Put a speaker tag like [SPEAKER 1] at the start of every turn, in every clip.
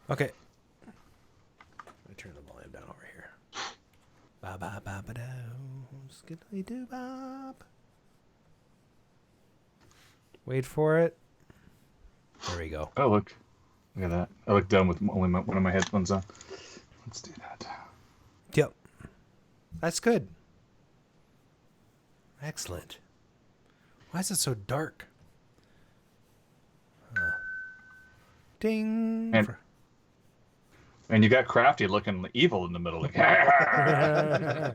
[SPEAKER 1] Okay. Let me turn the volume down over here. Ba ba ba ba do. Skiddly doo bop. Wait for it. There we go.
[SPEAKER 2] Oh, look at that. I look dumb with only one of my headphones on. Let's do that.
[SPEAKER 1] Yep. That's good. Excellent. Why is it so dark? Ding.
[SPEAKER 2] And you got Crafty looking evil in the middle. Like,
[SPEAKER 1] Yeah.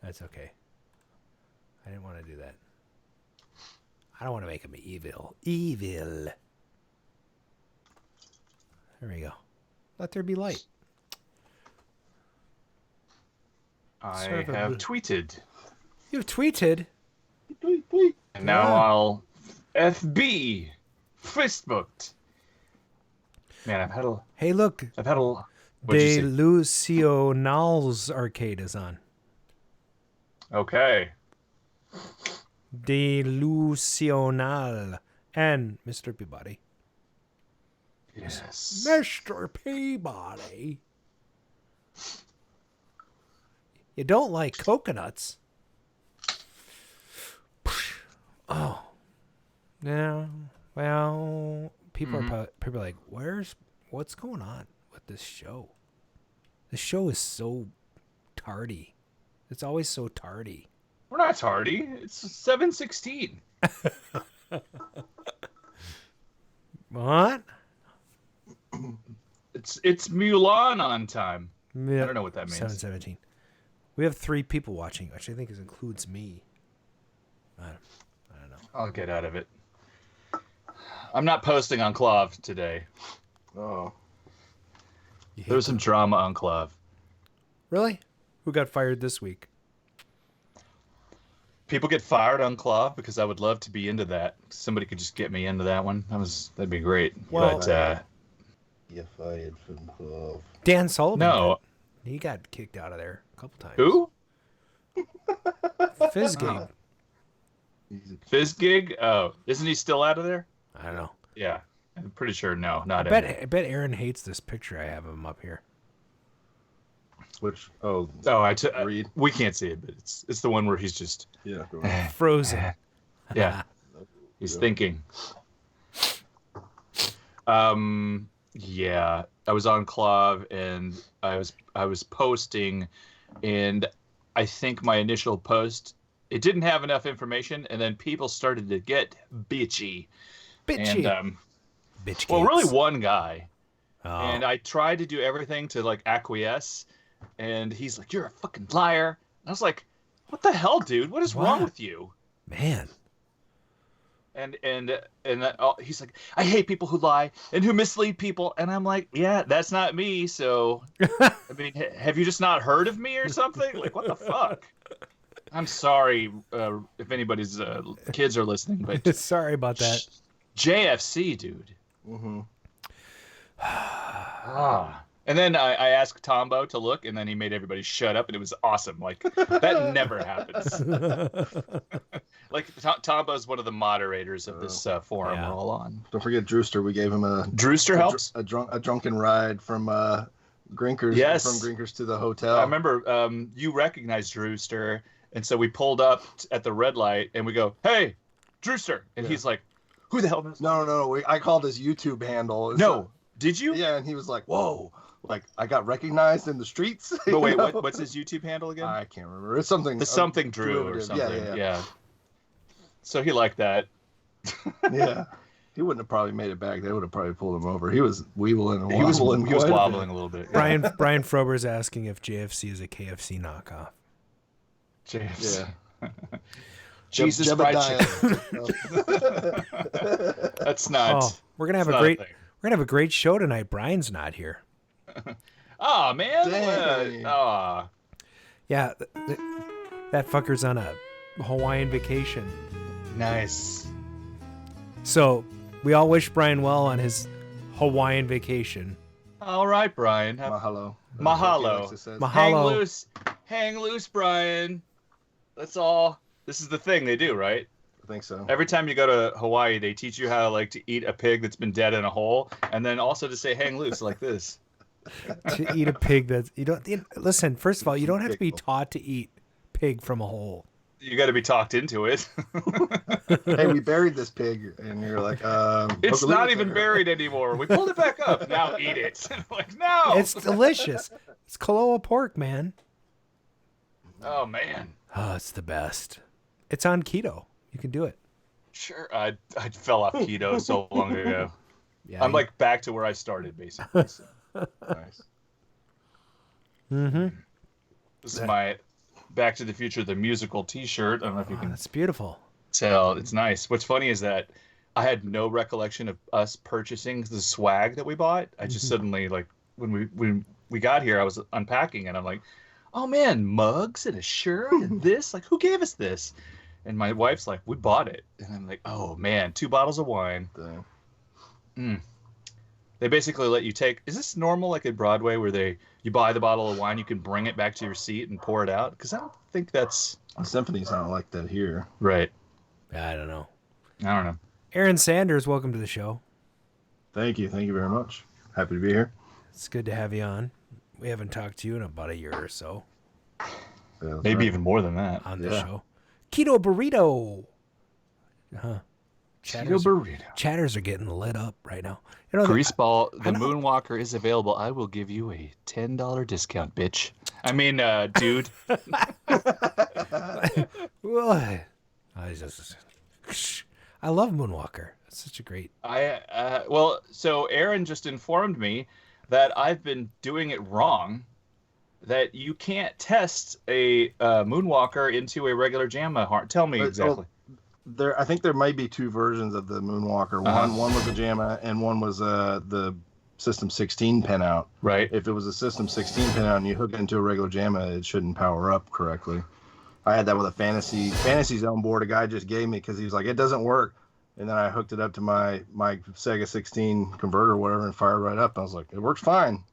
[SPEAKER 1] That's okay. I didn't want to do that. I don't want to make him evil. Evil. There we go. Let there be light.
[SPEAKER 2] I have tweeted.
[SPEAKER 1] You've tweeted?
[SPEAKER 2] Tweet. And now I'll FB. Facebooked. Man, I've had a...
[SPEAKER 1] Hey, look.
[SPEAKER 2] I've had a...
[SPEAKER 1] Delusional's arcade is on.
[SPEAKER 2] Okay.
[SPEAKER 1] Delusional. And Mr. Peabody.
[SPEAKER 2] Yes.
[SPEAKER 1] Mr. Peabody. You don't like coconuts. Oh. No. Well, people are like, what's going on with this show? The show is so tardy. It's always so tardy.
[SPEAKER 2] We're not tardy. It's 7:16.
[SPEAKER 1] What?
[SPEAKER 2] It's Mulan on time.
[SPEAKER 1] Yeah.
[SPEAKER 2] I don't know what that means.
[SPEAKER 1] 7:17. We have 3 people watching, which I think includes me. I don't know.
[SPEAKER 2] I'll get out of it. I'm not posting on Clav today.
[SPEAKER 3] Oh.
[SPEAKER 2] There was some drama on Clav.
[SPEAKER 1] Really? Who got fired this week?
[SPEAKER 2] People get fired on Clav because I would love to be into that. Somebody could just get me into that one. That'd be great.
[SPEAKER 1] Well,
[SPEAKER 2] but
[SPEAKER 3] you fired from Clav.
[SPEAKER 1] Dan Sullivan.
[SPEAKER 2] No.
[SPEAKER 1] He got kicked out of there a couple times.
[SPEAKER 2] Who?
[SPEAKER 1] Fizzgig.
[SPEAKER 2] Fizzgig? Oh, isn't he still out of there?
[SPEAKER 1] I don't know.
[SPEAKER 2] Yeah, I'm pretty sure. No, not
[SPEAKER 1] I bet Aaron hates this picture I have of him up here.
[SPEAKER 3] Which?
[SPEAKER 2] Reid. We can't see it, but it's the one where he's just
[SPEAKER 1] Frozen.
[SPEAKER 2] Yeah, he's thinking. Yeah, I was on Clav and I was posting, and I think my initial post, it didn't have enough information, and then people started to get bitchy. And
[SPEAKER 1] bitch.
[SPEAKER 2] Well, really one guy.
[SPEAKER 1] Oh.
[SPEAKER 2] And I tried to do everything to like acquiesce, and he's like, "You're a fucking liar." And I was like, "What the hell, dude? What is wrong with you?"
[SPEAKER 1] Man.
[SPEAKER 2] And he's like, "I hate people who lie and who mislead people." And I'm like, "Yeah, that's not me." So, I mean, have you just not heard of me or something? Like, what the fuck? I'm sorry if anybody's kids are listening, but
[SPEAKER 1] sorry about that.
[SPEAKER 2] JFC, dude.
[SPEAKER 3] Mm-hmm.
[SPEAKER 2] And then I asked Tombo to look, and then he made everybody shut up, and it was awesome. Like, that never happens. Like, Tombo's one of the moderators of this forum we're all on.
[SPEAKER 3] Don't forget Drewster. We gave him
[SPEAKER 2] Drewster helps?
[SPEAKER 3] A drunken ride from Grinkers.
[SPEAKER 2] Yes.
[SPEAKER 3] From Grinkers to the hotel.
[SPEAKER 2] I remember you recognized Drewster, and so we pulled up at the red light, and we go, "Hey, Drewster!" And he's like, "Who the hell is that?"
[SPEAKER 3] No. I called his YouTube handle.
[SPEAKER 2] No. Did you?
[SPEAKER 3] Yeah, and he was like, "Whoa." Like, I got recognized in the streets.
[SPEAKER 2] But wait, what's his YouTube handle again?
[SPEAKER 3] I can't remember. It's something.
[SPEAKER 2] The something Drew or something. Yeah. So he liked that.
[SPEAKER 3] Yeah. He wouldn't have probably made it back. They would have probably pulled him over. He was weeveling and
[SPEAKER 2] He was
[SPEAKER 3] wobbling
[SPEAKER 2] a little bit.
[SPEAKER 1] Brian Frober's asking if JFC is a KFC knockoff.
[SPEAKER 2] JFC.
[SPEAKER 3] Yeah.
[SPEAKER 2] Jesus Christ. That's not.
[SPEAKER 1] Oh, we're gonna have a great show tonight. Brian's not here.
[SPEAKER 2] Oh man.
[SPEAKER 1] Yeah, that fucker's on a Hawaiian vacation.
[SPEAKER 2] Nice.
[SPEAKER 1] So we all wish Brian well on his Hawaiian vacation.
[SPEAKER 2] All right, Brian.
[SPEAKER 3] Mahalo.
[SPEAKER 1] Mahalo.
[SPEAKER 2] Hang loose, Brian. That's all. This is the thing they do, right?
[SPEAKER 3] I think so.
[SPEAKER 2] Every time you go to Hawaii, they teach you how like to eat a pig that's been dead in a hole, and then also to say hang loose like this.
[SPEAKER 1] To eat a pig listen, first of all, you don't have to be taught to eat pig from a hole.
[SPEAKER 2] You got to be talked into it.
[SPEAKER 3] Hey, we buried this pig, and you're like,
[SPEAKER 2] it's not even buried anymore. We pulled it back up. Now eat it. Like, no.
[SPEAKER 1] It's delicious. It's Kaloa pork, man.
[SPEAKER 2] Oh man.
[SPEAKER 1] Oh, it's the best. It's on keto. You can do it.
[SPEAKER 2] Sure. I fell off keto so long ago.
[SPEAKER 1] Yeah,
[SPEAKER 2] I'm like back to where I started, basically. So.
[SPEAKER 3] nice.
[SPEAKER 1] Mm-hmm.
[SPEAKER 2] This is my Back to the Future, the musical T-shirt. I don't know if you can
[SPEAKER 1] That's beautiful.
[SPEAKER 2] tell. It's nice. What's funny is that I had no recollection of us purchasing the swag that we bought. I just suddenly, like, when we got here, I was unpacking, and I'm like, oh, man, mugs and a shirt and this? Like, who gave us this? And my wife's like, we bought it. And I'm like, oh, man, 2 bottles of wine. They basically let you take... Is this normal, like at Broadway, where you buy the bottle of wine, you can bring it back to your seat and pour it out? Because I don't think that's...
[SPEAKER 3] The symphony's not like that here.
[SPEAKER 2] Right.
[SPEAKER 1] I don't know.
[SPEAKER 2] I don't know.
[SPEAKER 1] Aaron Sanders, welcome to the show.
[SPEAKER 3] Thank you very much. Happy to be here.
[SPEAKER 1] It's good to have you on. We haven't talked to you in about a year or so.
[SPEAKER 3] Yeah,
[SPEAKER 2] Maybe
[SPEAKER 3] right.
[SPEAKER 2] even more than that.
[SPEAKER 1] On the show. Keto Burrito. Chatters are getting lit up right now. You know,
[SPEAKER 2] Greaseball, the Moonwalker is available. I will give you a $10 discount, bitch. I mean, dude.
[SPEAKER 1] I love Moonwalker. It's such a great...
[SPEAKER 2] So Aaron just informed me that I've been doing it wrong, that you can't test a Moonwalker into a regular JAMA. Tell me exactly.
[SPEAKER 3] I think there might be 2 versions of the Moonwalker. One was a JAMA, and one was the System 16 pinout.
[SPEAKER 2] Right.
[SPEAKER 3] If it was a System 16 pinout and you hook it into a regular JAMA, it shouldn't power up correctly. I had that with a Fantasy Zone board a guy just gave me because he was like, it doesn't work. And then I hooked it up to my Sega 16 converter or whatever and fired right up. I was like, it works fine.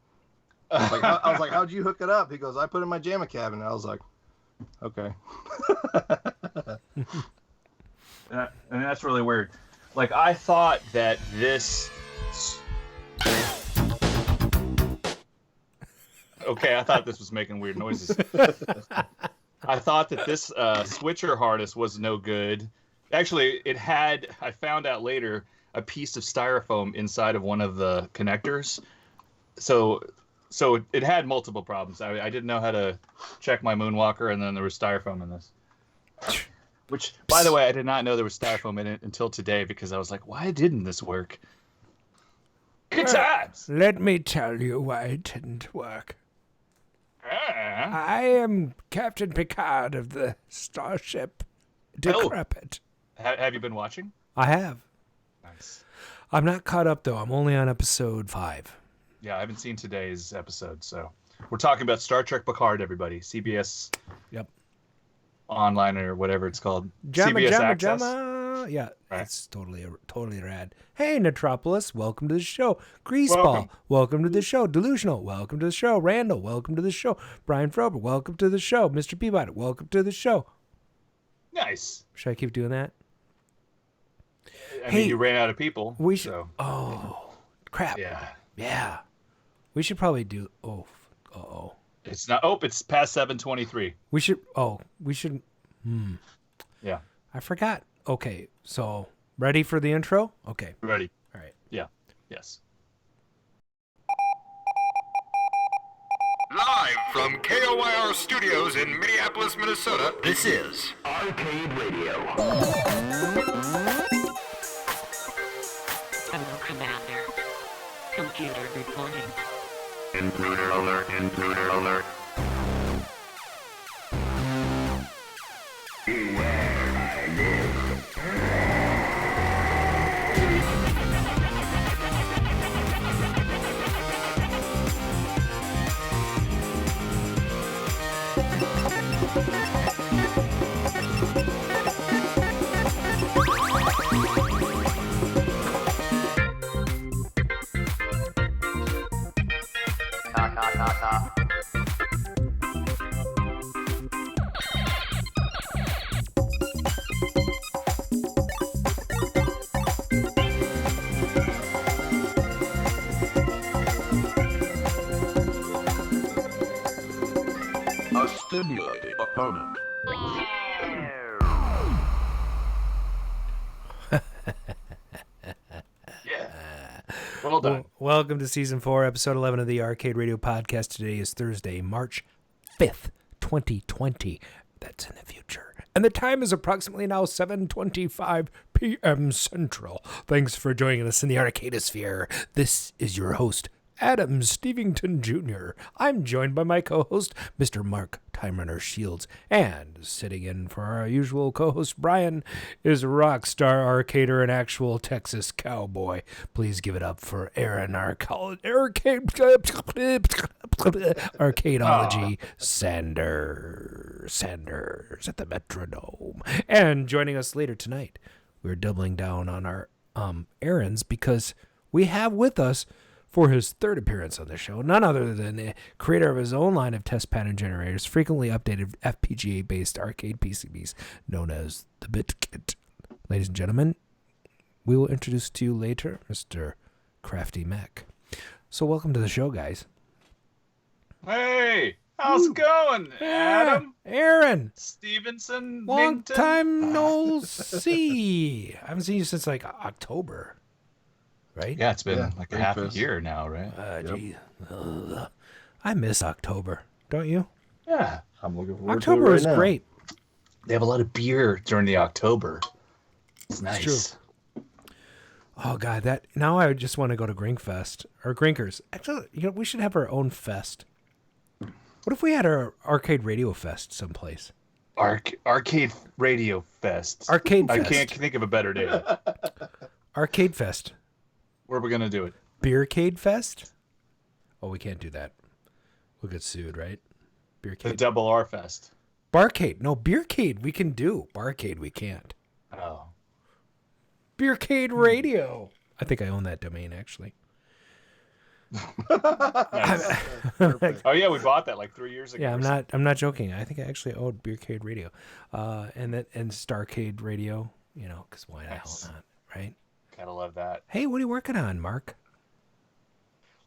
[SPEAKER 3] I was like, how'd you hook it up? He goes, I put it in my JAMA cabinet. I was like, okay.
[SPEAKER 2] And that's really weird. Like, I thought that this... Okay, I thought this was making weird noises. I thought that this switcher harness was no good. Actually, it had, I found out later, a piece of styrofoam inside of one of the connectors. So it had multiple problems. I didn't know how to check my Moonwalker, and then there was styrofoam in this. Which, by the way, I did not know there was styrofoam in it until today, because I was like, why didn't this work? Good times!
[SPEAKER 1] Let me tell you why it didn't work. I am Captain Picard of the Starship Decrepit.
[SPEAKER 2] Have you been watching?
[SPEAKER 1] I have.
[SPEAKER 2] Nice.
[SPEAKER 1] I'm not caught up, though. I'm only on episode 5.
[SPEAKER 2] Yeah, I haven't seen today's episode, so... We're talking about Star Trek Picard, everybody. CBS...
[SPEAKER 1] Yep.
[SPEAKER 2] Online or whatever it's called.
[SPEAKER 1] Jamma,
[SPEAKER 2] CBS
[SPEAKER 1] Jamma,
[SPEAKER 2] Access.
[SPEAKER 1] Jamma. Yeah,
[SPEAKER 2] Right.
[SPEAKER 1] it's totally rad. Hey, Netropolis, welcome to the show. Greaseball, welcome to the show. Delusional, welcome to the show. Randall, welcome to the show. Brian Frober, welcome to the show. Mr. Peabody, welcome to the show.
[SPEAKER 2] Nice.
[SPEAKER 1] Should I keep doing that?
[SPEAKER 2] I mean, you ran out of people.
[SPEAKER 1] We should.
[SPEAKER 2] So.
[SPEAKER 1] Oh, crap.
[SPEAKER 2] Yeah.
[SPEAKER 1] We should probably do. Oh.
[SPEAKER 2] It's not. Oh, it's past 7:23.
[SPEAKER 1] We should.
[SPEAKER 2] Yeah.
[SPEAKER 1] I forgot. Okay, so ready for the intro? Okay.
[SPEAKER 2] Ready.
[SPEAKER 1] All right.
[SPEAKER 2] Yeah. Yes.
[SPEAKER 4] Live from KOIR Studios in Minneapolis, Minnesota, this is Arcade Radio.
[SPEAKER 5] Hello, Commander. Computer reporting.
[SPEAKER 4] Intruder alert, intruder alert. Beware, I live. opponent.
[SPEAKER 2] Yeah. Well done.
[SPEAKER 1] Welcome to Season 4, Episode 11 of the Arcade Radio Podcast. Today is Thursday, March 5th, 2020. That's in the future. And the time is approximately now 7:25 p.m. Central. Thanks for joining us in the Arcadosphere. This is your host, Adam Stevington Jr. I'm joined by my co-host, Mr. Mark Time Runner Shields. And sitting in for our usual co-host, Brian, is Rockstar Arcader and actual Texas cowboy. Please give it up for Aaron Arcadeology Sanders at the Metrodome. And joining us later tonight, we're doubling down on our errands because we have with us, for his third appearance on the show, none other than the creator of his own line of test pattern generators, frequently updated FPGA-based arcade PCBs, known as the BitKit. Ladies and gentlemen, we will introduce to you later Mr. CraftyMech. So welcome to the show, guys.
[SPEAKER 2] Hey, how's it going, Adam?
[SPEAKER 1] Aaron!
[SPEAKER 2] Stevenson?
[SPEAKER 1] Long
[SPEAKER 2] Mington?
[SPEAKER 1] time no see. I haven't seen you since like October. Right?
[SPEAKER 2] Yeah, it's been like a half a
[SPEAKER 3] Breakfast.
[SPEAKER 2] year now, right?
[SPEAKER 1] Gee. Ugh. I miss October. Don't you?
[SPEAKER 2] Yeah.
[SPEAKER 3] I'm looking forward
[SPEAKER 1] October
[SPEAKER 3] to it right
[SPEAKER 1] was
[SPEAKER 3] now.
[SPEAKER 1] great.
[SPEAKER 2] They have a lot of beer during the October. It's nice.
[SPEAKER 1] true. Oh God, that now I just want to go to Grinkfest or Grinkers. Actually, we should have our own fest. What if we had our arcade radio fest someplace?
[SPEAKER 2] Arcade Radio Fest.
[SPEAKER 1] Arcade
[SPEAKER 2] I
[SPEAKER 1] Fest.
[SPEAKER 2] can't think of a better name.
[SPEAKER 1] Arcade Fest.
[SPEAKER 2] Where are we gonna do it?
[SPEAKER 1] Beercade Fest? Oh, we can't do that. We'll get sued, right?
[SPEAKER 2] The
[SPEAKER 1] Beercade.
[SPEAKER 2] Double R Fest.
[SPEAKER 1] Barcade. No, Beercade we can do. Barcade we can't.
[SPEAKER 2] Oh.
[SPEAKER 1] Beercade Radio. I think I own that domain actually.
[SPEAKER 2] Nice. Oh yeah, we bought that like 3 years ago.
[SPEAKER 1] Yeah,
[SPEAKER 2] or
[SPEAKER 1] I'm not joking. I think I actually owned Beercade Radio, and Starcade Radio. Because why the hell
[SPEAKER 2] Nice.
[SPEAKER 1] not, right?
[SPEAKER 2] Gotta love that.
[SPEAKER 1] Hey, what are you working on, Mark?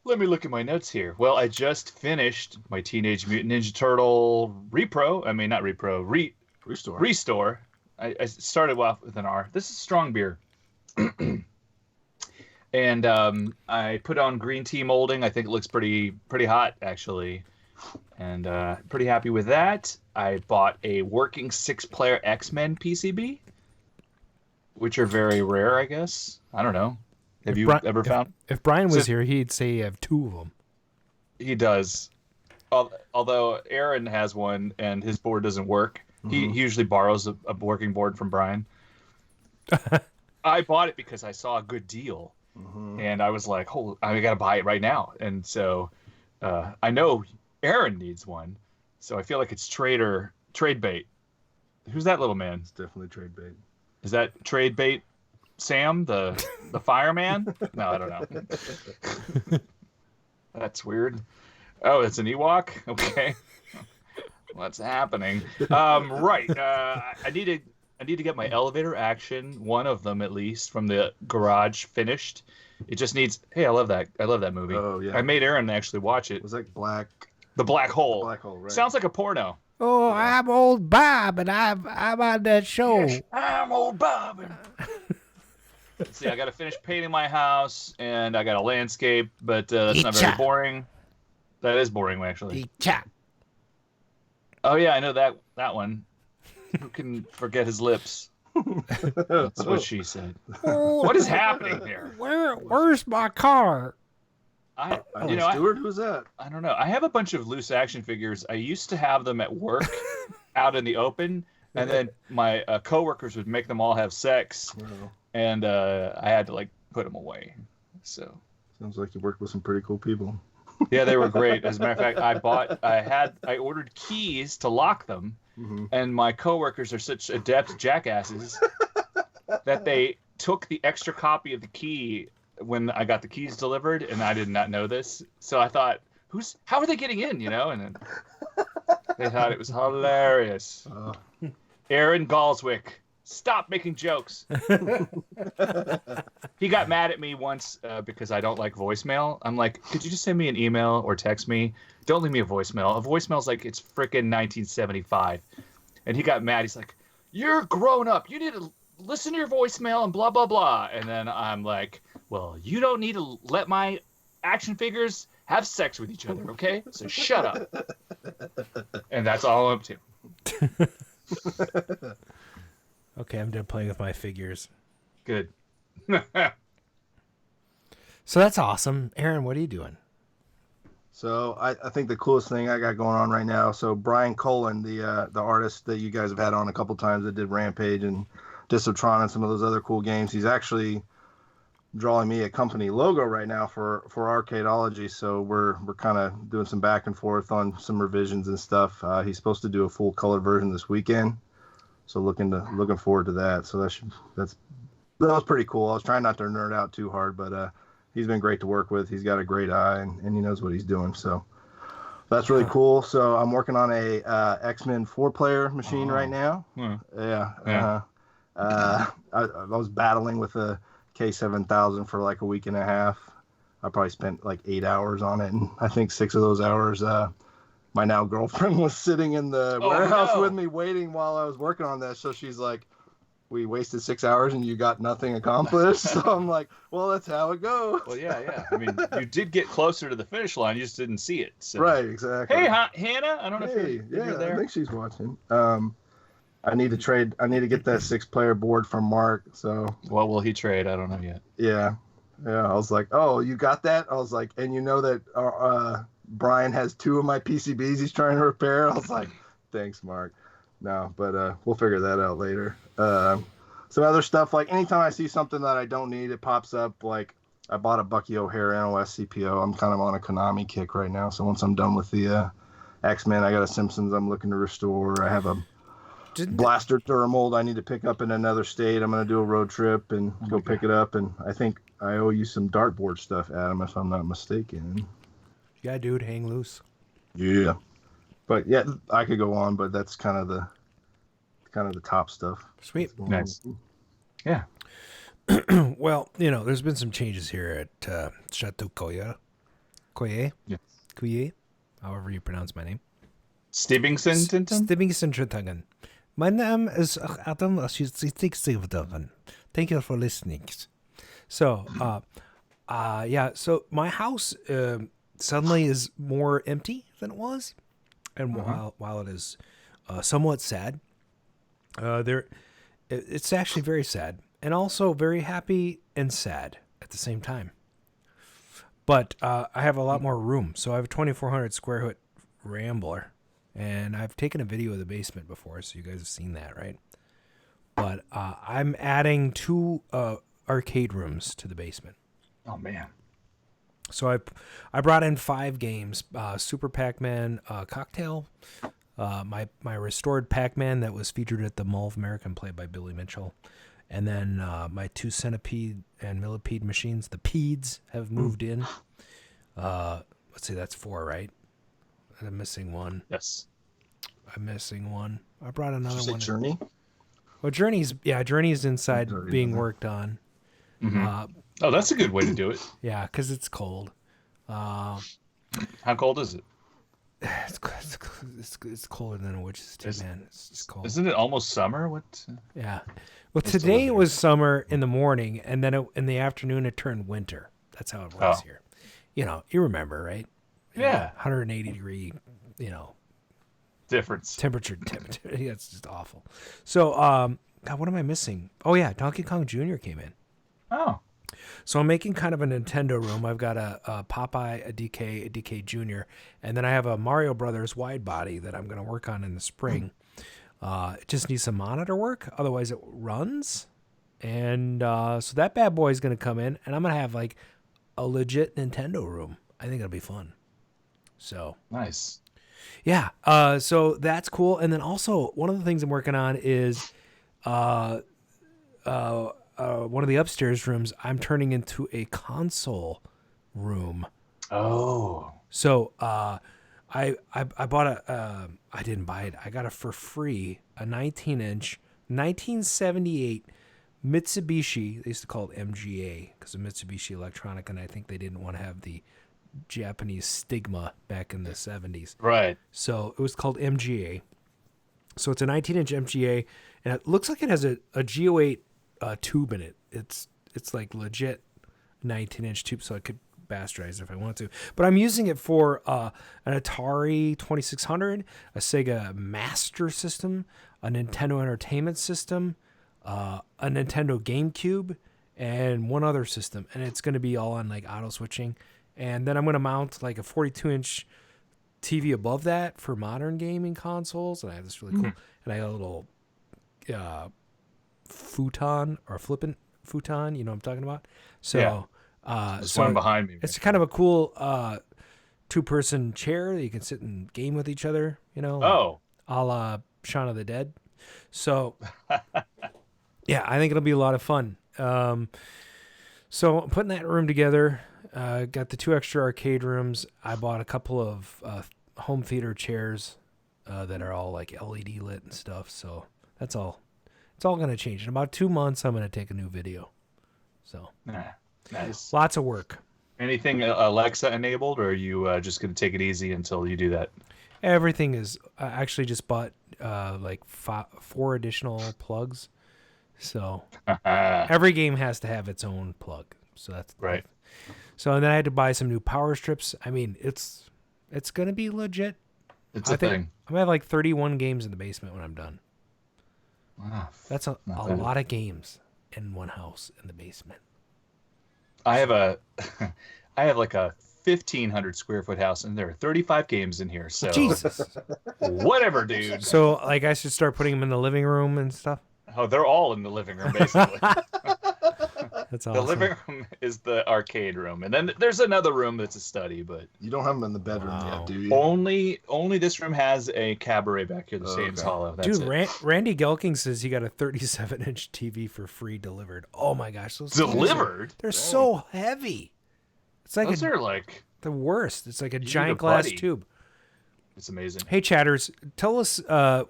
[SPEAKER 2] Let me look at my notes here. Well, I just finished my Teenage Mutant Ninja Turtle repro. I mean, not repro, restore. I started off with an R. This is strong beer. And I put on green tea molding. I think it looks pretty hot, actually. And pretty happy with that. I bought a working 6-player X-Men PCB, which are very rare, I guess. I don't know. Have you ever found?
[SPEAKER 1] If Brian was
[SPEAKER 2] So-
[SPEAKER 1] here, he'd say you have 2 of them.
[SPEAKER 2] He does. Although Aaron has one and his board doesn't work. He usually borrows a working board from Brian. I bought it because I saw a good deal. And I was like, I got to buy it right now. And so I know Aaron needs one. So I feel like it's trade bait. Who's that little man?
[SPEAKER 3] It's definitely trade bait.
[SPEAKER 2] Is that trade bait Sam, the fireman? No, I don't know. That's weird. Oh, it's an Ewok? Okay. What's happening? Right. I need to get my elevator action, one of them at least, from the garage finished. It just needs. Hey, I love that. I love that movie.
[SPEAKER 3] Oh, yeah.
[SPEAKER 2] I made Aaron actually watch it.
[SPEAKER 3] Was that Black?
[SPEAKER 2] The Black Hole.
[SPEAKER 3] Black Hole, right?
[SPEAKER 2] Sounds like a porno.
[SPEAKER 1] Oh, I'm old Bob, and I'm on that show.
[SPEAKER 2] I'm old Bob. See, I got to finish painting my house, and I got a landscape, but that's not very boring. That is boring, actually. Oh yeah, I know that one. Who can forget his lips? That's what she said. What is happening here?
[SPEAKER 1] Where's my car?
[SPEAKER 3] Stewart, who's that?
[SPEAKER 2] I don't know. I have a bunch of loose action figures. I used to have them at work, out in the open, and then my coworkers would make them all have sex, and I had to put them away. So
[SPEAKER 3] Sounds like you worked with some pretty cool people.
[SPEAKER 2] yeah, they were great. As a matter of fact, I ordered keys to lock them, and my coworkers are such adept jackasses that they took the extra copy of the key when I got the keys delivered, and I did not know this. So I thought, how are they getting in, And then they thought it was hilarious. Aaron Galswick, Stop making jokes. He got mad at me once because I don't like voicemail. I'm like, could you just send me an email or text me? Don't leave me a voicemail. A voicemail's like it's freaking 1975. And he got mad. He's like, you're grown up. You need to listen to your voicemail and blah, blah, blah. And then I'm like, well, you don't need to let my action figures have sex with each other, okay? So shut up. And that's all I'm up to.
[SPEAKER 1] Okay, I'm done playing with my figures.
[SPEAKER 2] Good.
[SPEAKER 1] So that's awesome. Aaron, what are you doing?
[SPEAKER 3] So I think the coolest thing I got going on right now. So Brian Colin, the artist that you guys have had on a couple times that did Rampage and Disotron and some of those other cool games, he's actually drawing me a company logo right now for Arcadeology. So we're kind of doing some back and forth on some revisions and stuff. He's supposed to do a full color version this weekend. So looking forward to that. So that was pretty cool. I was trying not to nerd out too hard, but he's been great to work with. He's got a great eye and he knows what he's doing. So that's really cool. So I'm working on a X-Men 4-player machine right now. Yeah. I was battling with a K7000 for like a week and a half. I probably spent like 8 hours on it, and I think 6 of those hours my now girlfriend was sitting in the warehouse with me waiting while I was working on that. So she's like, we wasted 6 hours and you got nothing accomplished. So I'm like, well, that's how it goes.
[SPEAKER 2] Well, yeah. I mean, you did get closer to the finish line. You just didn't see it. So.
[SPEAKER 3] Right, exactly.
[SPEAKER 2] Hey, Hannah. I don't know if you're there.
[SPEAKER 3] I think she's watching. I need to get that 6-player board from Mark. So
[SPEAKER 2] what will he trade? I don't know yet.
[SPEAKER 3] Yeah. I was like, oh, you got that? I was like, and you know that Brian has 2 of my PCBs he's trying to repair. I was like, thanks, Mark. No, but we'll figure that out later. Some other stuff, like anytime I see something that I don't need, it pops up. Like I bought a Bucky O'Hare NOS CPO. I'm kind of on a Konami kick right now. So once I'm done with the X-Men, I got a Simpsons I'm looking to restore. I have a Blaster Durmold I need to pick up in another state. I'm going to do a road trip and go pick it up. And I think I owe you some dartboard stuff, Adam, if I'm not mistaken.
[SPEAKER 1] Yeah, dude, hang loose.
[SPEAKER 3] Yeah. But yeah, I could go on, but that's kind of the top stuff.
[SPEAKER 1] Sweet.
[SPEAKER 2] Nice. Yeah.
[SPEAKER 1] Well, there's been some changes here at Chateau Coyer.
[SPEAKER 2] Yes.
[SPEAKER 1] Coyer, however you pronounce my name.
[SPEAKER 2] Stevenson.
[SPEAKER 1] Stevenson. My name is Adam. Thank you for listening. So, so my house suddenly is more empty than it was, and while it is somewhat sad, it's actually very sad and also very happy and sad at the same time. But I have a lot more room, so I have a 2,400 square foot Rambler. And I've taken a video of the basement before, so you guys have seen that, right? But I'm adding 2 arcade rooms to the basement.
[SPEAKER 2] Oh, man.
[SPEAKER 1] So I brought in 5 games. Super Pac-Man Cocktail, my restored Pac-Man that was featured at the Mall of America and played by Billy Mitchell. And then my 2 Centipede and Millipede machines, the Peds, have moved in. Let's see, that's 4, right? I'm missing 1.
[SPEAKER 2] Yes.
[SPEAKER 1] I'm missing 1. I brought another one.
[SPEAKER 3] Journey?
[SPEAKER 1] Well, Journey's inside being worked on.
[SPEAKER 2] Mm-hmm. That's a good way to do it.
[SPEAKER 1] Yeah, because it's cold.
[SPEAKER 2] How cold is it?
[SPEAKER 1] It's colder than a witch's tea, man. It's just cold.
[SPEAKER 2] Isn't it almost summer? What?
[SPEAKER 1] Yeah. Well, today it was summer in the morning, and then in the afternoon it turned winter. That's how it was here. You remember, right?
[SPEAKER 2] Yeah.
[SPEAKER 1] 180 degree,
[SPEAKER 2] difference.
[SPEAKER 1] Temperature. Yeah, it's just awful. So, God, what am I missing? Oh, yeah. Donkey Kong Jr. came in.
[SPEAKER 2] Oh.
[SPEAKER 1] So I'm making kind of a Nintendo room. I've got a Popeye, a DK Jr., and then I have a Mario Brothers wide body that I'm going to work on in the spring. It just needs some monitor work. Otherwise, it runs. And so that bad boy is going to come in, and I'm going to have like a legit Nintendo room. I think it'll be fun. So
[SPEAKER 2] nice.
[SPEAKER 1] Yeah. So that's cool. And then also one of the things I'm working on is one of the upstairs rooms I'm turning into a console room.
[SPEAKER 2] Oh.
[SPEAKER 1] So I bought I didn't buy it. I got it for free, a 19-inch 1978 Mitsubishi. They used to call it MGA because of Mitsubishi Electronic, and I think they didn't want to have the Japanese stigma back in the 70s.
[SPEAKER 2] Right.
[SPEAKER 1] So it was called MGA. So it's a 19-inch MGA, and it looks like it has a G08 tube in it. It's like legit 19-inch tube, so I could bastardize it if I want to. But I'm using it for an Atari 2600, a Sega Master System, a Nintendo Entertainment System, a Nintendo GameCube, and one other system. And it's going to be all on like auto switching. And then I'm going to mount like a 42-inch TV above that for modern gaming consoles. And I have this really cool, and I got a little futon or flippant futon. You know what I'm talking about? So,
[SPEAKER 2] Yeah. There's one behind me.
[SPEAKER 1] It's kind of a cool two-person chair that you can sit and game with each other, you know, a la Shaun of the Dead. So, yeah, I think it'll be a lot of fun. So I'm putting that room together. Got the 2 extra arcade rooms. I bought a couple of home theater chairs that are all like LED lit and stuff. So that's all. It's all going to change. In about 2 months, I'm going to take a new video. So
[SPEAKER 2] nice.
[SPEAKER 1] Lots of work.
[SPEAKER 2] Anything Alexa enabled, or are you just going to take it easy until you do that?
[SPEAKER 1] Everything is. I actually just bought like 4 additional plugs. So every game has to have its own plug. So that's
[SPEAKER 2] right.
[SPEAKER 1] So then I had to buy some new power strips. I mean, it's going to be legit.
[SPEAKER 2] It's a thing.
[SPEAKER 1] I'm going to have like 31 games in the basement when I'm done.
[SPEAKER 2] Wow.
[SPEAKER 1] That's a lot of games in one house in the basement.
[SPEAKER 2] I have like a 1,500 square foot house, and there are 35 games in here. So
[SPEAKER 1] Jesus.
[SPEAKER 2] Whatever, dude.
[SPEAKER 1] So like I should start putting them in the living room and stuff.
[SPEAKER 2] Oh, they're all in the living room, basically.
[SPEAKER 1] That's awesome.
[SPEAKER 2] The living room is the arcade room, and then there's another room that's a study. But
[SPEAKER 3] You don't have them in the bedroom yet, do you?
[SPEAKER 2] only this room has a cabaret back here, the Satan's Hollow. That's
[SPEAKER 1] Dude,
[SPEAKER 2] it.
[SPEAKER 1] Randy Gelking says he got a 37-inch TV for free delivered. Oh my gosh, those
[SPEAKER 2] Delivered?
[SPEAKER 1] They're so heavy. It's like
[SPEAKER 2] Those are like
[SPEAKER 1] the worst. It's like a
[SPEAKER 2] need
[SPEAKER 1] giant
[SPEAKER 2] a
[SPEAKER 1] glass
[SPEAKER 2] buddy.
[SPEAKER 1] tube.
[SPEAKER 2] It's amazing.
[SPEAKER 1] Hey, chatters, tell us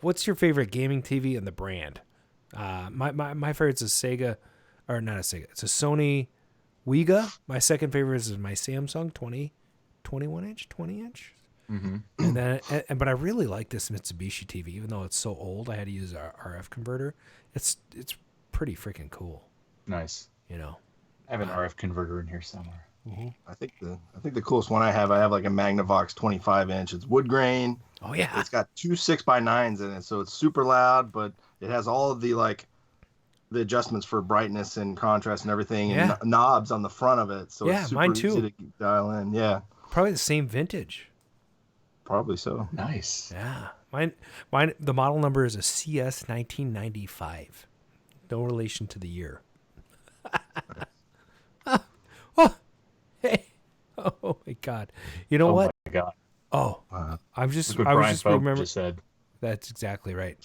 [SPEAKER 1] what's your favorite gaming TV and the brand. My favorite's a Sega, or not a Sega. It's a Sony Wega. My second favorite is my Samsung 20-inch.
[SPEAKER 2] Mm-hmm.
[SPEAKER 1] And then, but I really like this Mitsubishi TV, even though it's so old. I had to use our RF converter. It's pretty freaking cool.
[SPEAKER 2] Nice.
[SPEAKER 1] You know,
[SPEAKER 2] I have an RF converter in here somewhere.
[SPEAKER 3] I think the coolest one I have like a Magnavox 25-inch. It's wood grain.
[SPEAKER 1] Oh yeah.
[SPEAKER 3] It's got 2 6x9s in it, so it's super loud, but it has all of the the adjustments for brightness and contrast and everything, and knobs on the front of it. So
[SPEAKER 1] Yeah,
[SPEAKER 3] it's super
[SPEAKER 1] mine too.
[SPEAKER 3] easy to dial in. Yeah,
[SPEAKER 1] Probably the same vintage.
[SPEAKER 3] probably so.
[SPEAKER 2] Nice.
[SPEAKER 1] Yeah. Mine. The model number is a CS 1995. No relation to the year. Hey. Oh my God. You know what?
[SPEAKER 2] My God.
[SPEAKER 1] Oh, I'm just.
[SPEAKER 2] That's what
[SPEAKER 1] I was
[SPEAKER 2] Brian
[SPEAKER 1] just
[SPEAKER 2] Fope
[SPEAKER 1] remember.
[SPEAKER 2] just said.
[SPEAKER 1] That's exactly right.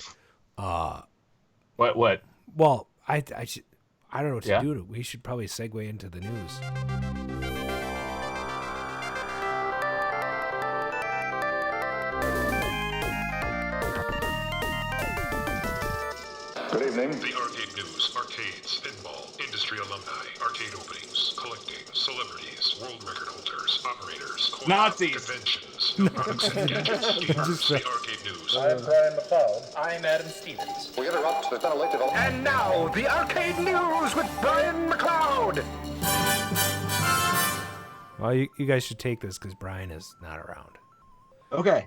[SPEAKER 2] What?
[SPEAKER 1] Well, I don't know what to
[SPEAKER 2] Yeah?
[SPEAKER 1] do. We should probably segue into the news.
[SPEAKER 6] Good evening.
[SPEAKER 4] The Arcade News, arcades, pinball, industry alumni, arcade openings, collecting, celebrities, world record holders, operators, coin
[SPEAKER 2] Nazis.
[SPEAKER 4] conventions, products and gadgets, gamers, the Arcade News.
[SPEAKER 6] I'm Brian McLeod.
[SPEAKER 7] I'm Adam Stevens.
[SPEAKER 6] We interrupt the ventilated...
[SPEAKER 7] And now, the Arcade News with Brian McLeod.
[SPEAKER 1] Well, you guys should take this because Brian is not around.
[SPEAKER 3] Okay.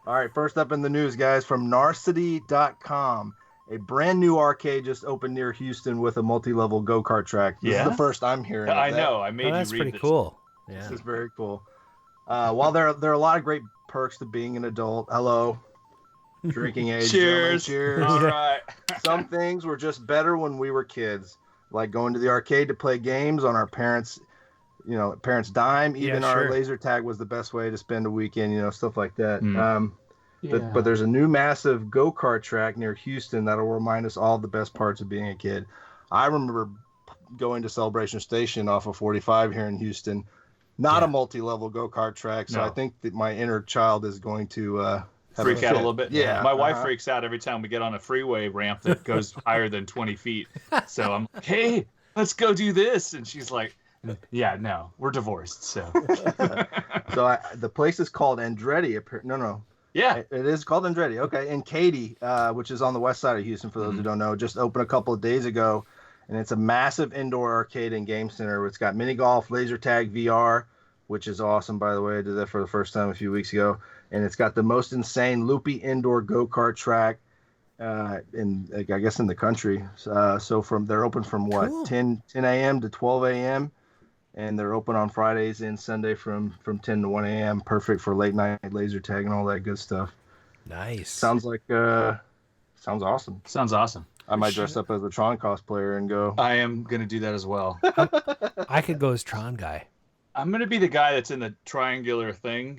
[SPEAKER 3] All right. First up in the news, guys, from Narcity.com. A brand new arcade just opened near Houston with a multi-level go-kart track. This is the first I'm hearing.
[SPEAKER 2] I
[SPEAKER 3] of that.
[SPEAKER 2] know. I made
[SPEAKER 1] That's
[SPEAKER 2] you read
[SPEAKER 1] pretty
[SPEAKER 2] this.
[SPEAKER 1] cool. Yeah.
[SPEAKER 3] This is very cool. While there are a lot of great perks to being an adult. Hello. Drinking age.
[SPEAKER 2] Cheers.
[SPEAKER 3] Cheers.
[SPEAKER 2] All right.
[SPEAKER 3] Some things were just better when we were kids, like going to the arcade to play games on our parents' dime. Even
[SPEAKER 1] Yeah,
[SPEAKER 3] our
[SPEAKER 1] sure.
[SPEAKER 3] laser tag was the best way to spend a weekend, stuff like that.
[SPEAKER 2] Yeah.
[SPEAKER 3] But there's a new massive go-kart track near Houston that'll remind us all the best parts of being a kid. I remember going to Celebration Station off of 45 here in Houston, not a multi-level go-kart track. So
[SPEAKER 2] No.
[SPEAKER 3] I think that my inner child is going to
[SPEAKER 2] freak out a little bit.
[SPEAKER 3] Yeah.
[SPEAKER 2] My wife freaks out every time we get on a freeway ramp that goes higher than 20 feet. So I'm like, hey, let's go do this. And she's like, yeah, no, we're divorced. So,
[SPEAKER 3] The place is called Andretti. No.
[SPEAKER 2] yeah.
[SPEAKER 3] It is called Andretti. Okay. And Katy, which is on the west side of Houston, for those who don't know, just opened a couple of days ago. And it's a massive indoor arcade and game center. It's got mini golf, laser tag, VR, which is awesome, by the way. I did that for the first time a few weeks ago. And it's got the most insane loopy indoor go-kart track I guess in the country. So they're open from what,
[SPEAKER 1] Cool.
[SPEAKER 3] 10 a.m. to 12 a.m. And they're open on Fridays and Sunday from 10 to 1 a.m. Perfect for late night laser tag and all that good stuff.
[SPEAKER 1] Nice.
[SPEAKER 3] Sounds awesome.
[SPEAKER 2] Sounds awesome.
[SPEAKER 3] I might dress up as a Tron cosplayer and go.
[SPEAKER 2] I am going to do that as well.
[SPEAKER 1] I could go as Tron guy.
[SPEAKER 2] I'm going to be the guy that's in the triangular thing,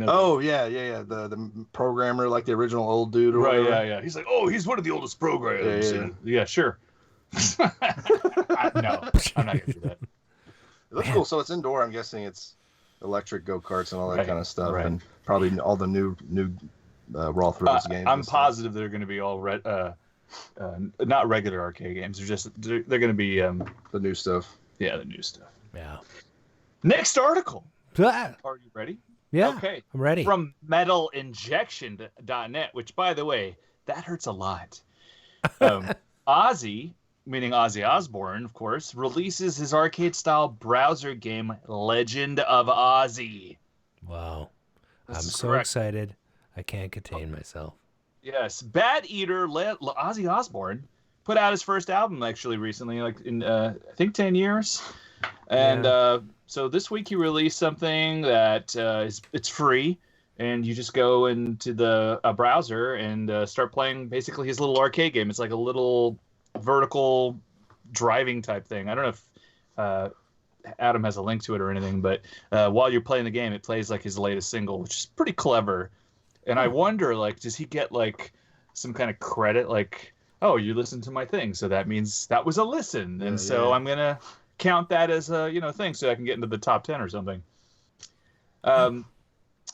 [SPEAKER 3] Oh yeah. The programmer, like the original old dude, or
[SPEAKER 2] right,
[SPEAKER 3] whatever.
[SPEAKER 2] yeah. He's like, oh, he's one of the oldest programmers.
[SPEAKER 3] Yeah.
[SPEAKER 2] Yeah, sure. No, I'm not going to do that.
[SPEAKER 3] It looks cool. So it's indoor. I'm guessing it's electric go karts and all that
[SPEAKER 2] Right,
[SPEAKER 3] kind of stuff,
[SPEAKER 2] right.
[SPEAKER 3] and probably all the new Raw Throws games.
[SPEAKER 2] I'm
[SPEAKER 3] and stuff.
[SPEAKER 2] positive they're going to be all not regular arcade games. They're going to be
[SPEAKER 3] The new stuff.
[SPEAKER 2] the new stuff.
[SPEAKER 1] Yeah.
[SPEAKER 2] Next article.
[SPEAKER 1] Ah,
[SPEAKER 2] Are you ready?
[SPEAKER 1] yeah.
[SPEAKER 2] Okay.
[SPEAKER 1] I'm ready.
[SPEAKER 2] From metalinjection.net, which, by the way, that hurts a lot. Ozzy, meaning Ozzy Osbourne, of course, releases his arcade-style browser game, Legend of Ozzy.
[SPEAKER 1] Wow. I'm
[SPEAKER 2] This is
[SPEAKER 1] so
[SPEAKER 2] correct.
[SPEAKER 1] excited. I can't contain myself.
[SPEAKER 2] Yes, Bad Eater Ozzy Osbourne put out his first album actually recently, like in I think 10 years. And so this week he released something that it's free, and you just go into the browser and start playing basically his little arcade game. It's like a little vertical driving type thing. I don't know if Adam has a link to it or anything, but while you're playing the game, it plays like his latest single, which is pretty clever. And I wonder, like, does he get like some kind of credit? Like, oh, you listened to my thing, so that means that was a listen, and so I'm gonna count that as a thing, so I can get into the top 10 or something.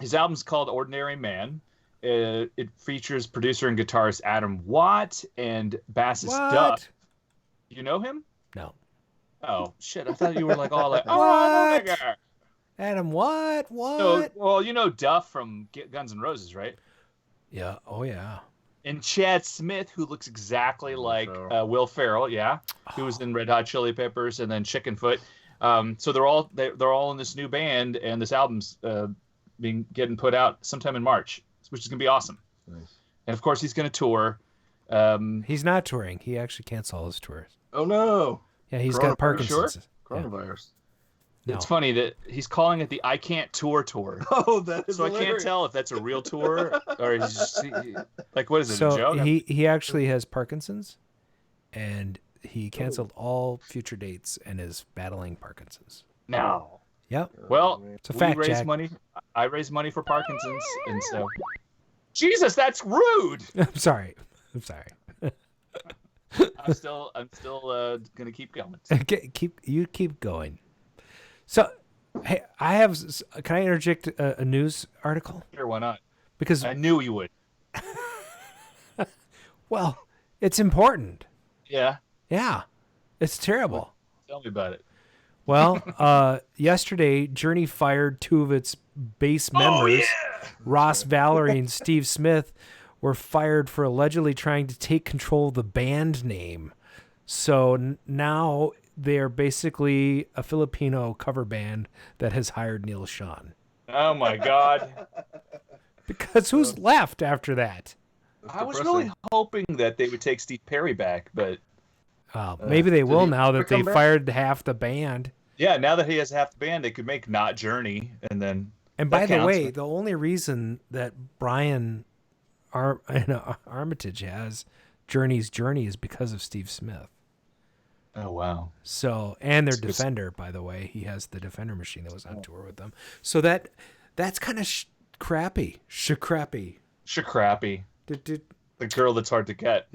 [SPEAKER 2] His album's called Ordinary Man. It features producer and guitarist Adam Watt and bassist Duff. You know him?
[SPEAKER 1] No.
[SPEAKER 2] Oh shit! I thought you were like all like, oh,
[SPEAKER 1] What?
[SPEAKER 2] I know that guy.
[SPEAKER 1] Adam, what?
[SPEAKER 2] So, well, you know Duff from Guns N' Roses, right?
[SPEAKER 1] Yeah. Oh, yeah.
[SPEAKER 2] And Chad Smith, who looks exactly like Will Ferrell, who was in Red Hot Chili Peppers and then Chickenfoot. So they're all in this new band, and this album's getting put out sometime in March, which is gonna be awesome.
[SPEAKER 3] Nice.
[SPEAKER 2] And of course, he's gonna tour.
[SPEAKER 1] He's not touring. He actually canceled his tours.
[SPEAKER 3] Oh no!
[SPEAKER 1] Yeah, he's got
[SPEAKER 3] Coronavirus,
[SPEAKER 1] Parkinson's.
[SPEAKER 3] Sure?
[SPEAKER 1] Yeah.
[SPEAKER 3] Coronavirus.
[SPEAKER 1] No.
[SPEAKER 2] It's funny that he's calling it the I Can't Tour tour.
[SPEAKER 3] Oh, that is
[SPEAKER 2] So I can't
[SPEAKER 3] hilarious.
[SPEAKER 2] tell if that's a real tour or he's just like, what is it, a
[SPEAKER 1] So
[SPEAKER 2] joke?
[SPEAKER 1] he actually has Parkinson's, and he canceled all future dates and is battling Parkinson's.
[SPEAKER 2] No.
[SPEAKER 1] Yep.
[SPEAKER 2] Well,
[SPEAKER 1] It's a
[SPEAKER 2] we
[SPEAKER 1] fact,
[SPEAKER 2] raise
[SPEAKER 1] Jack.
[SPEAKER 2] money. I raise money for Parkinson's, and so Jesus, that's rude.
[SPEAKER 1] I'm sorry.
[SPEAKER 2] I'm still gonna keep going.
[SPEAKER 1] Keep going. So, hey, can I interject a news article?
[SPEAKER 2] Sure, why not?
[SPEAKER 1] Because,
[SPEAKER 2] I knew you would.
[SPEAKER 1] well, it's important.
[SPEAKER 2] Yeah,
[SPEAKER 1] Yeah, it's terrible.
[SPEAKER 2] tell me about it.
[SPEAKER 1] Well, yesterday, Journey fired two of its base members, Ross Valerie and Steve Smith, were fired for allegedly trying to take control of the band name. So now they're basically a Filipino cover band that has hired Neil Sean.
[SPEAKER 2] Oh my God!
[SPEAKER 1] Because who's left after that?
[SPEAKER 2] I was really hoping that they would take Steve Perry back, but
[SPEAKER 1] Maybe they will
[SPEAKER 3] he
[SPEAKER 1] now that they
[SPEAKER 3] come back?
[SPEAKER 1] fired half the band.
[SPEAKER 2] yeah, now that he has half the band, they could make Not Journey, and then.
[SPEAKER 1] And by
[SPEAKER 2] that
[SPEAKER 1] the
[SPEAKER 2] counts.
[SPEAKER 1] way, the only reason that Brian Armitage has Journey's Journey is because of Steve Smith.
[SPEAKER 2] Oh wow!
[SPEAKER 1] So, and their Defender, by the way, he has the Defender machine that was on tour with them. So that's kind of crappy. Crappy.
[SPEAKER 2] Shakrappy,
[SPEAKER 1] Did
[SPEAKER 2] the girl that's hard to get.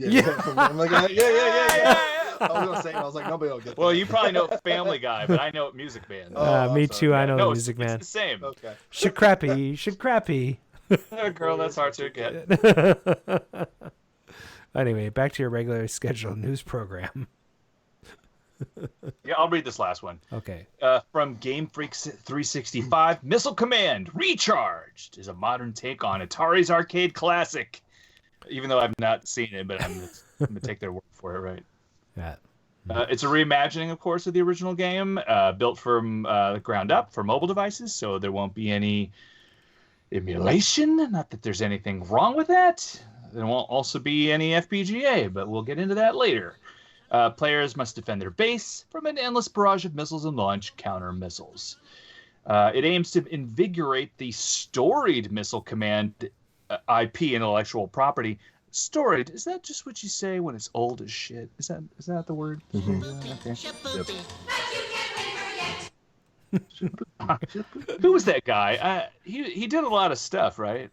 [SPEAKER 3] I'm like, yeah. I was gonna say, it, I was like, nobody will get that.
[SPEAKER 2] Well, you probably know Family Guy, but I know Music Band.
[SPEAKER 1] me too. I know
[SPEAKER 2] no,
[SPEAKER 1] the Music Man.
[SPEAKER 2] It's the same.
[SPEAKER 3] Okay.
[SPEAKER 1] Crappy.
[SPEAKER 2] Girl, that's hard to get.
[SPEAKER 1] Anyway, back to your regular scheduled news program.
[SPEAKER 2] Yeah, I'll read this last one.
[SPEAKER 1] Okay.
[SPEAKER 2] From Game Freak 365, Missile Command Recharged is a modern take on Atari's arcade classic. Even though I've not seen it, but I'm going to take their word for it, right?
[SPEAKER 1] Yeah.
[SPEAKER 2] It's a reimagining, of course, of the original game, built from the ground up for mobile devices, so there won't be any emulation. Not that there's anything wrong with that. There won't also be any FPGA, but we'll get into that later. Players must defend their base from an endless barrage of missiles and launch counter missiles. It aims to invigorate the storied Missile Command IP, intellectual property. Storied, is that just what you say when it's old as shit? Is that the word? Okay. Who was that guy? He did a lot of stuff, right?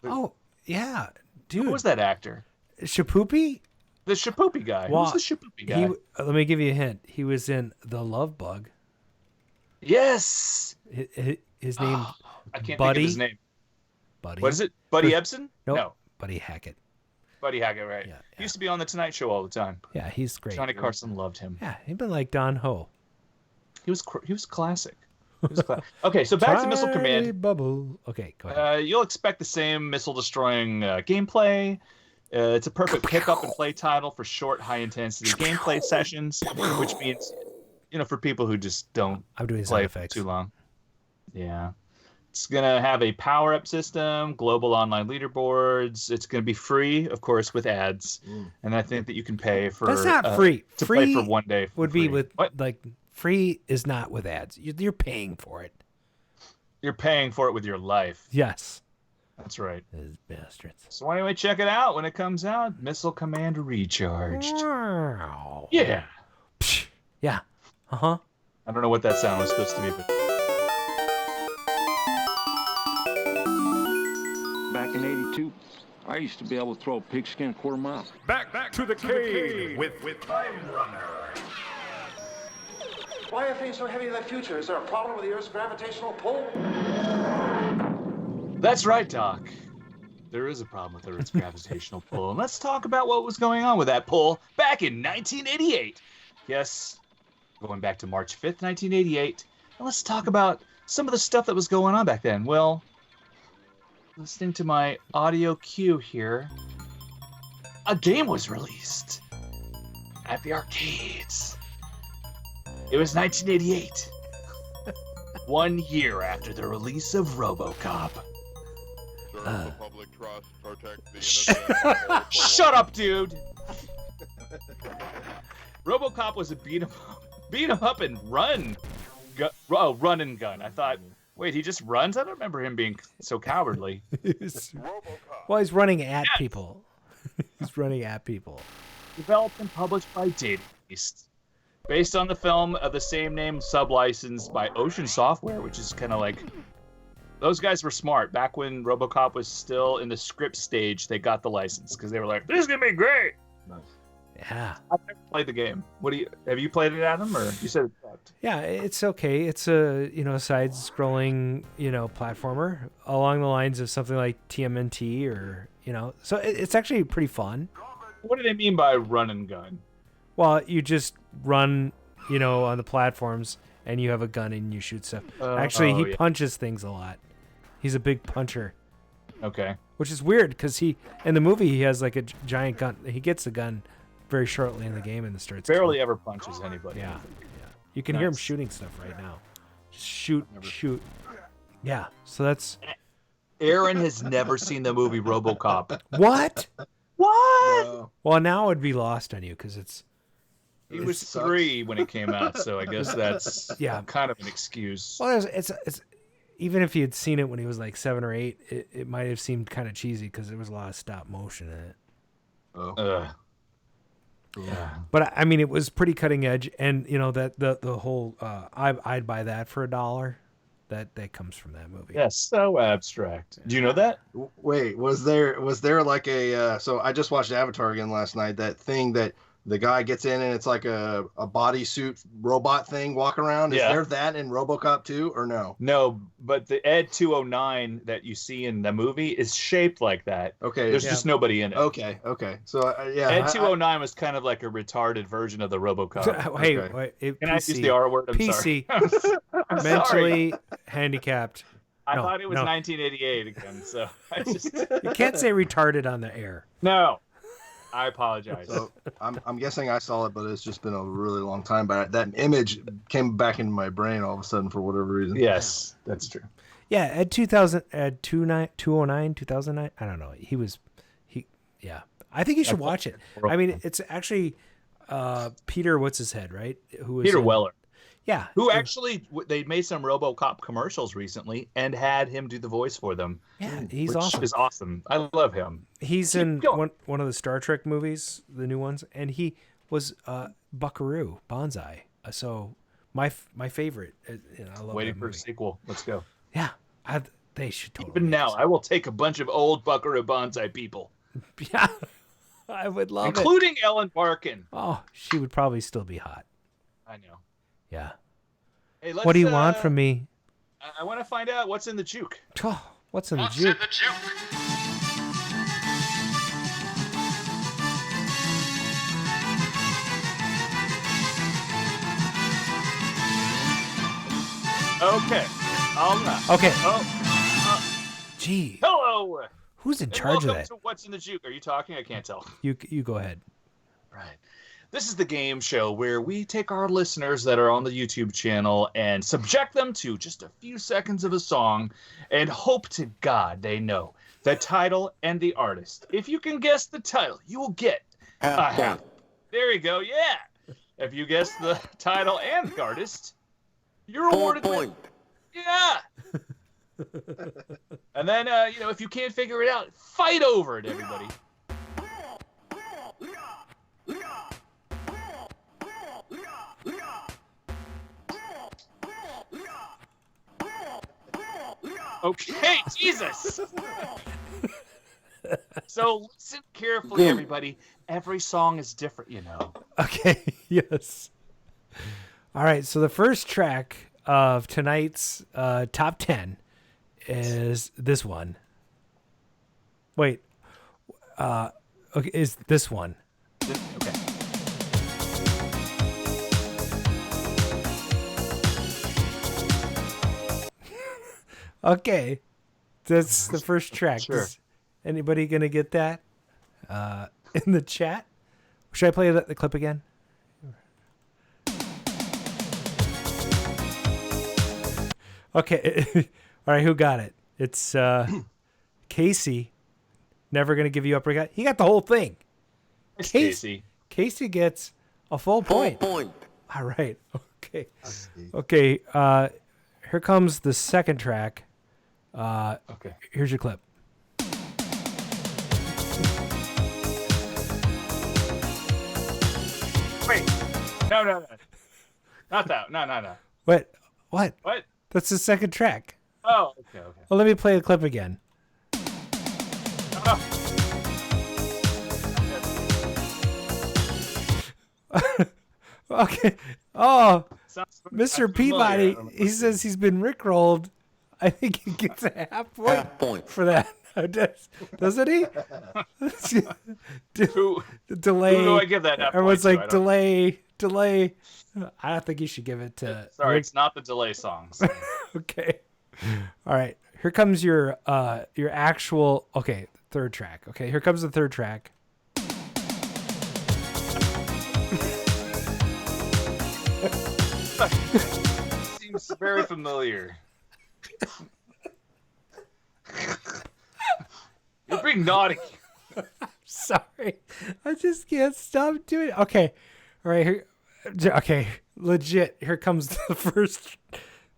[SPEAKER 1] Oh, yeah. Dude.
[SPEAKER 2] Who was that actor?
[SPEAKER 1] Shapoopy?
[SPEAKER 2] The Shapoopy guy.
[SPEAKER 1] Well,
[SPEAKER 2] Who's the Shapoopy guy?
[SPEAKER 1] Let me give you a hint. He was in The Love Bug.
[SPEAKER 2] Yes.
[SPEAKER 1] His name,
[SPEAKER 2] I can't
[SPEAKER 1] Buddy?
[SPEAKER 2] think of his name.
[SPEAKER 1] Buddy.
[SPEAKER 2] What is it? Buddy Ebsen?
[SPEAKER 1] Nope.
[SPEAKER 2] No.
[SPEAKER 1] Buddy Hackett.
[SPEAKER 2] Buddy Hackett, right?
[SPEAKER 1] Yeah,
[SPEAKER 2] He used to be on The Tonight Show all the time.
[SPEAKER 1] Yeah, he's great.
[SPEAKER 2] Johnny Carson loved him.
[SPEAKER 1] Yeah, he'd been like Don Ho.
[SPEAKER 2] He was classic. Okay, so back to Missile Command.
[SPEAKER 1] Bubble. Okay, go ahead.
[SPEAKER 2] You'll expect the same missile-destroying gameplay. It's a perfect pick-up-and-play title for short, high-intensity gameplay sessions, which means, for people who just don't
[SPEAKER 1] I'm doing
[SPEAKER 2] play
[SPEAKER 1] sound
[SPEAKER 2] for
[SPEAKER 1] effects.
[SPEAKER 2] too long. Yeah. It's going to have a power-up system, global online leaderboards. It's going to be free, of course, with ads. And I think that you can pay for...
[SPEAKER 1] That's not free.
[SPEAKER 2] To
[SPEAKER 1] Free
[SPEAKER 2] play for one day.
[SPEAKER 1] would be
[SPEAKER 2] free.
[SPEAKER 1] with,
[SPEAKER 2] What?
[SPEAKER 1] free is not with ads. You're paying for it.
[SPEAKER 2] You're paying for it with your life.
[SPEAKER 1] Yes.
[SPEAKER 2] That's right.
[SPEAKER 1] Those bastards.
[SPEAKER 2] So anyway, check it out when it comes out. Missile Command Recharged.
[SPEAKER 1] Wow.
[SPEAKER 2] Yeah.
[SPEAKER 1] Psh. Yeah. Uh-huh.
[SPEAKER 2] I don't know what that sound was supposed to be, but...
[SPEAKER 8] Back in '82, I used to be able to throw a pigskin quarter mile.
[SPEAKER 7] Back to the cave with Time Runner.
[SPEAKER 6] Why are things so heavy in the future? Is there a problem with the Earth's gravitational pull?
[SPEAKER 2] That's right, Doc. There is a problem with Earth's gravitational pull. And let's talk about what was going on with that pull back in 1988. Yes, going back to March 5th, 1988. And let's talk about some of the stuff that was going on back then. Well, listening to my audio cue here, a game was released at the arcades. It was 1988. 1 year after the release of Robocop. Shut up, dude! Robocop was a beat 'em up and run and gun. I thought, wait, he just runs? I don't remember him being so cowardly.
[SPEAKER 1] Well, he's running at people. He's running at people.
[SPEAKER 2] Developed and published by Data East. Based on the film of the same name, sub-licensed by Ocean Software, which is kind of like... Those guys were smart. Back when Robocop was still in the script stage, they got the license because they were like, "This is gonna be great."
[SPEAKER 3] Nice.
[SPEAKER 1] Yeah.
[SPEAKER 2] I've never played the game. Have you played it, Adam, or you said it sucked?
[SPEAKER 1] Yeah, it's okay. It's a side-scrolling platformer along the lines of something like TMNT or so it's actually pretty fun.
[SPEAKER 2] What do they mean by run and gun?
[SPEAKER 1] Well, you just run on the platforms and you have a gun and you shoot stuff. Actually, he punches things a lot. He's a big puncher.
[SPEAKER 2] Okay.
[SPEAKER 1] Which is weird because in the movie he has like a giant gun. He gets the gun very shortly in the game and starts.
[SPEAKER 2] Barely ever punches anybody.
[SPEAKER 1] Yeah. You can hear him shooting stuff right now. Just shoot. Yeah. So that's.
[SPEAKER 2] Aaron has never seen the movie RoboCop.
[SPEAKER 1] What?
[SPEAKER 2] What?
[SPEAKER 3] No.
[SPEAKER 1] Well, now it would be lost on you because it's.
[SPEAKER 2] He was 3 when it came out, so I guess that's kind of an excuse.
[SPEAKER 1] Well, it's even if he had seen it when he was like 7 or 8, it might have seemed kind of cheesy because there was a lot of stop motion in it.
[SPEAKER 3] Oh.
[SPEAKER 1] Yeah. But I mean, it was pretty cutting edge, and that the whole I'd buy that for $1. That comes from that movie.
[SPEAKER 2] Yeah, so abstract. Do you know that?
[SPEAKER 3] Wait, was there like a? So I just watched Avatar again last night. That thing that the guy gets in and it's like a bodysuit robot thing walking around. Is there that in Robocop 2 or no?
[SPEAKER 2] No, but the Ed 209 that you see in the movie is shaped like that.
[SPEAKER 3] Okay.
[SPEAKER 2] There's just nobody in it.
[SPEAKER 3] Okay. So
[SPEAKER 2] Ed 209 was kind of like a retarded version of the Robocop.
[SPEAKER 1] Hey,
[SPEAKER 3] Okay.
[SPEAKER 1] wait,
[SPEAKER 2] Can I use the R word? I'm
[SPEAKER 1] PC,
[SPEAKER 2] sorry. I'm
[SPEAKER 1] mentally handicapped.
[SPEAKER 2] I
[SPEAKER 1] No,
[SPEAKER 2] thought it was
[SPEAKER 1] no.
[SPEAKER 2] 1988 again, so I just
[SPEAKER 1] You can't say retarded on the air.
[SPEAKER 2] no. I apologize.
[SPEAKER 3] So I'm guessing I saw it, but it's just been a really long time. But that image came back into my brain all of a sudden for whatever reason.
[SPEAKER 2] Yes, that's true.
[SPEAKER 1] Yeah, at 2000, at 209, 2009. I don't know. Yeah. I think you should watch it. I mean, it's actually Peter, what's his head, right? Who was
[SPEAKER 2] Peter Weller.
[SPEAKER 1] Yeah.
[SPEAKER 2] Who actually, they made some RoboCop commercials recently and had him do the voice for them.
[SPEAKER 1] Yeah, he's
[SPEAKER 2] which
[SPEAKER 1] awesome.
[SPEAKER 2] is awesome. I love him.
[SPEAKER 1] He's
[SPEAKER 2] Keep
[SPEAKER 1] in
[SPEAKER 2] going.
[SPEAKER 1] one of the Star Trek movies, the new ones, and he was Buckaroo Banzai. So my favorite. I love
[SPEAKER 2] Waiting
[SPEAKER 1] that
[SPEAKER 2] for a
[SPEAKER 1] movie.
[SPEAKER 2] sequel. Let's go.
[SPEAKER 1] Yeah, they should totally.
[SPEAKER 2] Even
[SPEAKER 1] make
[SPEAKER 2] now,
[SPEAKER 1] this.
[SPEAKER 2] I will take a bunch of old Buckaroo Banzai people,
[SPEAKER 1] Yeah, I would love it.
[SPEAKER 2] including Ellen Barkin.
[SPEAKER 1] Oh, she would probably still be hot.
[SPEAKER 2] I know.
[SPEAKER 1] Yeah.
[SPEAKER 2] Hey, let's,
[SPEAKER 1] What do you want from me?
[SPEAKER 2] I want to find out what's in the juke.
[SPEAKER 1] Oh, what's in the juke?
[SPEAKER 2] Okay. All right.
[SPEAKER 1] Okay.
[SPEAKER 2] Oh,
[SPEAKER 1] Gee,
[SPEAKER 2] hello.
[SPEAKER 1] who's in
[SPEAKER 2] And
[SPEAKER 1] charge of
[SPEAKER 2] welcome
[SPEAKER 1] that?
[SPEAKER 2] to What's in the Juke. Are you talking? I can't tell.
[SPEAKER 1] You go ahead.
[SPEAKER 2] Right. This is the game show where we take our listeners that are on the YouTube channel and subject them to just a few seconds of a song and hope to God they know the title and the artist. If you can guess the title, you will get a half. There you go. Yeah. If you guess the title and the artist, you're awarded with. Yeah. And then, if you can't figure it out, fight over it, everybody. Okay, Jesus. So listen carefully, everybody. Every song is different, you know.
[SPEAKER 1] Okay. Yes. All right. So the first track of tonight's top 10 is this one. Wait. Okay, is this one?
[SPEAKER 2] Okay.
[SPEAKER 1] Okay. That's the first track.
[SPEAKER 2] Sure.
[SPEAKER 1] Is anybody going to get that in the chat? Should I play the clip again? Okay. All right. Who got it? It's Casey. Never going to give you up. He got the whole thing.
[SPEAKER 2] It's Casey.
[SPEAKER 1] Casey gets a full point. All right. Okay. Okay. Here comes the second track.
[SPEAKER 2] Okay.
[SPEAKER 1] Here's your clip.
[SPEAKER 2] Wait. No. Not that. No.
[SPEAKER 1] What?
[SPEAKER 2] What?
[SPEAKER 1] That's the second track.
[SPEAKER 2] Oh, okay.
[SPEAKER 1] Well, let me play the clip again.
[SPEAKER 2] Oh.
[SPEAKER 1] Okay. Oh,
[SPEAKER 2] Sounds
[SPEAKER 1] Mr. Peabody, he says he's been rickrolled. I think he gets a half point for that. Doesn't he?
[SPEAKER 2] Who
[SPEAKER 1] Delay.
[SPEAKER 2] do I give that half
[SPEAKER 1] Everyone's
[SPEAKER 2] point to?
[SPEAKER 1] like, delay. I don't think you should give it to.
[SPEAKER 2] Sorry,
[SPEAKER 1] Rick.
[SPEAKER 2] it's not the delay songs.
[SPEAKER 1] Okay. All right. Here comes your actual. Okay, third track. Okay, here comes the third track.
[SPEAKER 2] Seems very familiar. You're being naughty.
[SPEAKER 1] Sorry, I just can't stop doing it. Okay, all right. Here, okay, legit. Here comes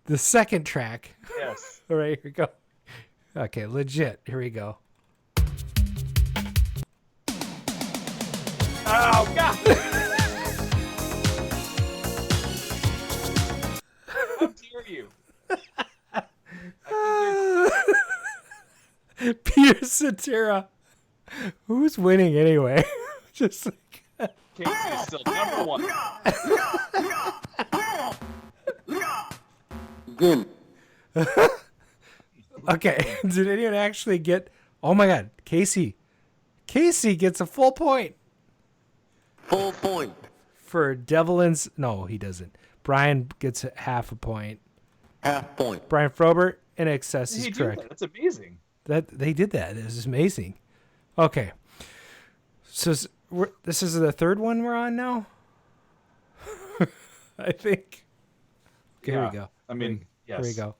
[SPEAKER 1] the second track.
[SPEAKER 2] Yes.
[SPEAKER 1] All right, here we go. Okay, legit. Here we go.
[SPEAKER 2] Oh God! How dare you?
[SPEAKER 1] Peter Cetera. Who's winning anyway? Just like
[SPEAKER 2] Casey is still number one.
[SPEAKER 8] Good.
[SPEAKER 1] Okay. Did anyone actually get? Oh my God, Casey. Casey gets a full point.
[SPEAKER 8] Full point.
[SPEAKER 1] For Devilin's. No, he doesn't. Brian gets half a point.
[SPEAKER 8] Half point.
[SPEAKER 1] Brian Frober, in excess is
[SPEAKER 2] He did
[SPEAKER 1] correct.
[SPEAKER 2] that. That's amazing.
[SPEAKER 1] That they did that. This is amazing. Okay. So this is the third one we're on now. I think. Okay, here we go.
[SPEAKER 2] I mean, yes.
[SPEAKER 1] Here we go.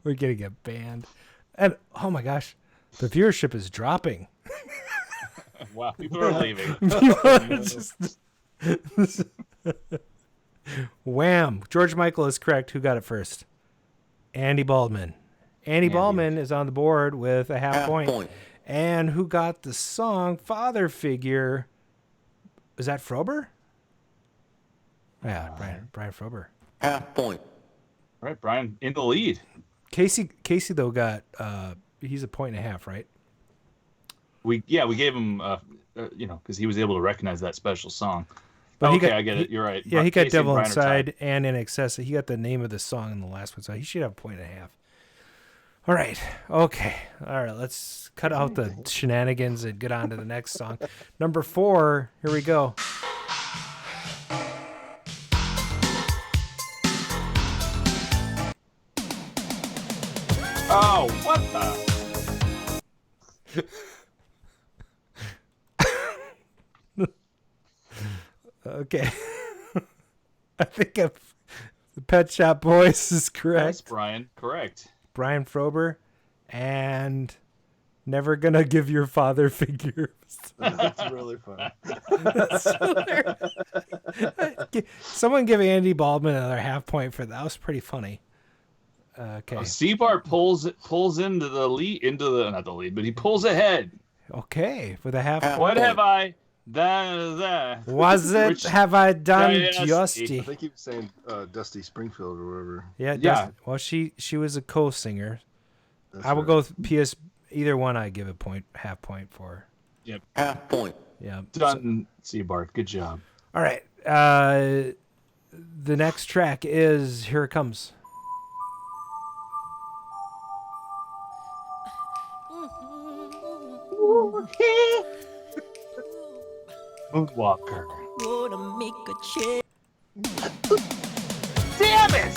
[SPEAKER 1] We're gonna get banned. And oh my gosh, the viewership is dropping.
[SPEAKER 2] Wow, people are leaving.
[SPEAKER 1] Wham! George Michael is correct. Who got it first? Andy Baldwin. Andy Baldwin is on the board with a half point. And who got the song Father Figure? Is that Frober? Yeah, Brian Frober.
[SPEAKER 8] Half point.
[SPEAKER 2] All right, Brian in the lead.
[SPEAKER 1] Casey though got he's a point and a half, right?
[SPEAKER 2] We gave him because he was able to recognize that special song.
[SPEAKER 1] But
[SPEAKER 2] I get it. You're right.
[SPEAKER 1] Yeah, he got
[SPEAKER 2] Casey and
[SPEAKER 1] Devil
[SPEAKER 2] Brian are
[SPEAKER 1] Inside
[SPEAKER 2] tied.
[SPEAKER 1] and In Excess. He got the name of the song in the last one, so he should have a point and a half. All right. Okay. All right. Let's cut out the shenanigans and get on to the next song. Number 4. Here we go.
[SPEAKER 2] Oh, what the?
[SPEAKER 1] Okay. I think the Pet Shop Boys is correct.
[SPEAKER 2] Yes, Brian. Correct.
[SPEAKER 1] Brian Frober and Never Gonna Give Your Father Figures.
[SPEAKER 3] That's really fun.
[SPEAKER 2] Someone
[SPEAKER 1] give Andy Baldwin another half point for that. That was pretty funny. Okay.
[SPEAKER 2] Seabart pulls into the lead, not the lead, but he pulls ahead.
[SPEAKER 1] Okay, with a half point.
[SPEAKER 2] What have I done?
[SPEAKER 1] Was it? Have I done Justy?
[SPEAKER 3] I think he was saying Dusty Springfield or whatever.
[SPEAKER 1] Yeah.
[SPEAKER 2] Yeah.
[SPEAKER 1] Well, she was a co-singer.
[SPEAKER 3] That's
[SPEAKER 1] I will
[SPEAKER 3] right.
[SPEAKER 1] go with PS. Either one, I give a point, half point for.
[SPEAKER 2] Yep.
[SPEAKER 8] Half point.
[SPEAKER 1] Yeah.
[SPEAKER 2] Done, Seabart. Good job.
[SPEAKER 1] All right. The next track is Here It Comes.
[SPEAKER 2] Moonwalker.
[SPEAKER 9] Gonna make a change.
[SPEAKER 2] Damn it!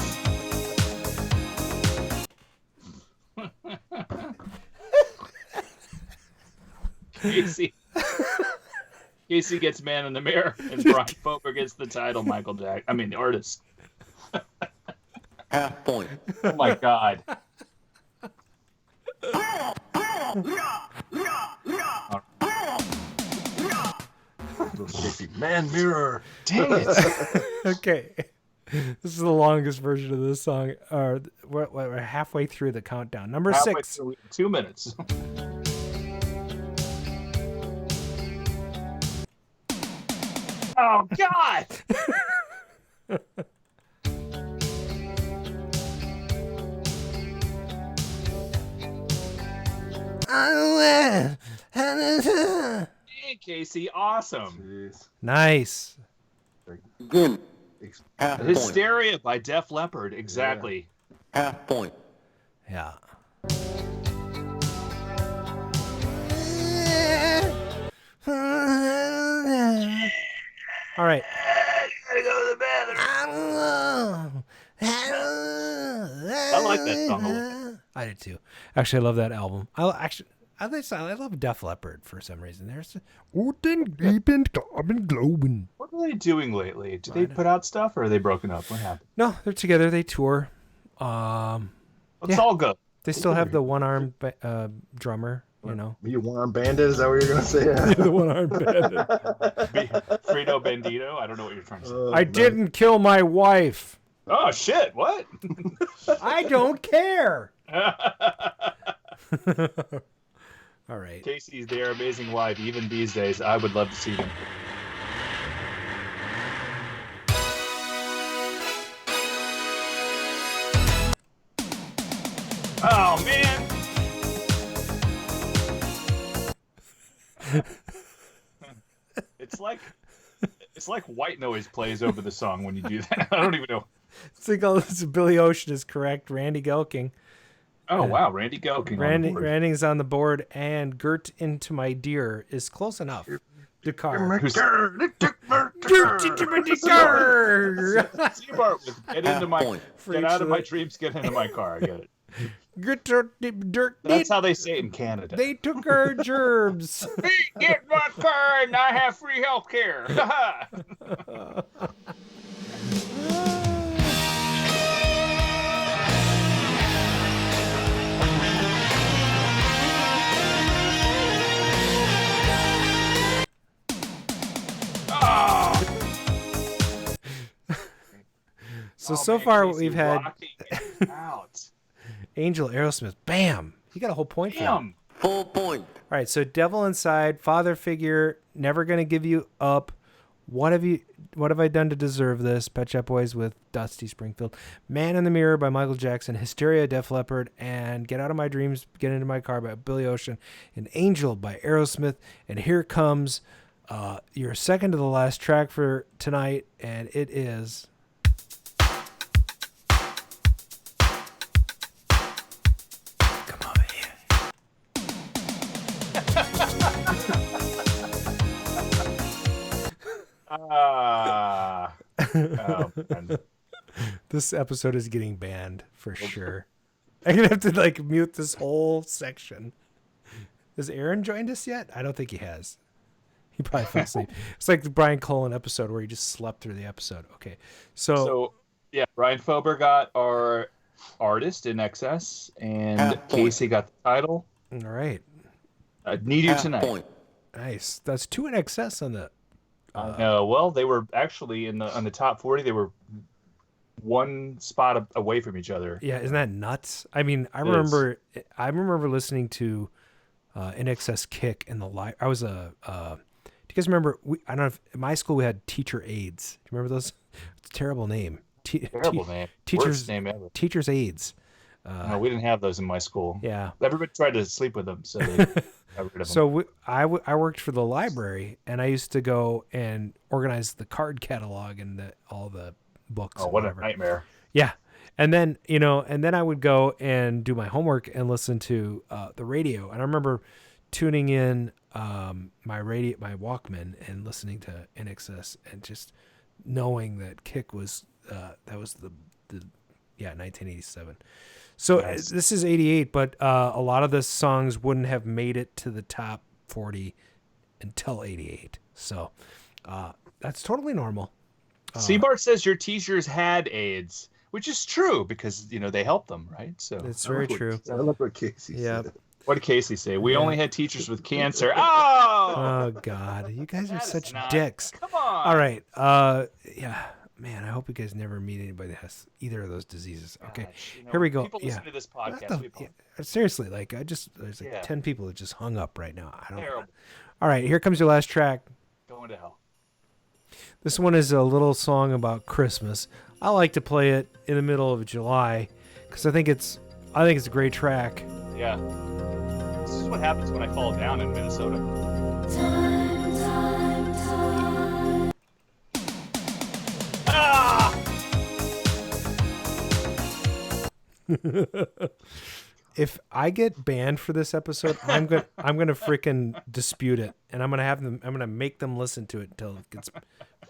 [SPEAKER 2] Casey gets Man in the Mirror, and Brian Foper gets the title. The artist.
[SPEAKER 8] Half point.
[SPEAKER 2] Oh my God.
[SPEAKER 3] Man mirror.
[SPEAKER 2] Dang it.
[SPEAKER 1] Okay. This is the longest version of this song. We're halfway through the countdown. Number
[SPEAKER 2] Halfway
[SPEAKER 1] 6.
[SPEAKER 2] through, 2 minutes. Oh God! Hey, Casey, awesome.
[SPEAKER 3] Jeez.
[SPEAKER 1] Nice.
[SPEAKER 8] Good. Half point.
[SPEAKER 2] Hysteria by Def Leppard. Exactly.
[SPEAKER 8] Half point.
[SPEAKER 1] Yeah. All right.
[SPEAKER 2] I like that song a lot.
[SPEAKER 1] I did too. Actually, I love that album. I love Def Leppard for some reason. There's deep and glowing.
[SPEAKER 2] What are they doing lately? Do they put out stuff, or are they broken up? What happened?
[SPEAKER 1] No, they're together. They tour.
[SPEAKER 2] It's
[SPEAKER 1] Yeah.
[SPEAKER 2] all good.
[SPEAKER 1] They still have the one-armed drummer. You know,
[SPEAKER 3] You one-arm bandit? Is that what you're gonna say?
[SPEAKER 1] the one-armed bandit.
[SPEAKER 2] Frito Bandito. I don't know what you're trying to say.
[SPEAKER 1] I didn't kill my wife.
[SPEAKER 2] Oh shit! What?
[SPEAKER 1] I don't care. All right.
[SPEAKER 2] Casey's They Are Amazing live, even these days. I would love to see them. Oh, man. It's like white noise plays over the song when you do that. I don't even know.
[SPEAKER 1] It's like all this. Billy Ocean is correct. Randy Gelking.
[SPEAKER 2] Oh, wow. Randy Gelking.
[SPEAKER 1] Randy's on the board, and Girt into My Dear is close enough. Dakar. Girt into My Dear.
[SPEAKER 2] Get into my, get out of my dreams, get into my car. I get it. That's how they say it in Canada.
[SPEAKER 1] They took our germs.
[SPEAKER 2] Get my car and I have free health care.
[SPEAKER 1] So far we've had
[SPEAKER 2] out.
[SPEAKER 1] Angel Aerosmith. Bam! You got a whole point for him.
[SPEAKER 9] Full point.
[SPEAKER 1] All right, so Devil Inside, Father Figure, Never Gonna Give You Up. What have I done to deserve this? Pet Shop Boys with Dusty Springfield. Man in the Mirror by Michael Jackson. Hysteria, Def Leppard, and Get Out of My Dreams, Get Into My Car by Billy Ocean. And Angel by Aerosmith. And here comes your second to the last track for tonight, and it is... This episode is getting banned for sure. I'm gonna have to mute this whole section. Has Aaron joined us yet? I don't think he has. He probably fell asleep. It's like the Brian Cullen episode where he just slept through the episode. Okay, so
[SPEAKER 2] yeah, Brian Fober got our artist in excess, and Casey got the title.
[SPEAKER 1] All right.
[SPEAKER 2] Need You Tonight.
[SPEAKER 1] Nice. That's 2 in excess on the.
[SPEAKER 2] No, well, they were actually on the top 40. They were one spot away from each other.
[SPEAKER 1] Yeah, isn't that nuts? I mean, I remember listening to In Excess Kick in the live. I was do you guys remember? I don't know if in my school we had teacher aides. Do you remember those? It's a terrible name.
[SPEAKER 2] Terrible name.
[SPEAKER 1] Worst
[SPEAKER 2] name ever.
[SPEAKER 1] Teachers aides.
[SPEAKER 2] No, we didn't have those in my school.
[SPEAKER 1] Yeah,
[SPEAKER 2] everybody tried to sleep with them, so they got rid of them.
[SPEAKER 1] So I worked for the library, and I used to go and organize the card catalog and all the books.
[SPEAKER 2] Oh, what a nightmare!
[SPEAKER 1] Yeah, and then I would go and do my homework and listen to the radio. And I remember tuning in my Walkman and listening to NXS and just knowing that Kick was that was the 1987. So nice. This is 88, but a lot of the songs wouldn't have made it to the top 40 until 88. So that's totally normal.
[SPEAKER 2] Seabart says your teachers had AIDS, which is true because they helped them, right? So
[SPEAKER 1] it's very true.
[SPEAKER 3] I look what Casey said.
[SPEAKER 2] What did Casey say? We only had teachers with cancer. Oh
[SPEAKER 1] God, you guys are such
[SPEAKER 2] not,
[SPEAKER 1] dicks.
[SPEAKER 2] Come on.
[SPEAKER 1] All right. Yeah. Man, I hope you guys never meet anybody that has either of those diseases. Okay, here we go.
[SPEAKER 2] People listen to this podcast.
[SPEAKER 1] Seriously, there's 10 people that just hung up right now. I don't.
[SPEAKER 2] Terrible.
[SPEAKER 1] All right, here comes your last track.
[SPEAKER 2] Going to hell.
[SPEAKER 1] This one is a little song about Christmas. I like to play it in the middle of July because I think it's a great track.
[SPEAKER 2] Yeah. This is what happens when I fall down in Minnesota.
[SPEAKER 9] Time.
[SPEAKER 1] If I get banned for this episode, I'm gonna freaking dispute it, and I'm gonna make them listen to it until it gets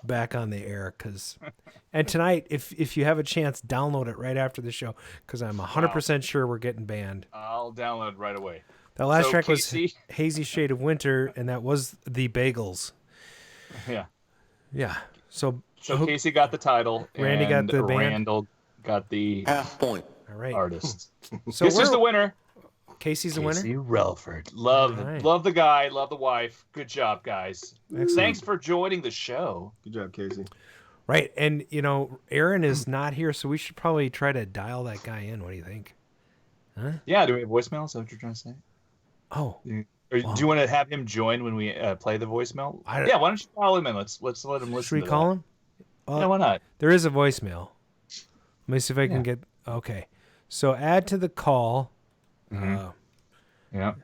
[SPEAKER 1] back on the air. And tonight, if you have a chance, download it right after the show because I'm 100% sure we're getting banned.
[SPEAKER 2] I'll download right away.
[SPEAKER 1] That last track was Hazy Shade of Winter, and that was the Bagels.
[SPEAKER 2] Yeah.
[SPEAKER 1] Yeah. So
[SPEAKER 2] Casey got the title.
[SPEAKER 1] Randy got the band.
[SPEAKER 2] Randall got the
[SPEAKER 9] half point.
[SPEAKER 1] All right.
[SPEAKER 2] Artist.
[SPEAKER 1] So
[SPEAKER 2] this is the winner.
[SPEAKER 1] Casey's the winner.
[SPEAKER 2] Casey Relford. Love the guy. Love the wife. Good job, guys. Excellent. Thanks for joining the show.
[SPEAKER 3] Good job, Casey.
[SPEAKER 1] Right, and Aaron is not here, so we should probably try to dial that guy in. What do you think? Huh?
[SPEAKER 2] Yeah, do we have voicemail? Is that what you're trying to say?
[SPEAKER 1] Oh.
[SPEAKER 2] Or do you want to have him join when we play the voicemail? Yeah, why don't you call him and let's let him listen.
[SPEAKER 1] Should we
[SPEAKER 2] to
[SPEAKER 1] call
[SPEAKER 2] that.
[SPEAKER 1] him?
[SPEAKER 2] Yeah, why not?
[SPEAKER 1] There is a voicemail. Let me see if I can get. Okay, so add to the call.
[SPEAKER 2] Yeah.
[SPEAKER 1] Well,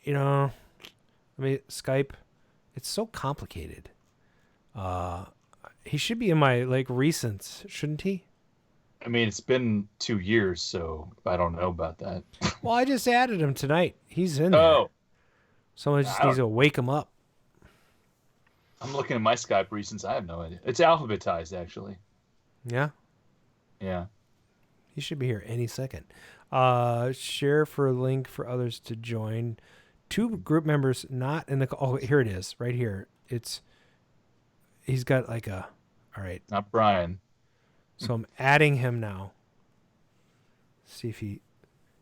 [SPEAKER 1] you know, I mean, Skype. It's so complicated. He should be in my recents, shouldn't he?
[SPEAKER 2] I mean, it's been 2 years, so I don't know about that.
[SPEAKER 1] Well, I just added him tonight. He's in there. Oh. Someone just needs to wake him up.
[SPEAKER 2] I'm looking at my Skype recents. I have no idea. It's alphabetized, actually.
[SPEAKER 1] Yeah?
[SPEAKER 2] Yeah.
[SPEAKER 1] He should be here any second. Share for a link for others to join. 2 group members not in the call. Oh, here it is. Right here. He's got all right.
[SPEAKER 2] Not Brian.
[SPEAKER 1] So I'm adding him now. See if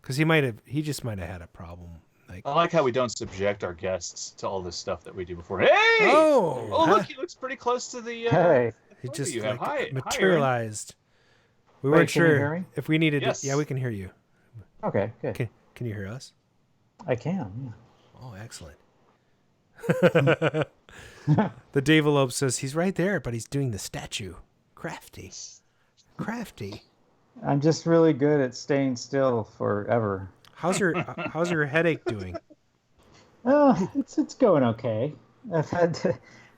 [SPEAKER 1] because he just might have had a problem.
[SPEAKER 2] I like how we don't subject our guests to all this stuff that we do before. Hey!
[SPEAKER 1] Oh,
[SPEAKER 2] look, he looks pretty close to the.
[SPEAKER 10] Hey,
[SPEAKER 1] he just
[SPEAKER 2] Hi,
[SPEAKER 1] materialized. We
[SPEAKER 10] Wait,
[SPEAKER 1] weren't
[SPEAKER 10] can you
[SPEAKER 1] sure
[SPEAKER 10] hear me?
[SPEAKER 1] if we needed.
[SPEAKER 2] Yes.
[SPEAKER 1] Yeah, we can hear you.
[SPEAKER 10] Okay, good.
[SPEAKER 1] Can you hear us?
[SPEAKER 10] I can. Yeah.
[SPEAKER 1] Oh, excellent. The Davelope says he's right there, but he's doing the statue. Crafty.
[SPEAKER 10] I'm just really good at staying still forever.
[SPEAKER 1] How's your headache doing?
[SPEAKER 10] Oh, it's going okay.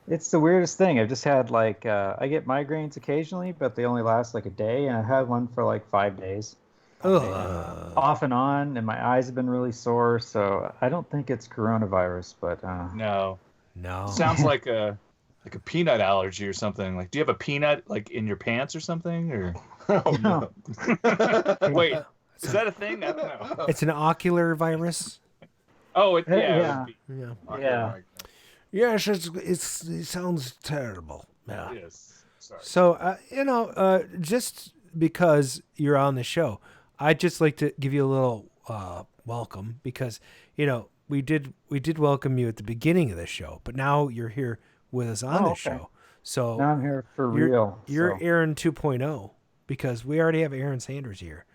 [SPEAKER 10] It's the weirdest thing. I've just had I get migraines occasionally, but they only last a day, and I had one for 5 days. Off and on, and my eyes have been really sore, so I don't think it's coronavirus, but
[SPEAKER 2] No. Sounds like a peanut allergy or something. Do you have a peanut in your pants or something? Or
[SPEAKER 10] no.
[SPEAKER 2] Wait, is that a thing? I don't know.
[SPEAKER 1] It's an ocular virus.
[SPEAKER 2] Oh,
[SPEAKER 10] yeah.
[SPEAKER 1] Yes, it sounds terrible. Yeah.
[SPEAKER 2] Yes. Sorry.
[SPEAKER 1] So just because you're on the show, I'd just like to give you a little welcome because we did welcome you at the beginning of the show, but now you're here with us on the show. So
[SPEAKER 10] now I'm here for real.
[SPEAKER 1] You're Aaron 2.0 because we already have Aaron Sanders here.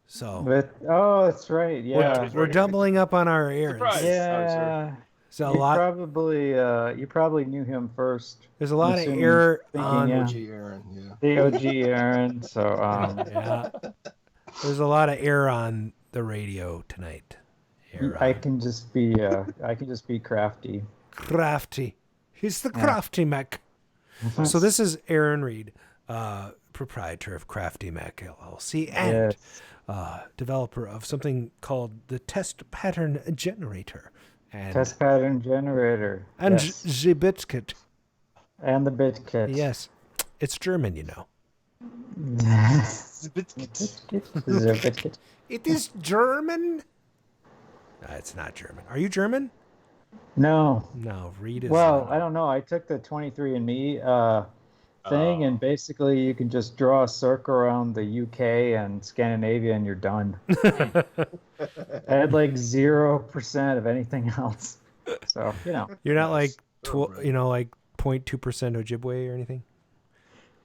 [SPEAKER 1] So
[SPEAKER 10] that's right. Yeah,
[SPEAKER 1] we're doubling up on our Aarons.
[SPEAKER 2] Surprise.
[SPEAKER 10] Yeah.
[SPEAKER 1] So
[SPEAKER 10] you probably knew him first.
[SPEAKER 1] There's a lot of error on
[SPEAKER 3] OG Aaron. Yeah.
[SPEAKER 10] The OG Aaron. So
[SPEAKER 1] yeah. There's a lot of air on the radio tonight.
[SPEAKER 10] I can just be crafty.
[SPEAKER 1] Crafty. He's the CraftyMech. So this is Aaron Reid, proprietor of CraftyMech LLC and developer of something called the Test Pattern Generator. And
[SPEAKER 10] Test Pattern Generator.
[SPEAKER 1] And the BitKit.
[SPEAKER 10] And the BitKit.
[SPEAKER 1] Yes. It's German,
[SPEAKER 10] BitKit.
[SPEAKER 1] It is German? It's not German. Are you German?
[SPEAKER 10] No.
[SPEAKER 1] No, Reid is.
[SPEAKER 10] Well, I don't know. I took the 23andMe thing, and basically you can just draw a circle around the UK and Scandinavia, and you're done. I had 0% of anything else. So
[SPEAKER 1] you're not 0.2% Ojibwe or anything.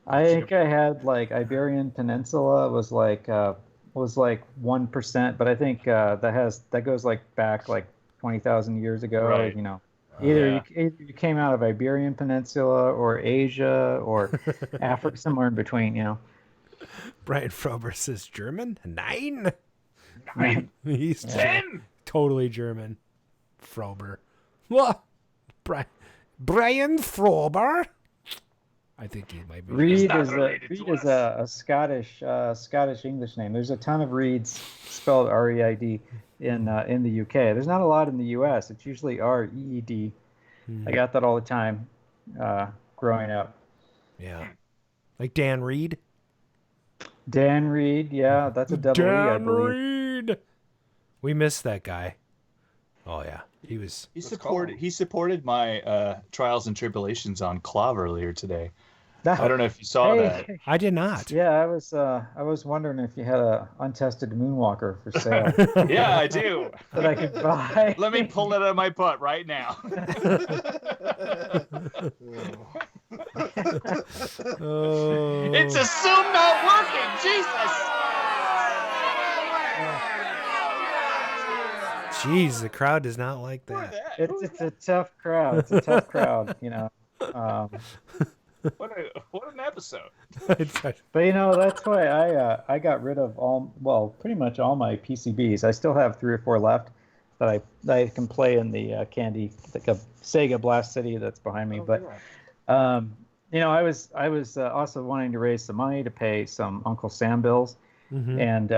[SPEAKER 10] I think I had Iberian Peninsula was 1%, but I think that goes back 20,000 years ago.
[SPEAKER 2] Right.
[SPEAKER 10] Either you came out of Iberian Peninsula or Asia or Africa, somewhere in between.
[SPEAKER 1] Brian Frober says German 9. He's
[SPEAKER 2] 10.
[SPEAKER 1] Totally German. Frober. What? Brian Frober. I think he might be.
[SPEAKER 10] Reid is a Scottish English name. There's a ton of Reids spelled R-E-I-D in the UK. There's not a lot in the US. It's usually R-E-E-D. I got that all the time growing up.
[SPEAKER 1] Yeah. Like Dan Reid?
[SPEAKER 10] Dan Reid, yeah. That's a double E, I believe.
[SPEAKER 1] Reid! We missed that guy. Oh, yeah. He
[SPEAKER 2] supported my trials and tribulations on Clav earlier today. I don't know if you saw that.
[SPEAKER 1] I did not.
[SPEAKER 10] Yeah, I was wondering if you had a untested Moonwalker for sale.
[SPEAKER 2] Yeah, I do.
[SPEAKER 10] That I could buy.
[SPEAKER 2] Let me pull it out of my butt right now.
[SPEAKER 1] Oh.
[SPEAKER 2] It's assumed not working. Jesus.
[SPEAKER 1] Jeez, the crowd does not like that.
[SPEAKER 10] It's a tough crowd. It's a tough crowd,
[SPEAKER 2] What an episode.
[SPEAKER 10] But that's why I got rid of pretty much all my PCBs. I still have 3 or 4 left that I can play in the Sega Blast City that's behind me. But I was also wanting to raise some money to pay some Uncle Sam bills, and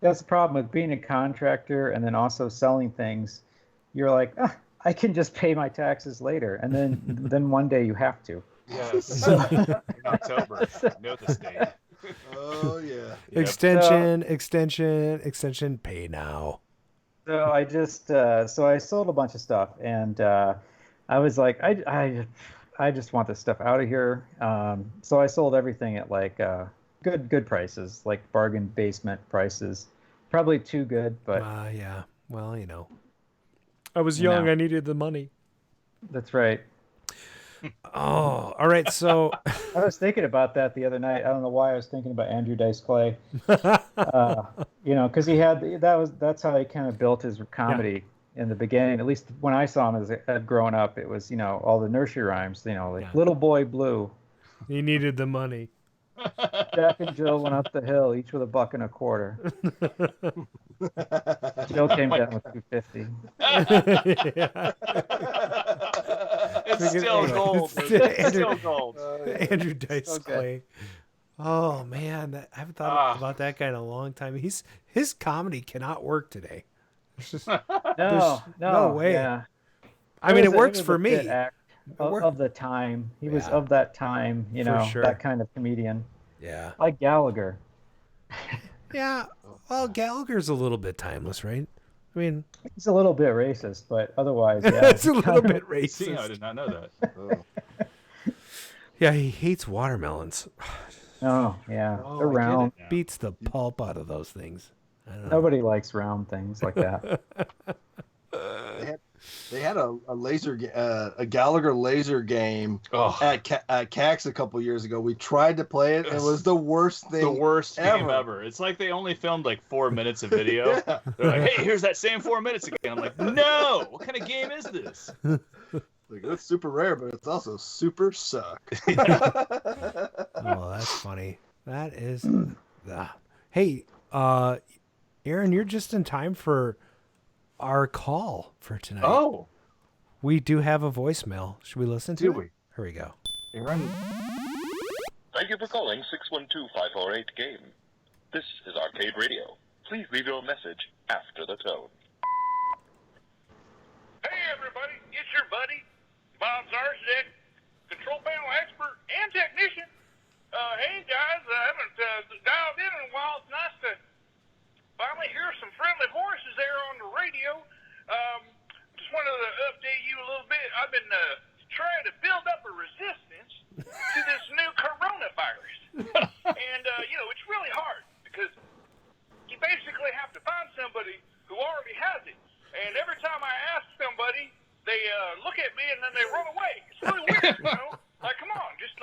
[SPEAKER 10] that's the problem with being a contractor and then also selling things. You're like, I can just pay my taxes later, and then one day you have to.
[SPEAKER 2] Yes. In October. Know the date.
[SPEAKER 3] Oh yeah.
[SPEAKER 1] Extension, pay now.
[SPEAKER 10] So I just I sold a bunch of stuff, and I was like, I just want this stuff out of here. So I sold everything at like good prices, like bargain basement prices. Probably too good, but
[SPEAKER 1] yeah. Well, I was young. I needed the money.
[SPEAKER 10] That's right.
[SPEAKER 1] Oh, all right. So
[SPEAKER 10] I was thinking about that the other night. I don't know why I was thinking about Andrew Dice Clay. Because he had that's how he kind of built his comedy in the beginning. At least when I saw him as growing up, it was all the nursery rhymes. Like Little Boy Blue.
[SPEAKER 1] He needed the money.
[SPEAKER 10] Jack and Jill went up the hill, each with $1.25. Jill came down with $2.50.
[SPEAKER 2] It's still gold. It's still gold.
[SPEAKER 1] Andrew Dice Clay. Oh man, I haven't thought about that guy in a long time. His comedy cannot work today. Just,
[SPEAKER 10] no
[SPEAKER 1] way.
[SPEAKER 10] Yeah.
[SPEAKER 1] I mean, it works for me.
[SPEAKER 10] Of the time, he was of that time.
[SPEAKER 1] Sure.
[SPEAKER 10] That kind of comedian.
[SPEAKER 1] Yeah.
[SPEAKER 10] Like Gallagher.
[SPEAKER 1] Yeah. Well, Gallagher's a little bit timeless, right? I mean,
[SPEAKER 10] he's a little bit racist, but otherwise, yeah.
[SPEAKER 1] It's a little bit racist.
[SPEAKER 2] See, I did not know that.
[SPEAKER 1] Yeah, he hates watermelons.
[SPEAKER 10] Oh, yeah. They're round.
[SPEAKER 1] Beats the pulp out of those things. I don't know.
[SPEAKER 10] Nobody likes round things like that.
[SPEAKER 3] They had a Gallagher laser game at CAX a couple years ago. We tried to play it. It was the worst thing.
[SPEAKER 2] The worst
[SPEAKER 3] ever.
[SPEAKER 2] game ever. It's like they only filmed like 4 minutes of video. Yeah. They're like, hey, here's that same 4 minutes again. I'm like, no. What kind of game is this?
[SPEAKER 3] Like, it's super rare, but it's also super suck.
[SPEAKER 1] Oh, that's funny. That is. Hey, Aaron, you're just in time for our call for tonight.
[SPEAKER 2] Oh.
[SPEAKER 1] We do have a voicemail. Should we listen to it? Here we go.
[SPEAKER 2] Aaron.
[SPEAKER 11] Thank you for calling 612-548-GAME. This is Arcade Radio. Please leave your message after the tone.
[SPEAKER 12] Hey everybody, it's your buddy, Bob Zarzek, control panel expert and technician. Hey guys, I haven't dialed in a while. It's nice to finally hear some friendly voices there on the radio. Just wanted to update you a little bit. I've been trying to build up a resistance to this new coronavirus. And, it's really hard because you basically have to find somebody who already has it. And every time I ask somebody, they look at me and then they run away. It's really weird, Like, come on, just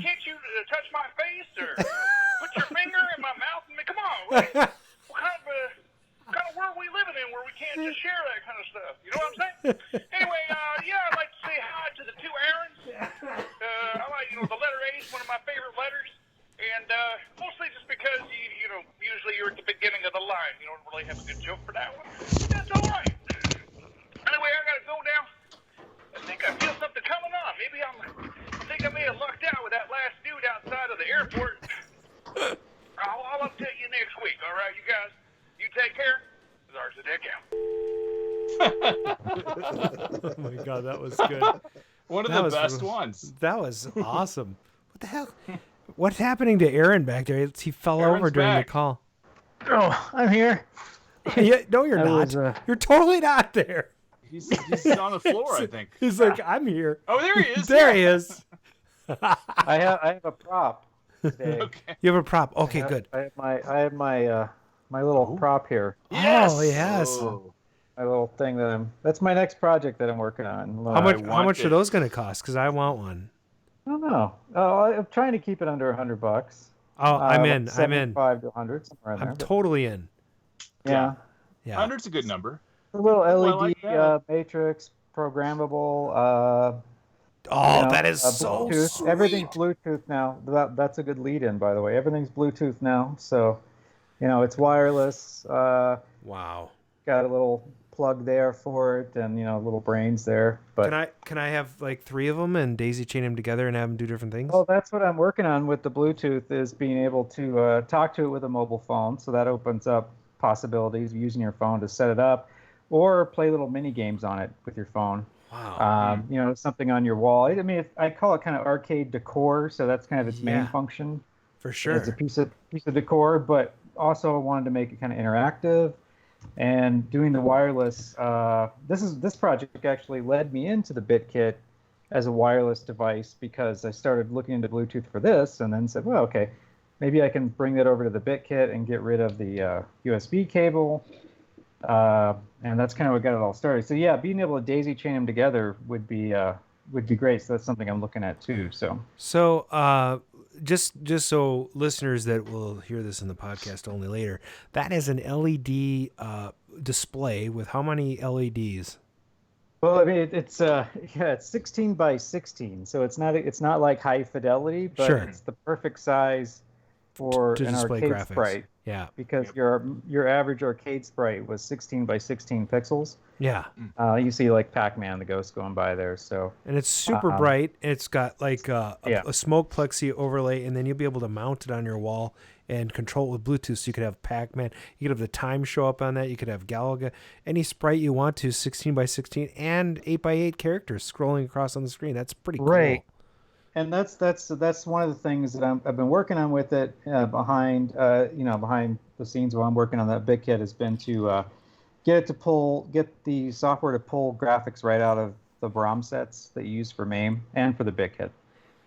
[SPEAKER 12] can't you touch my face or put your finger in my mouth? I mean, come on. What kind of world we living in where we can't just share that kind of stuff? You know what I'm saying? Anyway, I'd like to say hi to the two Aarons. I like, the letter A is one of my favorite letters. And mostly just because, usually you're at the beginning of the line. You don't really have a good joke for that one. That's all right. Anyway, I got to go now. I think I feel something coming on. Maybe I think I may have lucked out with that last dude outside of the airport. I'll update you next week, all right, you guys? You take care.
[SPEAKER 1] Oh my God, that was good.
[SPEAKER 2] One of the best ones.
[SPEAKER 1] That was awesome. What the hell? What's happening to Aaron back there? He fell over during the call.
[SPEAKER 10] Oh, I'm here.
[SPEAKER 1] Yeah, no, you're not. You're totally not there.
[SPEAKER 2] He's on the floor, I think.
[SPEAKER 1] He's like, I'm here.
[SPEAKER 2] Oh, there he is.
[SPEAKER 1] There he is.
[SPEAKER 10] I have a prop today.
[SPEAKER 2] Okay.
[SPEAKER 1] You have a prop. Okay, good.
[SPEAKER 10] I have my little prop here.
[SPEAKER 1] Yes. Oh, yes.
[SPEAKER 10] Oh. My little thing that's my next project that I'm working on.
[SPEAKER 1] How much are those going to cost? Because I want one.
[SPEAKER 10] don't know. I'm trying to keep it under $100.
[SPEAKER 1] Oh, I'm in.
[SPEAKER 10] Like
[SPEAKER 1] I'm in.
[SPEAKER 10] 75 to 100, somewhere in there.
[SPEAKER 1] I'm
[SPEAKER 10] but-
[SPEAKER 1] totally in.
[SPEAKER 10] Yeah.
[SPEAKER 1] Yeah.
[SPEAKER 2] 100's a good number.
[SPEAKER 10] A little LED
[SPEAKER 2] Well, I like that.
[SPEAKER 10] matrix, programmable.
[SPEAKER 1] That is so
[SPEAKER 10] Bluetooth.
[SPEAKER 1] sweet.
[SPEAKER 10] Everything's Bluetooth now. That's a good lead-in, by the way. Everything's Bluetooth now, so it's wireless.
[SPEAKER 1] Wow.
[SPEAKER 10] Got a little plug there for it, and little brains there. But
[SPEAKER 1] Can I have like 3 of them and daisy chain them together and have them do different things?
[SPEAKER 10] well, that's what I'm working on with the Bluetooth, is being able to talk to it with a mobile phone. So that opens up possibilities of using your phone to set it up, or play little mini games on it with your phone.
[SPEAKER 1] Wow.
[SPEAKER 10] Something on your wall. I mean, I call it kind of arcade decor, so that's kind of its main
[SPEAKER 1] Yeah.
[SPEAKER 10] function.
[SPEAKER 1] For sure.
[SPEAKER 10] It's a piece of decor, but also I wanted to make it kind of interactive. And doing the wireless, this project actually led me into the BitKit as a wireless device, because I started looking into Bluetooth for this, and then said, well, okay, maybe I can bring that over to the BitKit and get rid of the USB cable. And that's kind of what got it all started. So yeah, being able to daisy chain them together would be great. So that's something I'm looking at too.
[SPEAKER 1] So just so listeners that will hear this in the podcast only later, that is an LED display with how many LEDs?
[SPEAKER 10] Well, I mean, it's 16 by 16, so it's not like high fidelity, but
[SPEAKER 1] Sure.
[SPEAKER 10] it's the perfect size for
[SPEAKER 1] To
[SPEAKER 10] an
[SPEAKER 1] display
[SPEAKER 10] arcade
[SPEAKER 1] graphics.
[SPEAKER 10] sprite.
[SPEAKER 1] Yeah.
[SPEAKER 10] Because your average arcade sprite was 16 by 16 pixels.
[SPEAKER 1] Yeah.
[SPEAKER 10] You see like Pac-Man, the ghost going by there. So.
[SPEAKER 1] And it's super bright. It's got like a smoke plexi overlay, and then you'll be able to mount it on your wall and control it with Bluetooth. So you could have Pac-Man. You could have the time show up on that. You could have Galaga. Any sprite you want to, 16 by 16 and 8 by 8 characters scrolling across on the screen. That's pretty cool.
[SPEAKER 10] Right. And that's one of the things that I've been working on with it behind the scenes while I'm working on that BitKit, has been to get the software to pull graphics right out of the ROM sets that you use for MAME and for the BitKit.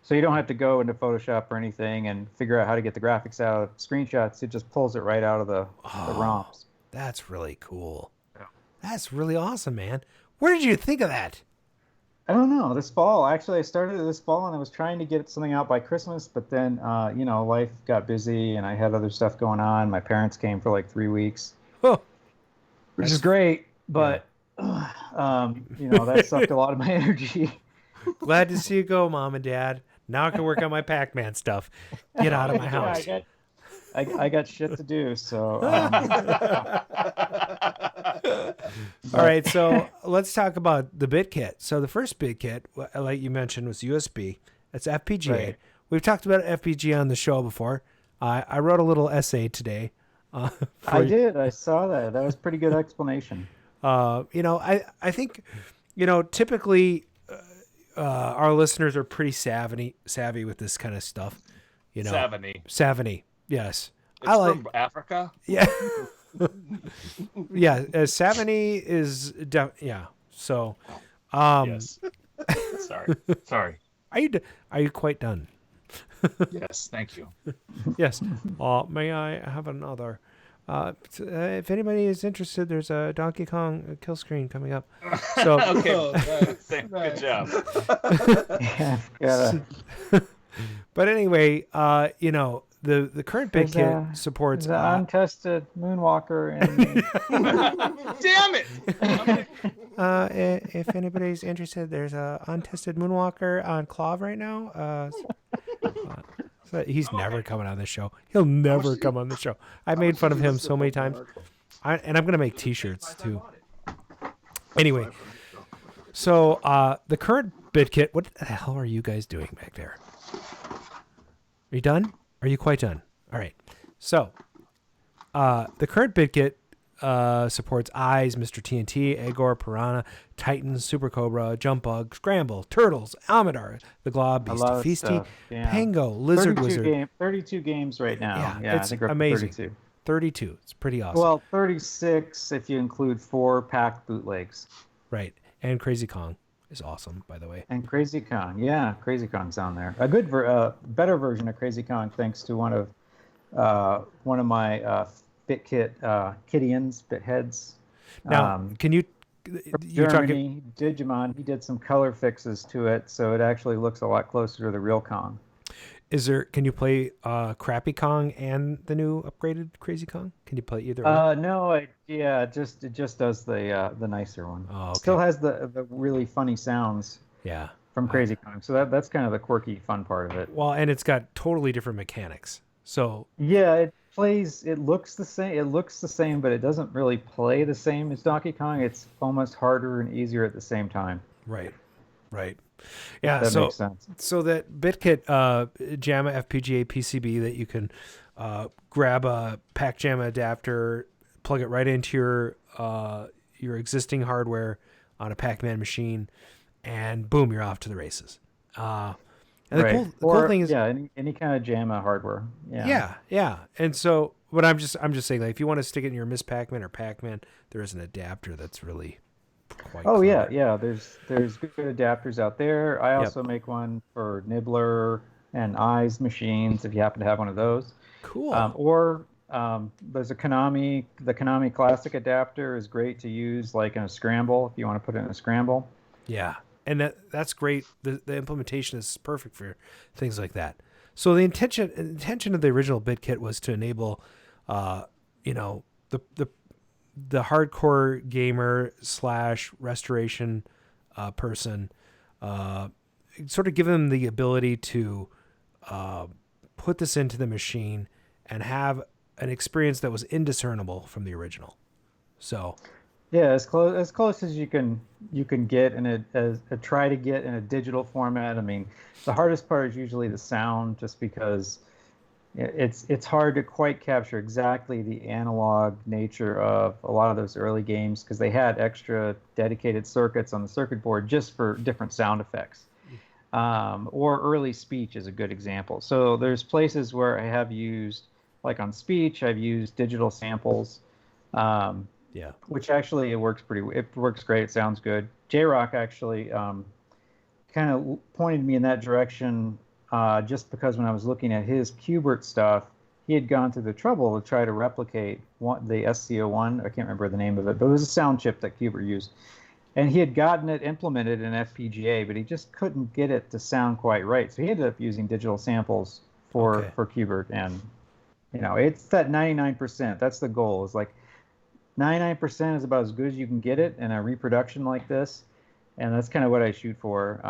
[SPEAKER 10] So you don't have to go into Photoshop or anything and figure out how to get the graphics out of screenshots. It just pulls it right out of the ROMs.
[SPEAKER 1] That's really cool. Yeah. That's really awesome, man. Where did you think of that?
[SPEAKER 10] I don't know. This fall, actually, I started it this fall, and I was trying to get something out by Christmas, but then, life got busy, and I had other stuff going on. My parents came for like 3 weeks, which is great, but that sucked a lot of my energy.
[SPEAKER 1] Glad to see you go, Mom and Dad. Now I can work on my Pac-Man stuff. Get out of my house.
[SPEAKER 10] I got shit to do, so.
[SPEAKER 1] All right, so let's talk about the BitKit. So the first BitKit, like you mentioned, was USB. It's FPGA. Right. We've talked about FPGA on the show before. I wrote a little essay today.
[SPEAKER 10] I did. I saw that. That was a pretty good explanation.
[SPEAKER 1] I think, typically our listeners are pretty savvy with this kind of stuff. Savvy. Yes.
[SPEAKER 2] It's from Africa.
[SPEAKER 1] Yeah. Yeah. Savany is So,
[SPEAKER 2] yes. Sorry.
[SPEAKER 1] Are you quite done?
[SPEAKER 2] Yes. Thank you.
[SPEAKER 1] Yes. May I have another? If anybody is interested, there's a Donkey Kong kill screen coming up. So
[SPEAKER 2] okay. Good job.
[SPEAKER 1] But anyway, the current BitKit supports
[SPEAKER 10] the untested Moonwalker.
[SPEAKER 2] Damn it!
[SPEAKER 1] If anybody's interested, there's a untested Moonwalker on Clav right now. So he's never coming on the show. He'll never come on the show. I made fun of him so many times. And I'm gonna make T-shirts too. Anyway, so the current BitKit. What the hell are you guys doing back there? Are you done? Are you quite done? All right. So, the current BitKit supports Eyes, Mr. TNT, Agor, Piranha, Titan, Super Cobra, Jump Bug, Scramble, Turtles, Amadar, The Glob, Beastie Feasty, Pango, Lizard Wizard.
[SPEAKER 10] 32 games right now.
[SPEAKER 1] Yeah, it's amazing. 32. It's pretty awesome.
[SPEAKER 10] Well, 36 if you include 4 packed bootlegs.
[SPEAKER 1] Right. And Crazy Kong is awesome, by the way.
[SPEAKER 10] And Crazy Kong. Yeah, Crazy Kong's on there. A good, better version of Crazy Kong, thanks to one of my BitKit Kittians, BitHeads.
[SPEAKER 1] Now, can you you're
[SPEAKER 10] Germany,
[SPEAKER 1] talking.
[SPEAKER 10] Digimon, he did some color fixes to it, so it actually looks a lot closer to the real Kong.
[SPEAKER 1] Can you play Crappy Kong and the new upgraded Crazy Kong? Can you play either one?
[SPEAKER 10] No, it just does the nicer one.
[SPEAKER 1] Oh, okay.
[SPEAKER 10] Still has the really funny sounds.
[SPEAKER 1] Yeah.
[SPEAKER 10] From Crazy Kong. So that's kind of the quirky fun part of it.
[SPEAKER 1] Well, and it's got totally different mechanics. So
[SPEAKER 10] yeah, it looks the same, but it doesn't really play the same as Donkey Kong. It's almost harder and easier at the same time.
[SPEAKER 1] Right. Yeah,
[SPEAKER 10] that makes sense.
[SPEAKER 1] So that BitKit JAMA FPGA PCB that you can grab a Pac JAMA adapter, plug it right into your existing hardware on a Pac-Man machine, and boom, you're off to the races. And the cool thing is,
[SPEAKER 10] any kind of JAMA hardware.
[SPEAKER 1] Yeah. And so, but I'm just saying, like, if you want to stick it in your Miss Pac-Man or Pac-Man, there is an adapter that's really quite.
[SPEAKER 10] Oh clever. yeah. There's good adapters out there. I also make one for Nibbler and Eyes machines if you happen to have one of those.
[SPEAKER 1] Cool.
[SPEAKER 10] There's a Konami. The Konami Classic adapter is great to use, like in a scramble if you want to put it in a scramble.
[SPEAKER 1] Yeah. And that's great. The implementation is perfect for things like that. So the intention of the original BitKit was to enable, the hardcore gamer / restoration person, sort of give them the ability to put this into the machine and have an experience that was indiscernible from the original. So.
[SPEAKER 10] Yeah, as close as you can get try to get in a digital format. I mean, the hardest part is usually the sound, just because it's hard to quite capture exactly the analog nature of a lot of those early games, because they had extra dedicated circuits on the circuit board just for different sound effects. Or early speech is a good example. So there's places where I have used, like on speech, I've used digital samples.
[SPEAKER 1] Yeah,
[SPEAKER 10] which actually it works great. It sounds good. J-Rock actually kind of pointed me in that direction just because when I was looking at his Qbert stuff, he had gone through the trouble to try to replicate the SC01. I can't remember the name of it, but it was a sound chip that Qbert used. And he had gotten it implemented in FPGA, but he just couldn't get it to sound quite right. So he ended up using digital samples for Qbert. And, it's that 99%. That's the goal. It's like 99% is about as good as you can get it in a reproduction like this. And that's kind of what I shoot for.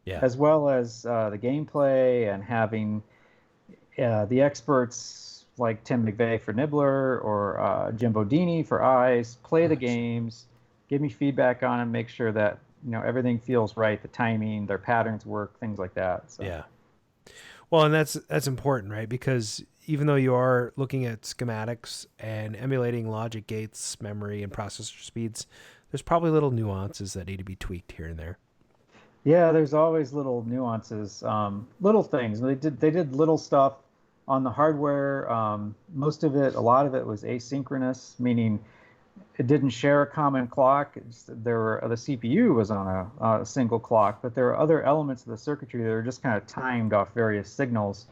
[SPEAKER 10] As well as the gameplay and having the experts like Tim McVeigh for Nibbler or Jim Bodini for Eyes play the games, give me feedback on them, make sure that everything feels right, the timing, their patterns work, things like that. So.
[SPEAKER 1] Yeah. Well, and that's important, right? Because even though you are looking at schematics and emulating logic gates, memory, and processor speeds, there's probably little nuances that need to be tweaked here and there.
[SPEAKER 10] Yeah, there's always little nuances, little things. They did little stuff on the hardware. A lot of it was asynchronous, meaning it didn't share a common clock. The CPU was on a single clock, but there were other elements of the circuitry that were just kind of timed off various signals.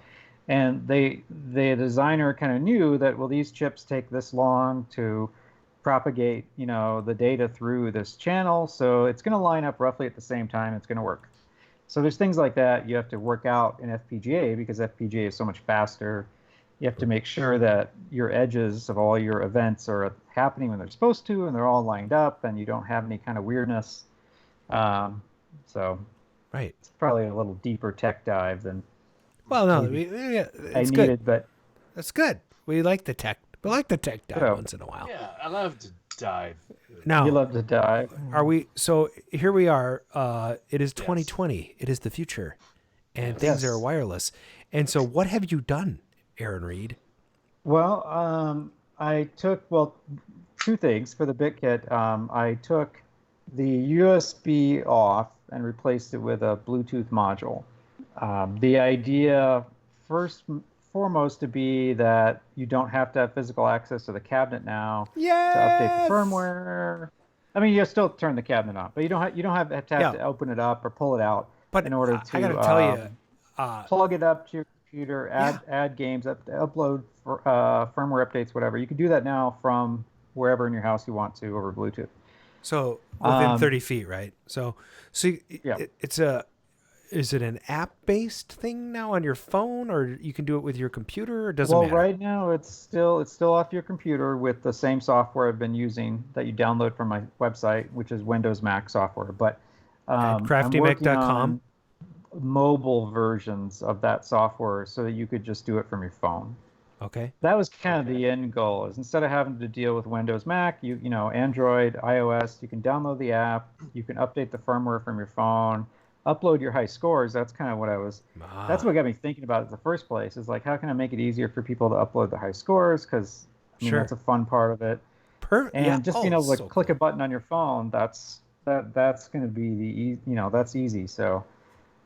[SPEAKER 10] And the designer kind of knew that, well, these chips take this long to propagate, the data through this channel, so it's going to line up roughly at the same time. It's going to work. So there's things like that you have to work out in FPGA, because FPGA is so much faster. You have to make sure that your edges of all your events are happening when they're supposed to, and they're all lined up, and you don't have any kind of weirdness. So
[SPEAKER 1] right,
[SPEAKER 10] it's probably a little deeper tech dive than.
[SPEAKER 1] Well, no,
[SPEAKER 10] it's good, but
[SPEAKER 1] that's good. We like the tech. We like the tech dive once in a while.
[SPEAKER 2] Yeah, I love to dive.
[SPEAKER 1] Now,
[SPEAKER 10] you love to dive.
[SPEAKER 1] Are we? So here we are. It is 2020. It is the future, and things are wireless. And so, what have you done, Aaron Reid?
[SPEAKER 10] Well, I took two things for the BitKit. I took the USB off and replaced it with a Bluetooth module. The idea, foremost, to be that you don't have to have physical access to the cabinet now to update the firmware. I mean, you still turn the cabinet on, but you don't have to open it up or pull it out.
[SPEAKER 1] But
[SPEAKER 10] in order to,
[SPEAKER 1] I got to tell you,
[SPEAKER 10] plug it up to your computer, add games, upload firmware updates, whatever. You can do that now from wherever in your house you want to over Bluetooth.
[SPEAKER 1] So within 30 feet, right? So
[SPEAKER 10] Yeah.
[SPEAKER 1] Is it an app-based thing now on your phone, or you can do it with your computer? Or it doesn't
[SPEAKER 10] Well,
[SPEAKER 1] matter.
[SPEAKER 10] right now it's still off your computer with the same software I've been using that you download from my website, which is Windows Mac software. But
[SPEAKER 1] At
[SPEAKER 10] I'm working
[SPEAKER 1] CraftyMech.com?
[SPEAKER 10] on mobile versions of that software so that you could just do it from your phone.
[SPEAKER 1] Okay.
[SPEAKER 10] That was kind of the end goal, is instead of having to deal with Windows Mac, you know, Android, iOS, you can download the app, you can update the firmware from your phone, upload your high scores. That's kind of what that's what got me thinking about it in the first place, is like, how can I make it easier for people to upload the high scores? Because that's a fun part of it. And just being able to click a button on your phone, that's going to be that's easy. So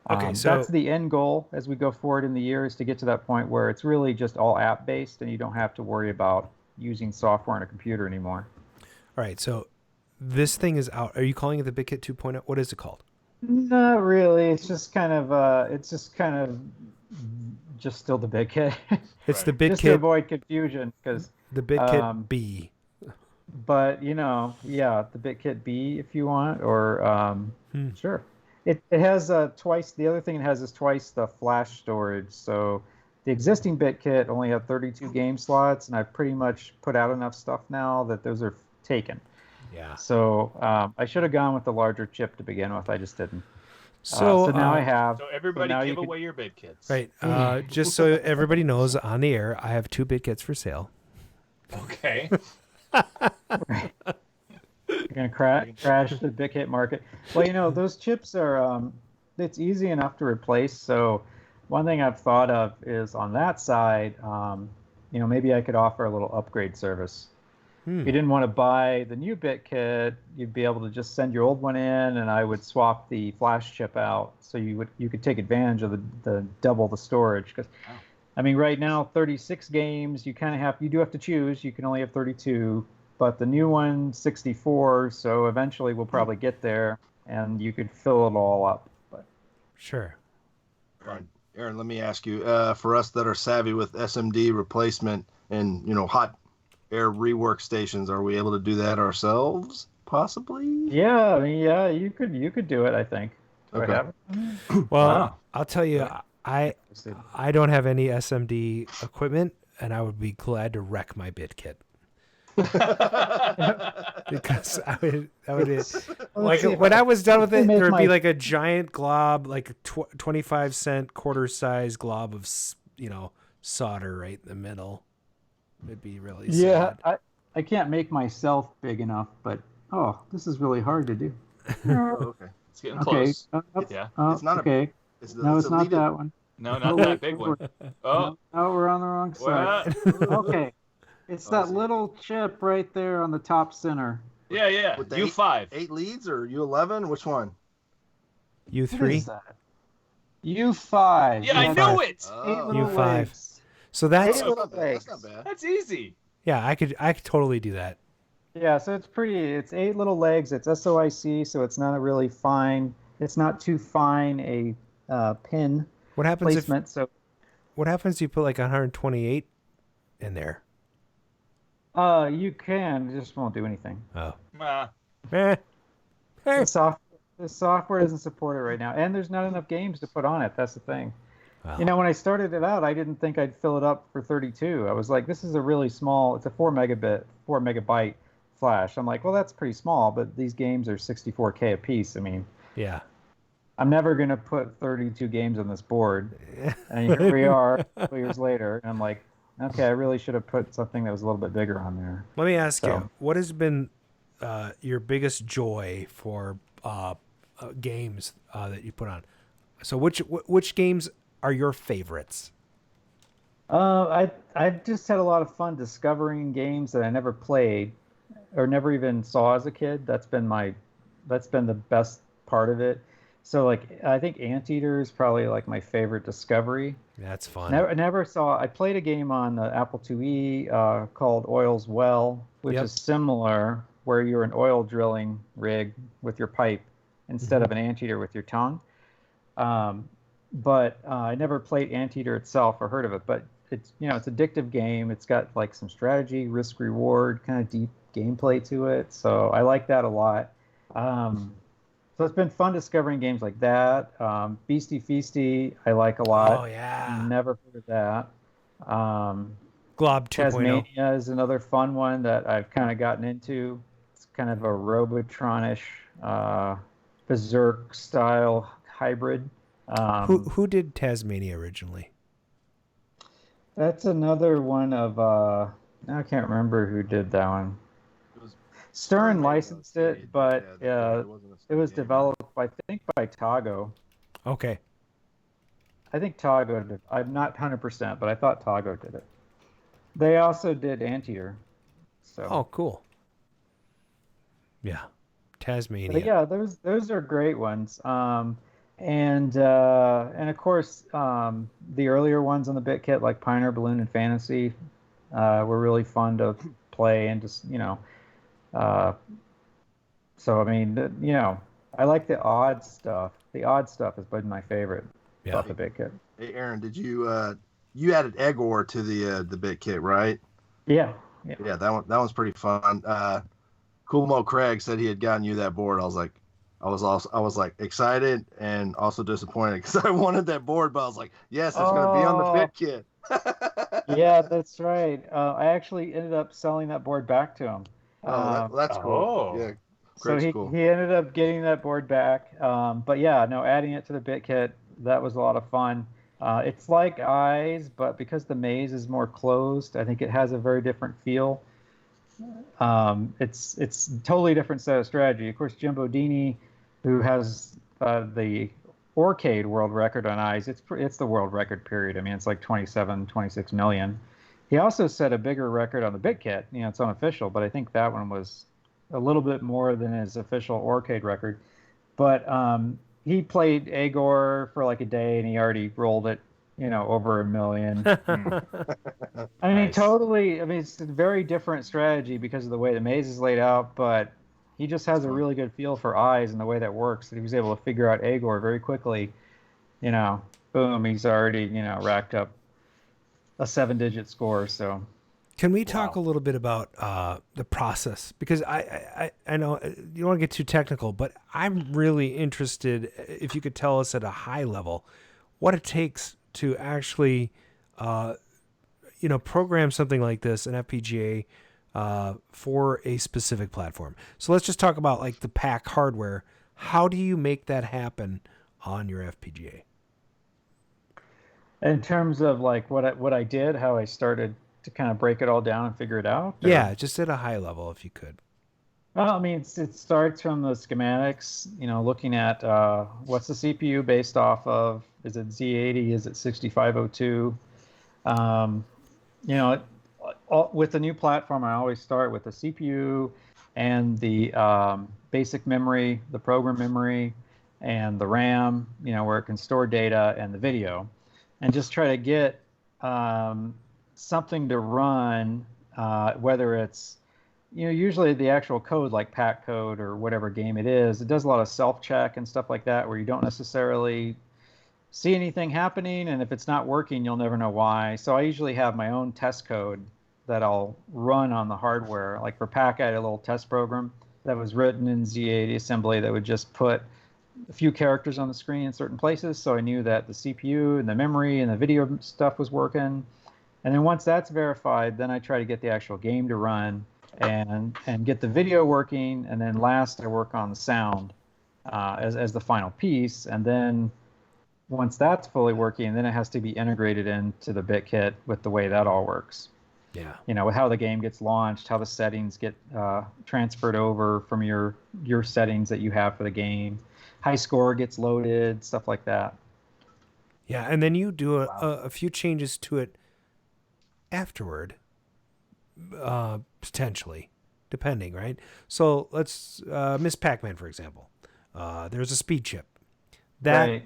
[SPEAKER 1] Okay, so
[SPEAKER 10] that's the end goal as we go forward in the year, is to get to that point where it's really just all app based and you don't have to worry about using software on a computer anymore.
[SPEAKER 1] All right, so this thing is out. Are you calling it the BitKit 2.0? What is it called?
[SPEAKER 10] Not really. It's just kind of just still the BitKit.
[SPEAKER 1] It's the BitKit.
[SPEAKER 10] Just to avoid confusion, because
[SPEAKER 1] the BitKit B.
[SPEAKER 10] But the BitKit B if you want, or sure. It has twice. The other thing it has is twice the flash storage. So the existing BitKit only had 32 game slots, and I've pretty much put out enough stuff now that those are taken.
[SPEAKER 1] Yeah.
[SPEAKER 10] So I should have gone with the larger chip to begin with. I just didn't.
[SPEAKER 1] So
[SPEAKER 10] now I have.
[SPEAKER 2] So everybody
[SPEAKER 10] now
[SPEAKER 2] give away your BitKits.
[SPEAKER 1] Right. Just so everybody knows on the air, I have 2 BitKits for sale.
[SPEAKER 2] Okay.
[SPEAKER 10] You're gonna crash the BitKit market. Well, those chips are it's easy enough to replace. So one thing I've thought of is on that side, maybe I could offer a little upgrade service. If you didn't want to buy the new BitKit, you'd be able to just send your old one in, and I would swap the flash chip out, so you could take advantage of the double the storage. Because right now 36 games, you do have to choose. You can only have 32. But the new one, 64, so eventually we'll probably get there, and you could fill it all up. But
[SPEAKER 1] sure.
[SPEAKER 3] Aaron, let me ask you, for us that are savvy with SMD replacement and hot air rework stations, are we able to do that ourselves? Possibly.
[SPEAKER 10] Yeah, you could do it. I think.
[SPEAKER 3] Okay.
[SPEAKER 1] Well, I'll tell you, I don't have any SMD equipment, and I would be glad to wreck my BitKit. Because I would like when I was done with it, there would be like a giant glob, like a 25-cent quarter-size glob of solder right in the middle. It'd be really sad.
[SPEAKER 10] I can't make myself big enough, but this is really hard to do.
[SPEAKER 2] Okay, it's getting close.
[SPEAKER 10] Yeah.
[SPEAKER 3] It's not
[SPEAKER 10] okay. It's not that one.
[SPEAKER 2] No, not that big one.
[SPEAKER 10] No, we're on the wrong side. Okay. It's that little chip right there on the top center.
[SPEAKER 2] Yeah.
[SPEAKER 3] With the
[SPEAKER 2] U5.
[SPEAKER 3] 8 leads or U11? Which one?
[SPEAKER 1] U3.
[SPEAKER 10] What is that? U5.
[SPEAKER 2] Yeah, I knew it.
[SPEAKER 1] U5.
[SPEAKER 10] Legs.
[SPEAKER 1] So that's
[SPEAKER 3] not bad.
[SPEAKER 2] That's easy.
[SPEAKER 1] Yeah, I could totally do that.
[SPEAKER 10] Yeah, so it's pretty. It's 8 little legs. It's SOIC, so it's not a really fine. It's not too fine a pin.
[SPEAKER 1] What happens
[SPEAKER 10] placement.
[SPEAKER 1] What happens if you put like 128 in there?
[SPEAKER 10] You can. It just won't do anything.
[SPEAKER 1] Oh.
[SPEAKER 10] The software doesn't support it right now, and there's not enough games to put on it. That's the thing. Wow. When I started it out, I didn't think I'd fill it up for 32. I was like, this is a really small. It's a 4 megabyte flash. I'm like, well, that's pretty small, but these games are 64K a piece.
[SPEAKER 1] Yeah.
[SPEAKER 10] I'm never gonna put 32 games on this board, and here we are, 2 years later, and I'm like, okay, I really should have put something that was a little bit bigger on there.
[SPEAKER 1] Let me ask you, what has been your biggest joy for games that you put on? So which games are your favorites?
[SPEAKER 10] I've just had a lot of fun discovering games that I never played or never even saw as a kid. That's been the best part of it. So I think Anteater is probably like my favorite discovery.
[SPEAKER 1] That's fun.
[SPEAKER 10] I played a game on the Apple IIe called Oil's Well, which is similar, where you're an oil drilling rig with your pipe instead of an Anteater with your tongue. But I never played Anteater itself or heard of it. But it's it's an addictive game. It's got like some strategy, risk reward, kind of gameplay to it. So I like that a lot. So it's been fun discovering games like that. Beastie Feasty, I like a lot.
[SPEAKER 1] Oh, yeah.
[SPEAKER 10] Never heard of that.
[SPEAKER 1] Glob 2.0.
[SPEAKER 10] Tasmania is another fun one that I've kind of gotten into. It's kind of a Robotronish, Berserk style hybrid.
[SPEAKER 1] Who did Tasmania originally?
[SPEAKER 10] That's another one of I can't remember who did that one. Stern licensed it, but it was developed, I think, by Togo.
[SPEAKER 1] Okay.
[SPEAKER 10] I think Togo did. I'm not 100%, but I thought Togo did it. They also did Anteater. So.
[SPEAKER 1] Oh, cool. Yeah, Tasmania.
[SPEAKER 10] But yeah, those are great ones. And of course, the earlier ones on the BitKit, like Pioneer Balloon and Fantasy, were really fun to play and just, so I mean, I like the odd stuff. The odd stuff has been my favorite about the BitKit.
[SPEAKER 3] Hey, Aaron, did you you added Egor to the BitKit, right?
[SPEAKER 10] Yeah.
[SPEAKER 3] Yeah, that one's pretty fun. Cool Mo Craig said he had gotten you that board. I was like excited and also disappointed because I wanted that board, but I was like, yes, it's going to be on the BitKit.
[SPEAKER 10] Yeah, that's right. I actually ended up selling that board back to him.
[SPEAKER 3] That's cool. Yeah,
[SPEAKER 10] so he ended up getting that board back. But yeah, no, adding it to the BitKit, that was a lot of fun. It's like Eyes, but because the maze is more closed, I think it has a very different feel. It's a totally different set of strategy. Of course, Jim Bodini, who has the Orcade world record on Eyes, it's the world record period. I mean, it's like 26 million. He also set a bigger record on the BitKit. It's unofficial, but I think that one was a little bit more than his official Orcade record. But he played Egor for like a day, and he already rolled it, over 1 million. I mean, nice. Totally. I mean, it's a very different strategy because of the way the maze is laid out, but he just has a really good feel for Eyes and the way that works. That he was able to figure out Egor very quickly. Boom, he's already, racked up a 7-digit score. So,
[SPEAKER 1] can we talk a little bit about the process? Because I know you don't want to get too technical, but I'm really interested if you could tell us at a high level what it takes to actually, program something like this, an FPGA, for a specific platform. So let's just talk about like the pack hardware. How do you make that happen on your FPGA?
[SPEAKER 10] In terms of like what I did, how I started to kind of break it all down and figure it out? Or?
[SPEAKER 1] Yeah, just at a high level, if you could.
[SPEAKER 10] Well, I mean, it starts from the schematics, looking at what's the CPU based off of. Is it Z80? Is it 6502? With the new platform, I always start with the CPU and the basic memory, the program memory, and the RAM, where it can store data, and the video. And just try to get something to run, whether it's, usually the actual code like pack code or whatever game it is, it does a lot of self-check and stuff like that where you don't necessarily see anything happening, and if it's not working, you'll never know why. So I usually have my own test code that I'll run on the hardware. Like for pack, I had a little test program that was written in Z80 assembly that would just put a few characters on the screen in certain places, so I knew that the CPU and the memory and the video stuff was working. And then once that's verified, then I try to get the actual game to run and get the video working, and then last I work on the sound as the final piece. And then once that's fully working, then it has to be integrated into the BitKit with the way that all works.
[SPEAKER 1] Yeah.
[SPEAKER 10] With how the game gets launched, how the settings get transferred over from your settings that you have for the game. High score gets loaded, stuff like that.
[SPEAKER 1] Yeah, and then you do a few changes to it afterward, potentially, depending, right? So let's Miss Pac-Man, for example. There's a speed chip. That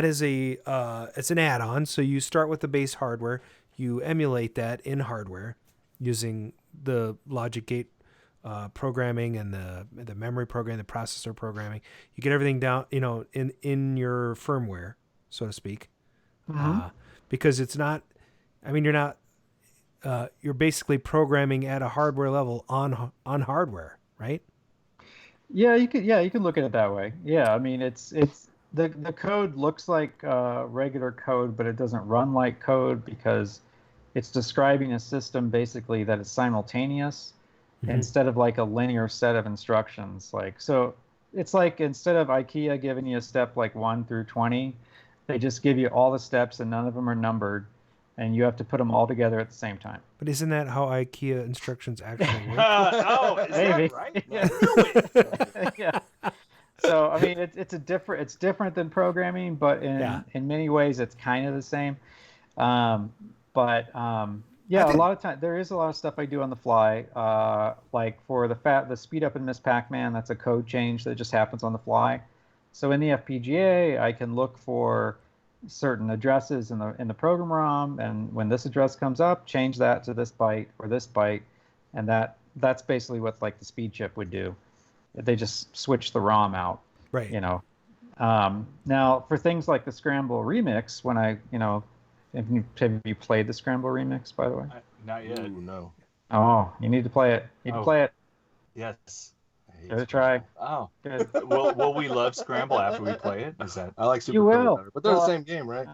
[SPEAKER 1] is it's an add-on. So you start with the base hardware, you emulate that in hardware using the logic gate programming and the memory program, the processor programming. You get everything down, in your firmware, so to speak, because it's not. I mean, you're not. you're basically programming at a hardware level on hardware, right?
[SPEAKER 10] Yeah, you can look at it that way. Yeah, I mean it's the code looks like regular code, but it doesn't run like code because it's describing a system basically that is simultaneous instead of like a linear set of instructions. Like so it's like instead of IKEA giving you a step like 1 through 20, they just give you all the steps and none of them are numbered and you have to put them all together at the same time.
[SPEAKER 1] But isn't that how IKEA instructions actually work?
[SPEAKER 2] Oh, is
[SPEAKER 10] Maybe.
[SPEAKER 2] that right?
[SPEAKER 10] Yeah. Yeah. So I mean, it's different than programming, but in many ways it's kind of the same. Yeah, a lot of time there is a lot of stuff I do on the fly. Like for the speed up in Miss Pac-Man, that's a code change that just happens on the fly. So in the FPGA, I can look for certain addresses in the program ROM, and when this address comes up, change that to this byte or this byte, and that's basically what like the speed chip would do. They just switch the ROM out,
[SPEAKER 1] right?
[SPEAKER 10] You know. Now for things like the Scramble Remix, when I have you played the Scramble Remix, by the way?
[SPEAKER 2] Not yet.
[SPEAKER 3] Ooh, no.
[SPEAKER 10] Oh, you need to play it. You need to play it.
[SPEAKER 2] Yes.
[SPEAKER 10] Give it a try.
[SPEAKER 2] Oh.
[SPEAKER 10] Good.
[SPEAKER 2] Will we love Scramble after we play it? Is that?
[SPEAKER 3] I like Super
[SPEAKER 10] You will.
[SPEAKER 3] better, but they're the same game, right?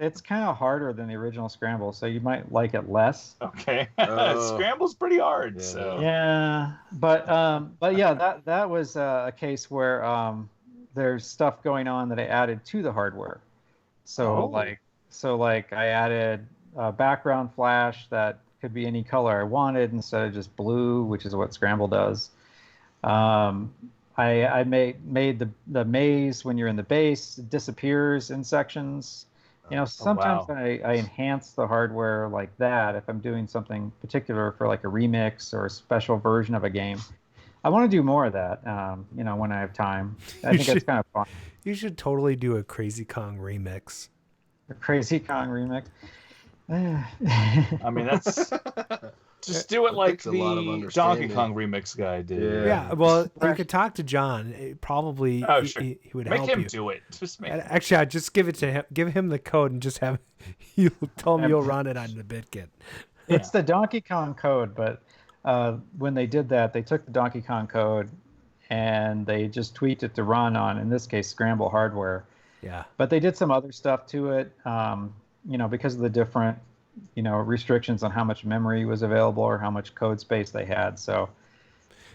[SPEAKER 10] It's kind of harder than the original Scramble, so you might like it less.
[SPEAKER 2] Okay. Scramble's pretty hard. So.
[SPEAKER 10] Yeah, but yeah, that was a case where there's stuff going on that I added to the hardware. So like I added a background flash that could be any color I wanted instead of just blue, which is what Scramble does. I made the maze when you're in the base, it disappears in sections. Sometimes I enhance the hardware like that if I'm doing something particular for like a remix or a special version of a game. I want to do more of that, when I have time. I think it's kind of fun.
[SPEAKER 1] You should totally do a Crazy Kong remix.
[SPEAKER 10] A Crazy Kong remix.
[SPEAKER 2] I mean, that's just do it like the Donkey Kong remix guy did.
[SPEAKER 1] Yeah, well, you could talk to John. Probably he would help you.
[SPEAKER 2] Make him do it. Just make.
[SPEAKER 1] Actually, I'd just give it to him. Give him the code and just have you tell him you'll run it on the BitKit.
[SPEAKER 10] It's the Donkey Kong code, but when they did that, they took the Donkey Kong code and they just tweaked it to run on, in this case, Scramble hardware.
[SPEAKER 1] Yeah.
[SPEAKER 10] But they did some other stuff to it, because of the different, restrictions on how much memory was available or how much code space they had. So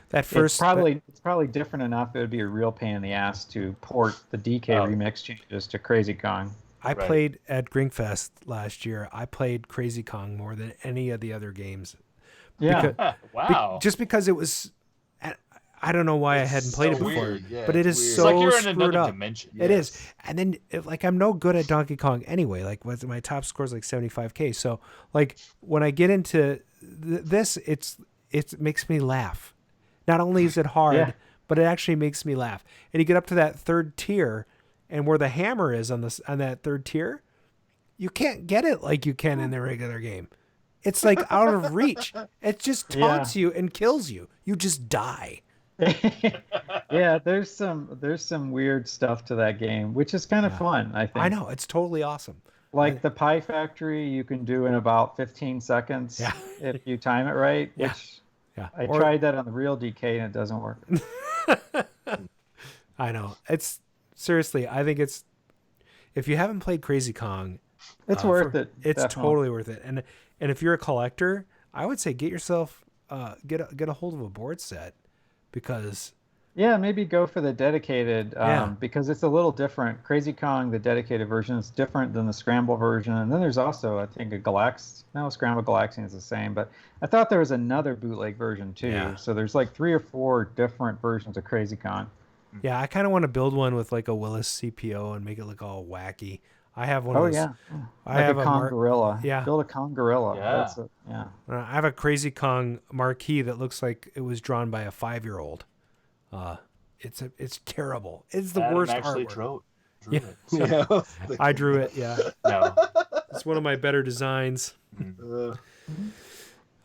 [SPEAKER 1] that first
[SPEAKER 10] it's probably different enough. It would be a real pain in the ass to port the DK remix changes to Crazy Kong.
[SPEAKER 1] I played at Grinkfest last year. I played Crazy Kong more than any of the other games.
[SPEAKER 10] Yeah.
[SPEAKER 2] Wow.
[SPEAKER 1] Just because it was, I don't know why I hadn't played it before, but it is
[SPEAKER 2] weird.
[SPEAKER 1] so
[SPEAKER 2] It's like you're in
[SPEAKER 1] screwed
[SPEAKER 2] another
[SPEAKER 1] up.
[SPEAKER 2] dimension.
[SPEAKER 1] It is. And then I'm no good at Donkey Kong anyway. Like my top score is like 75K. So like when I get into this, it makes me laugh. Not only is it hard, but it actually makes me laugh. And you get up to that third tier, and where the hammer is on that third tier, you can't get it like you can in the regular game. It's like out of reach. It just taunts you and kills you. You just die.
[SPEAKER 10] Yeah, there's some weird stuff to that game, which is kind of fun, I think.
[SPEAKER 1] I know, it's totally awesome.
[SPEAKER 10] Like the Pie Factory, you can do in about 15 seconds if you time it right.
[SPEAKER 1] Yeah.
[SPEAKER 10] Which I tried that on the real DK and it doesn't work.
[SPEAKER 1] I know. It's seriously, I think it's, if you haven't played Crazy Kong,
[SPEAKER 10] it's worth it.
[SPEAKER 1] It's
[SPEAKER 10] definitely.
[SPEAKER 1] Totally worth it. And if you're a collector, I would say get yourself get a hold of a board set, because
[SPEAKER 10] maybe go for the dedicated because it's a little different. Crazy Kong, the dedicated version, is different than the Scramble version. And then there's also, I think, Scramble Galaxian is the same, but I thought there was another bootleg version too. Yeah. So there's like 3 or 4 different versions of Crazy Kong.
[SPEAKER 1] Yeah, I kind of want to build one with like a Willis CPO and make it look all wacky. I have one of those.
[SPEAKER 10] Yeah.
[SPEAKER 1] I have
[SPEAKER 10] a Kong Gorilla.
[SPEAKER 1] Yeah.
[SPEAKER 10] Build a Kong Gorilla.
[SPEAKER 2] Yeah.
[SPEAKER 1] I have a Crazy Kong marquee that looks like it was drawn by a 5-year-old. It's terrible. It's the worst
[SPEAKER 2] actually
[SPEAKER 1] artwork.
[SPEAKER 2] Drew it.
[SPEAKER 1] Yeah. I drew it. Yeah.
[SPEAKER 2] No.
[SPEAKER 1] It's one of my better designs.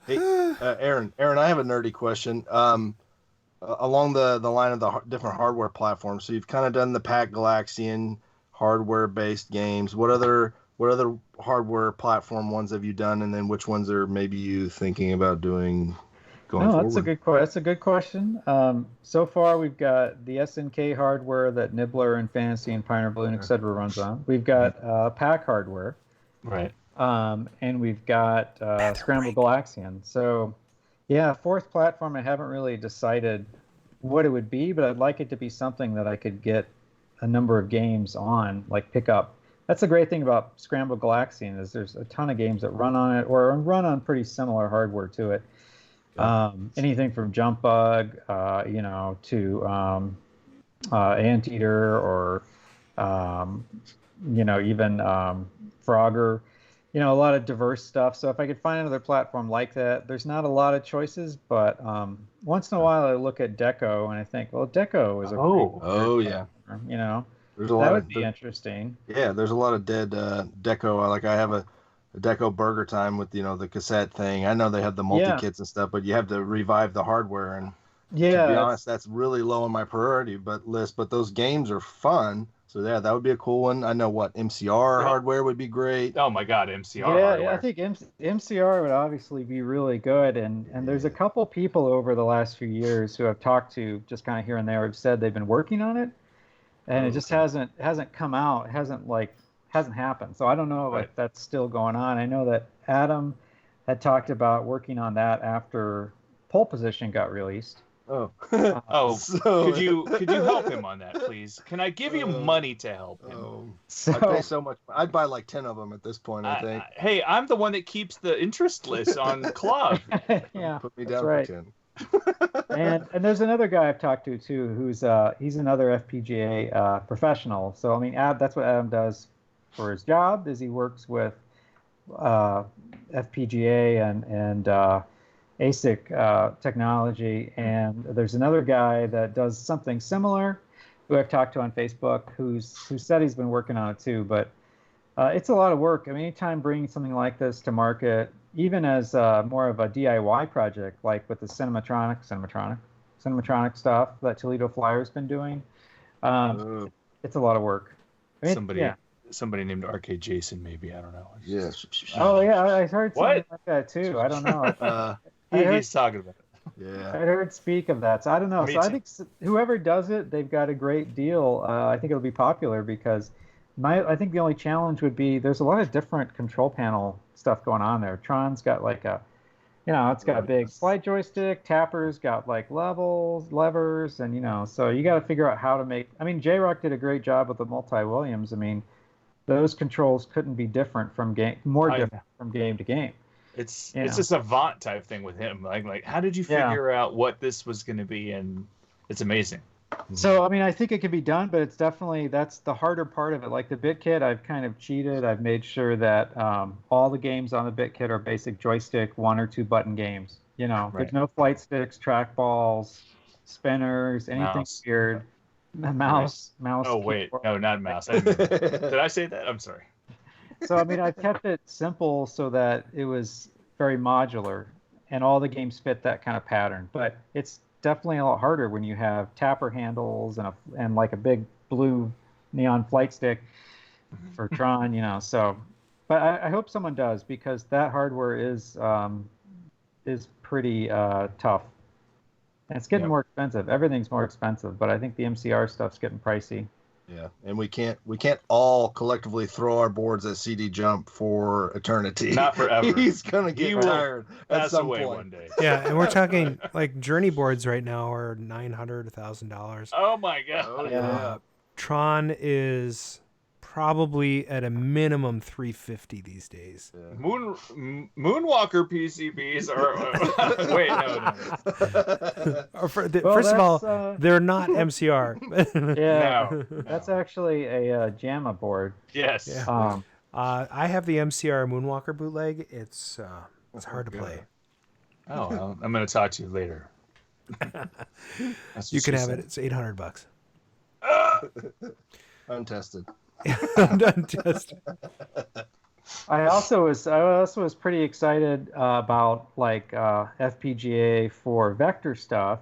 [SPEAKER 3] Hey, Aaron, I have a nerdy question. Along the line of the different hardware platforms, so you've kind of done the Pac Galaxian hardware-based games. What other what other hardware platform ones have you done, and then which ones are maybe you thinking about doing going forward?
[SPEAKER 10] That's a good question. So far, we've got the SNK hardware that Nibbler and Fantasy and Pioneer Balloon, etc. runs on. We've got PAC hardware.
[SPEAKER 2] Right.
[SPEAKER 10] And we've got Scrambled Galaxian. So, yeah, fourth platform, I haven't really decided what it would be, but I'd like it to be something that I could get a number of games on, like pick up. That's the great thing about Scrambled Galaxian is there's a ton of games that run on it or run on pretty similar hardware to it. Anything from Jump Bug, to Anteater or, even Frogger. A lot of diverse stuff. So if I could find another platform like that, there's not a lot of choices, but once in a while I look at Deco and I think, well, Deco is a
[SPEAKER 3] yeah. There's a lot
[SPEAKER 10] that would be interesting.
[SPEAKER 3] Yeah, there's a lot of dead Deco. Like I have a Deco Burger Time with the cassette thing. I know they have the multi-kits and stuff, but you have to revive the hardware. And to be honest, that's really low on my priority list. But those games are fun. So yeah, that would be a cool one. I know MCR hardware would be great.
[SPEAKER 2] Oh my God, MCR hardware.
[SPEAKER 10] Yeah, I think MCR would obviously be really good. And there's a couple people over the last few years who I've talked to just kind of here and there have said they've been working on it, and it just hasn't come out. It hasn't happened. So I don't know if that's still going on. I know that Adam had talked about working on that after Pole Position got released.
[SPEAKER 3] Oh.
[SPEAKER 2] So... Could you help him on that, please? Can I give you money to help him?
[SPEAKER 3] I'd pay so much. I'd buy like 10 of them at this point, I think.
[SPEAKER 2] Hey, I'm the one that keeps the interest list on Club.
[SPEAKER 10] Yeah,
[SPEAKER 3] put me down for 10.
[SPEAKER 10] and there's another guy I've talked to too, who's he's another FPGA professional. So I mean, that's what Adam does for his job. Is he works with FPGA and ASIC technology, and there's another guy that does something similar who I've talked to on Facebook who said he's been working on it too, but it's a lot of work. I mean, anytime bringing something like this to market, even as more of a DIY project, like with the Cinematronic stuff that Toledo Flyer's been doing, it's a lot of work. I mean,
[SPEAKER 2] somebody named Arcade Jason, maybe, I don't know.
[SPEAKER 3] Yes.
[SPEAKER 10] Oh yeah, I heard something like that too. I don't know.
[SPEAKER 2] He's talking about it.
[SPEAKER 3] Yeah.
[SPEAKER 10] I heard speak of that, so I don't know. I think whoever does it, they've got a great deal. I think it'll be popular because I think the only challenge would be there's a lot of different control panel stuff going on there. Tron's got like it's got a big slide joystick. Tapper's got like levers, and so you got to figure out how to make. I mean, J-Rock did a great job with the multi-Williams. I mean, those controls couldn't be different from different from game to game.
[SPEAKER 2] It's a savant type thing with him. Like how did you figure out what this was going to be? And it's amazing.
[SPEAKER 10] So I mean, I think it can be done, but it's definitely that's the harder part of it. Like the BitKit, I've kind of cheated. I've made sure that all the games on the BitKit are basic joystick 1 or 2 button games. There's no flight sticks, trackballs, spinners, anything weird. Mouse.
[SPEAKER 2] Oh wait, no, not mouse. Did I say that? I'm sorry.
[SPEAKER 10] So, I mean, I kept it simple so that it was very modular and all the games fit that kind of pattern. But it's definitely a lot harder when you have tapper handles and like a big blue neon flight stick for Tron, So, but I hope someone does because that hardware is pretty tough. And it's getting more expensive. Everything's more expensive, but I think the MCR stuff's getting pricey.
[SPEAKER 3] Yeah, and we can't all collectively throw our boards at CD Jump for eternity.
[SPEAKER 2] Not forever.
[SPEAKER 3] He's gonna get tired at some point
[SPEAKER 2] one day.
[SPEAKER 1] Yeah, and we're talking like Journey boards right now are $900, $1,000.
[SPEAKER 2] Oh my God!
[SPEAKER 3] Oh, yeah.
[SPEAKER 1] Tron is probably at a minimum $350 these days.
[SPEAKER 3] Yeah.
[SPEAKER 2] Moonwalker PCBs are wait, no.
[SPEAKER 1] First of all, they're not MCR.
[SPEAKER 10] No. That's actually a JAMA board.
[SPEAKER 2] Yes.
[SPEAKER 1] Yeah. I have the MCR Moonwalker bootleg. It's hard to play.
[SPEAKER 2] Oh, well, I'm going to talk to you later.
[SPEAKER 1] You can have it. It's $800.
[SPEAKER 3] Untested.
[SPEAKER 1] Untested.
[SPEAKER 10] I also was pretty excited about like FPGA for vector stuff.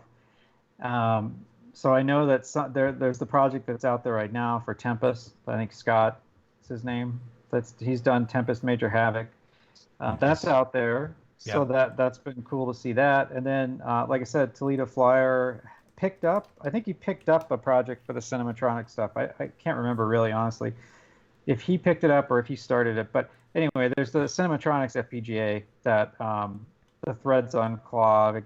[SPEAKER 10] So I know that there's the project that's out there right now for Tempest. I think Scott is his name he's done Tempest Major Havoc. That's out there, so that's been cool to see that. And then, like I said, Toledo Flyer picked up. I think he picked up a project for the Cinematronic stuff. I can't remember really, honestly, if he picked it up or if he started it. But anyway, there's the Cinematronics FPGA that the threads unclog. It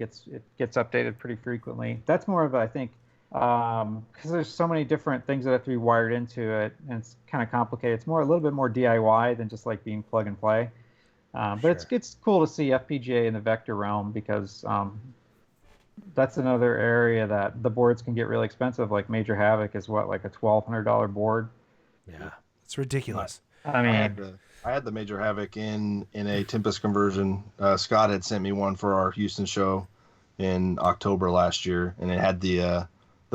[SPEAKER 10] gets updated pretty frequently. That's more of I think. Because there's so many different things that have to be wired into it, and it's kind of complicated. It's a little bit more DIY than just like being plug and play. But it's cool to see FPGA in the vector realm because that's another area that the boards can get really expensive. Like Major Havoc is like a $1,200 board.
[SPEAKER 1] Yeah, it's ridiculous.
[SPEAKER 10] I mean,
[SPEAKER 3] I had the Major Havoc in a Tempest conversion. Scott had sent me one for our Houston show in October last year, and it had the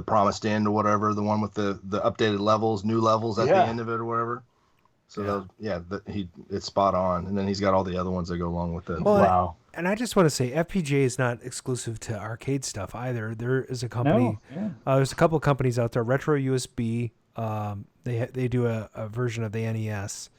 [SPEAKER 3] promised end or whatever, the one with the updated levels, new levels at the end of it or whatever. So it's spot on. And then he's got all the other ones that go along with it.
[SPEAKER 1] Well,
[SPEAKER 3] wow.
[SPEAKER 1] And I just want to say FPGA is not exclusive to arcade stuff either. There is a company, there's a couple of companies out there, Retro USB. They do a version of the NES.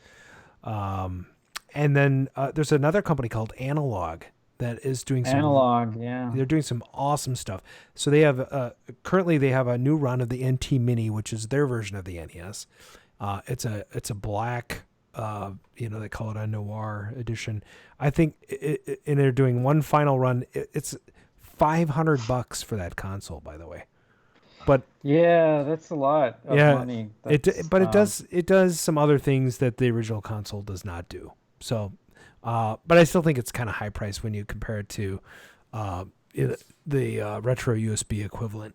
[SPEAKER 1] And then there's another company called Analog that is doing some
[SPEAKER 10] Analog,
[SPEAKER 1] They're doing some awesome stuff. So they have currently they have a new run of the NT Mini, which is their version of the NES. It's a black, they call it a noir edition. I think and they're doing one final run. It's $500 for that console, by the way. But
[SPEAKER 10] yeah, that's a lot of money.
[SPEAKER 1] It does some other things that the original console does not do. So. But I still think it's kind of high price when you compare it to the retro USB equivalent.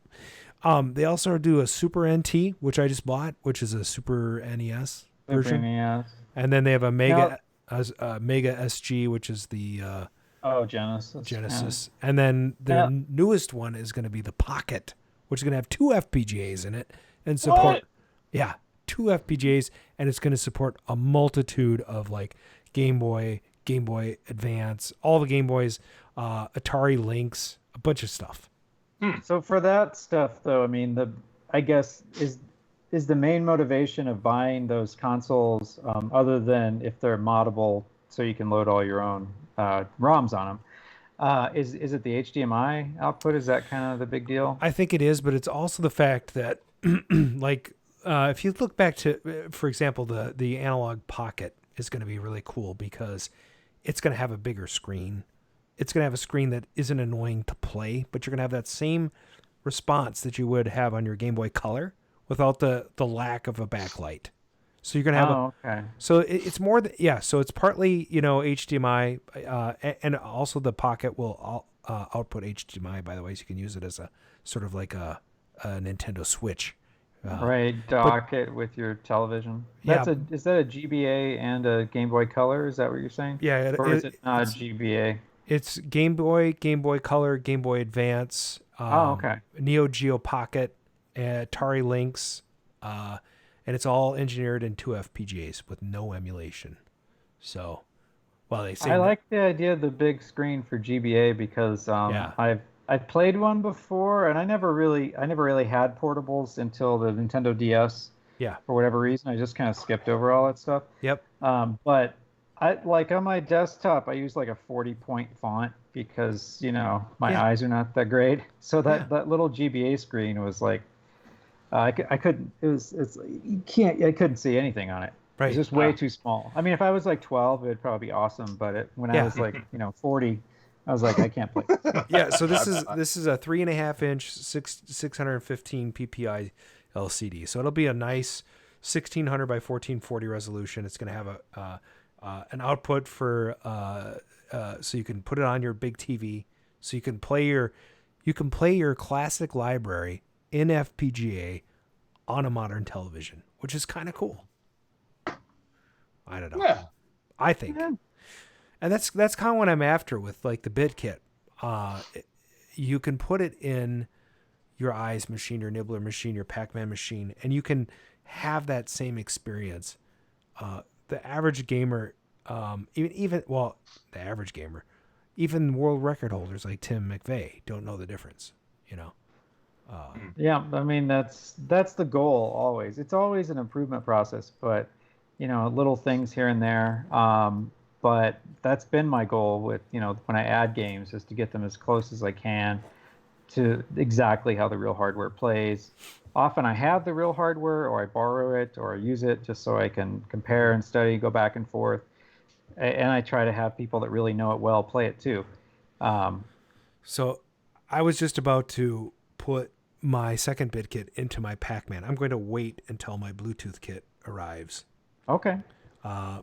[SPEAKER 1] They also do a Super NT, which I just bought, which is a Super NES version.
[SPEAKER 10] NES.
[SPEAKER 1] And then they have a Mega SG, which is the
[SPEAKER 10] Genesis.
[SPEAKER 1] And then their newest one is going to be the Pocket, which is going to have 2 FPGAs in it and support. Yeah, 2 FPGAs, and it's going to support a multitude of like Game Boy Advance, all the Game Boys, Atari Lynx, a bunch of stuff.
[SPEAKER 10] So for that stuff, though, I mean, I guess is the main motivation of buying those consoles, other than if they're moddable, so you can load all your own ROMs on them. Is it the HDMI output? Is that kind of the big deal?
[SPEAKER 1] I think it is, but it's also the fact that, if you look back to, for example, the Analog Pocket is going to be really cool because it's going to have a bigger screen. It's going to have a screen that isn't annoying to play, but you're going to have that same response that you would have on your Game Boy Color without the lack of a backlight. So you're going to have So it's more so it's partly, HDMI, and also the Pocket will output HDMI, by the way, so you can use it as a sort of like a Nintendo Switch.
[SPEAKER 10] Dock it with your television. Is that a GBA and a Game Boy Color? Is that what you're saying?
[SPEAKER 1] Yeah.
[SPEAKER 10] Or is it not GBA?
[SPEAKER 1] It's Game Boy Color, Game Boy Advance, Neo Geo Pocket, Atari Lynx, and it's all engineered in 2 FPGAs with no emulation. So, they say
[SPEAKER 10] I like the idea of the big screen for GBA because I've played one before, and I never really had portables until the Nintendo DS.
[SPEAKER 1] Yeah.
[SPEAKER 10] For whatever reason, I just kind of skipped over all that stuff.
[SPEAKER 1] Yep.
[SPEAKER 10] But I like on my desktop, I use like a 40-point font because my eyes are not that great. So that little GBA screen was like, I couldn't. I couldn't see anything on it.
[SPEAKER 1] Right.
[SPEAKER 10] It was just way too small. I mean, if I was like 12, it'd probably be awesome. But when I was like 40. I was like, I can't play.
[SPEAKER 1] So this is a 3.5-inch 615 ppi LCD. So it'll be a nice 1600 by 1440 resolution. It's going to have an output for so you can put it on your big TV. So you can play your classic library in FPGA on a modern television, which is kind of cool. I don't know.
[SPEAKER 2] Yeah.
[SPEAKER 1] I think. Yeah. And that's kind of what I'm after with like the BitKit. You can put it in your Eyes machine, your Nibbler machine, your Pac-Man machine, and you can have that same experience. The average gamer, even the average gamer, even world record holders like Tim McVeigh don't know the difference.
[SPEAKER 10] I mean that's the goal always. It's always an improvement process, but little things here and there. But that's been my goal with, when I add games, is to get them as close as I can to exactly how the real hardware plays. Often I have the real hardware, or I borrow it, or I use it just so I can compare and study, go back and forth. And I try to have people that really know it well play it too.
[SPEAKER 1] So I was just about to put my second BitKit into my Pac-Man. I'm going to wait until my Bluetooth kit arrives.
[SPEAKER 10] Okay.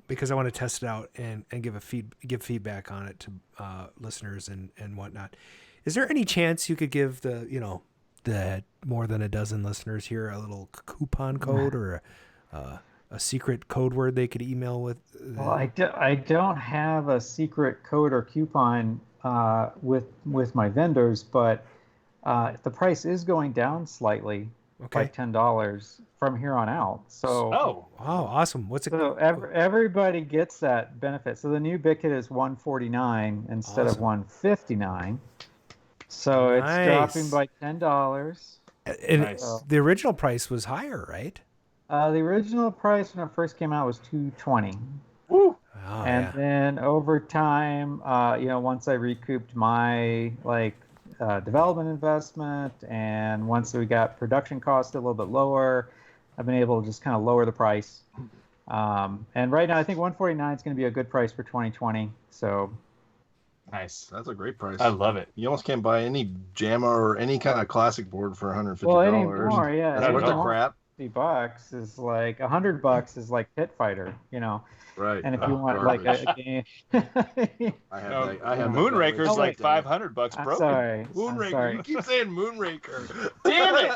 [SPEAKER 1] Because I want to test it out and give feedback on it to listeners and whatnot. Is there any chance you could give the more than a dozen listeners here a little coupon code or a secret code word they could email with?
[SPEAKER 10] Well, I don't have a secret code or coupon with my vendors, but the price is going down slightly by $10 from here on out. So
[SPEAKER 1] wow, awesome! What's it?
[SPEAKER 10] So everybody gets that benefit. So the new BitKit is $149 instead of $159. So it's dropping by $10.
[SPEAKER 1] And the original price was higher, right?
[SPEAKER 10] The original price when it first came out was $220.
[SPEAKER 2] Woo!
[SPEAKER 10] And then over time, once I recouped my development investment, and once we got production costs a little bit lower, I've been able to just kind of lower the price. And right now, I think $149 is going to be a good price for 2020. So.
[SPEAKER 2] Nice.
[SPEAKER 3] That's a great price.
[SPEAKER 2] I love it.
[SPEAKER 3] You almost can't buy any JAMA or any kind of classic board for $150.
[SPEAKER 10] Well, anymore, yeah.
[SPEAKER 3] That's worth the crap.
[SPEAKER 10] $50 is like $100 is like Pit Fighter,
[SPEAKER 3] Right.
[SPEAKER 10] And if you want like a game,
[SPEAKER 3] I have
[SPEAKER 2] Moonraker's like $500, bro.
[SPEAKER 10] Sorry.
[SPEAKER 3] Moonraker. You keep saying Moonraker.
[SPEAKER 2] Damn it!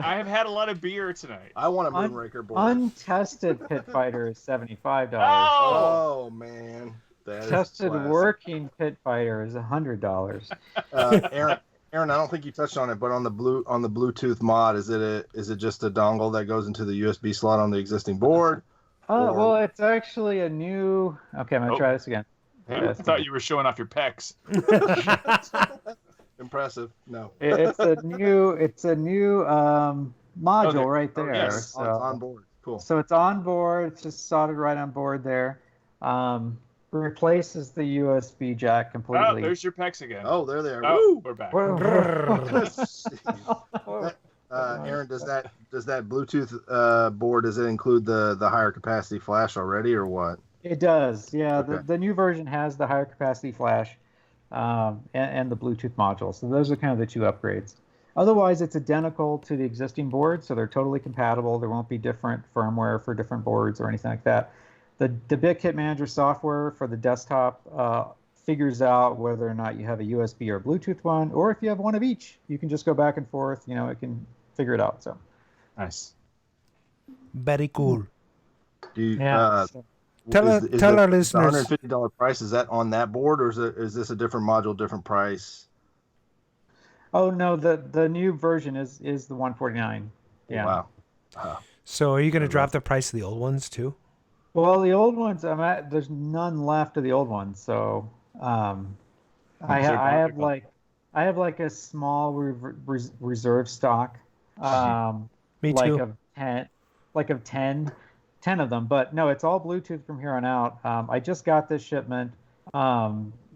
[SPEAKER 2] I have had a lot of beer tonight.
[SPEAKER 3] I want a Moonraker board.
[SPEAKER 10] Untested Pit Fighter is $75.
[SPEAKER 3] Oh man.
[SPEAKER 10] Tested working Pit Fighter is $100.
[SPEAKER 3] Aaron, I don't think you touched on it, but on the Bluetooth mod, is it just a dongle that goes into the USB slot on the existing board?
[SPEAKER 10] Well, it's actually a new. Okay, I'm gonna try this again.
[SPEAKER 2] I thought you were showing off your pecs.
[SPEAKER 3] Impressive. No.
[SPEAKER 10] It's a new module right there.
[SPEAKER 2] Yes.
[SPEAKER 10] So,
[SPEAKER 3] it's on board. Cool.
[SPEAKER 10] So it's on board. It's just soldered right on board there. Replaces the USB jack completely.
[SPEAKER 2] Oh, there's your pecs again.
[SPEAKER 3] Oh, there they are.
[SPEAKER 2] Oh, we're back.
[SPEAKER 3] Aaron, does that Bluetooth board, does it include the higher capacity flash already, or what?
[SPEAKER 10] It does. Yeah,
[SPEAKER 3] Okay.
[SPEAKER 10] the new version has the higher capacity flash and the Bluetooth module. So those are kind of the two upgrades. Otherwise, it's identical to the existing board, so they're totally compatible. There won't be different firmware for different boards or anything like that. The BitKit Manager software for the desktop figures out whether or not you have a USB or a Bluetooth one, or if you have one of each, you can just go back and forth. It can figure it out. So
[SPEAKER 2] nice.
[SPEAKER 1] Very cool.
[SPEAKER 3] Tell
[SPEAKER 1] our listeners.
[SPEAKER 3] The $150 price, is that on that board, or is this a different module, different price?
[SPEAKER 10] Oh no, the new version is the $149. Yeah.
[SPEAKER 3] Wow.
[SPEAKER 1] So are you going to drop the price of the old ones too?
[SPEAKER 10] Well, the old ones, there's none left of the old ones, so I have like a small reserve stock.
[SPEAKER 1] Me too.
[SPEAKER 10] Of 10 of them, but no, it's all Bluetooth from here on out. I just got this shipment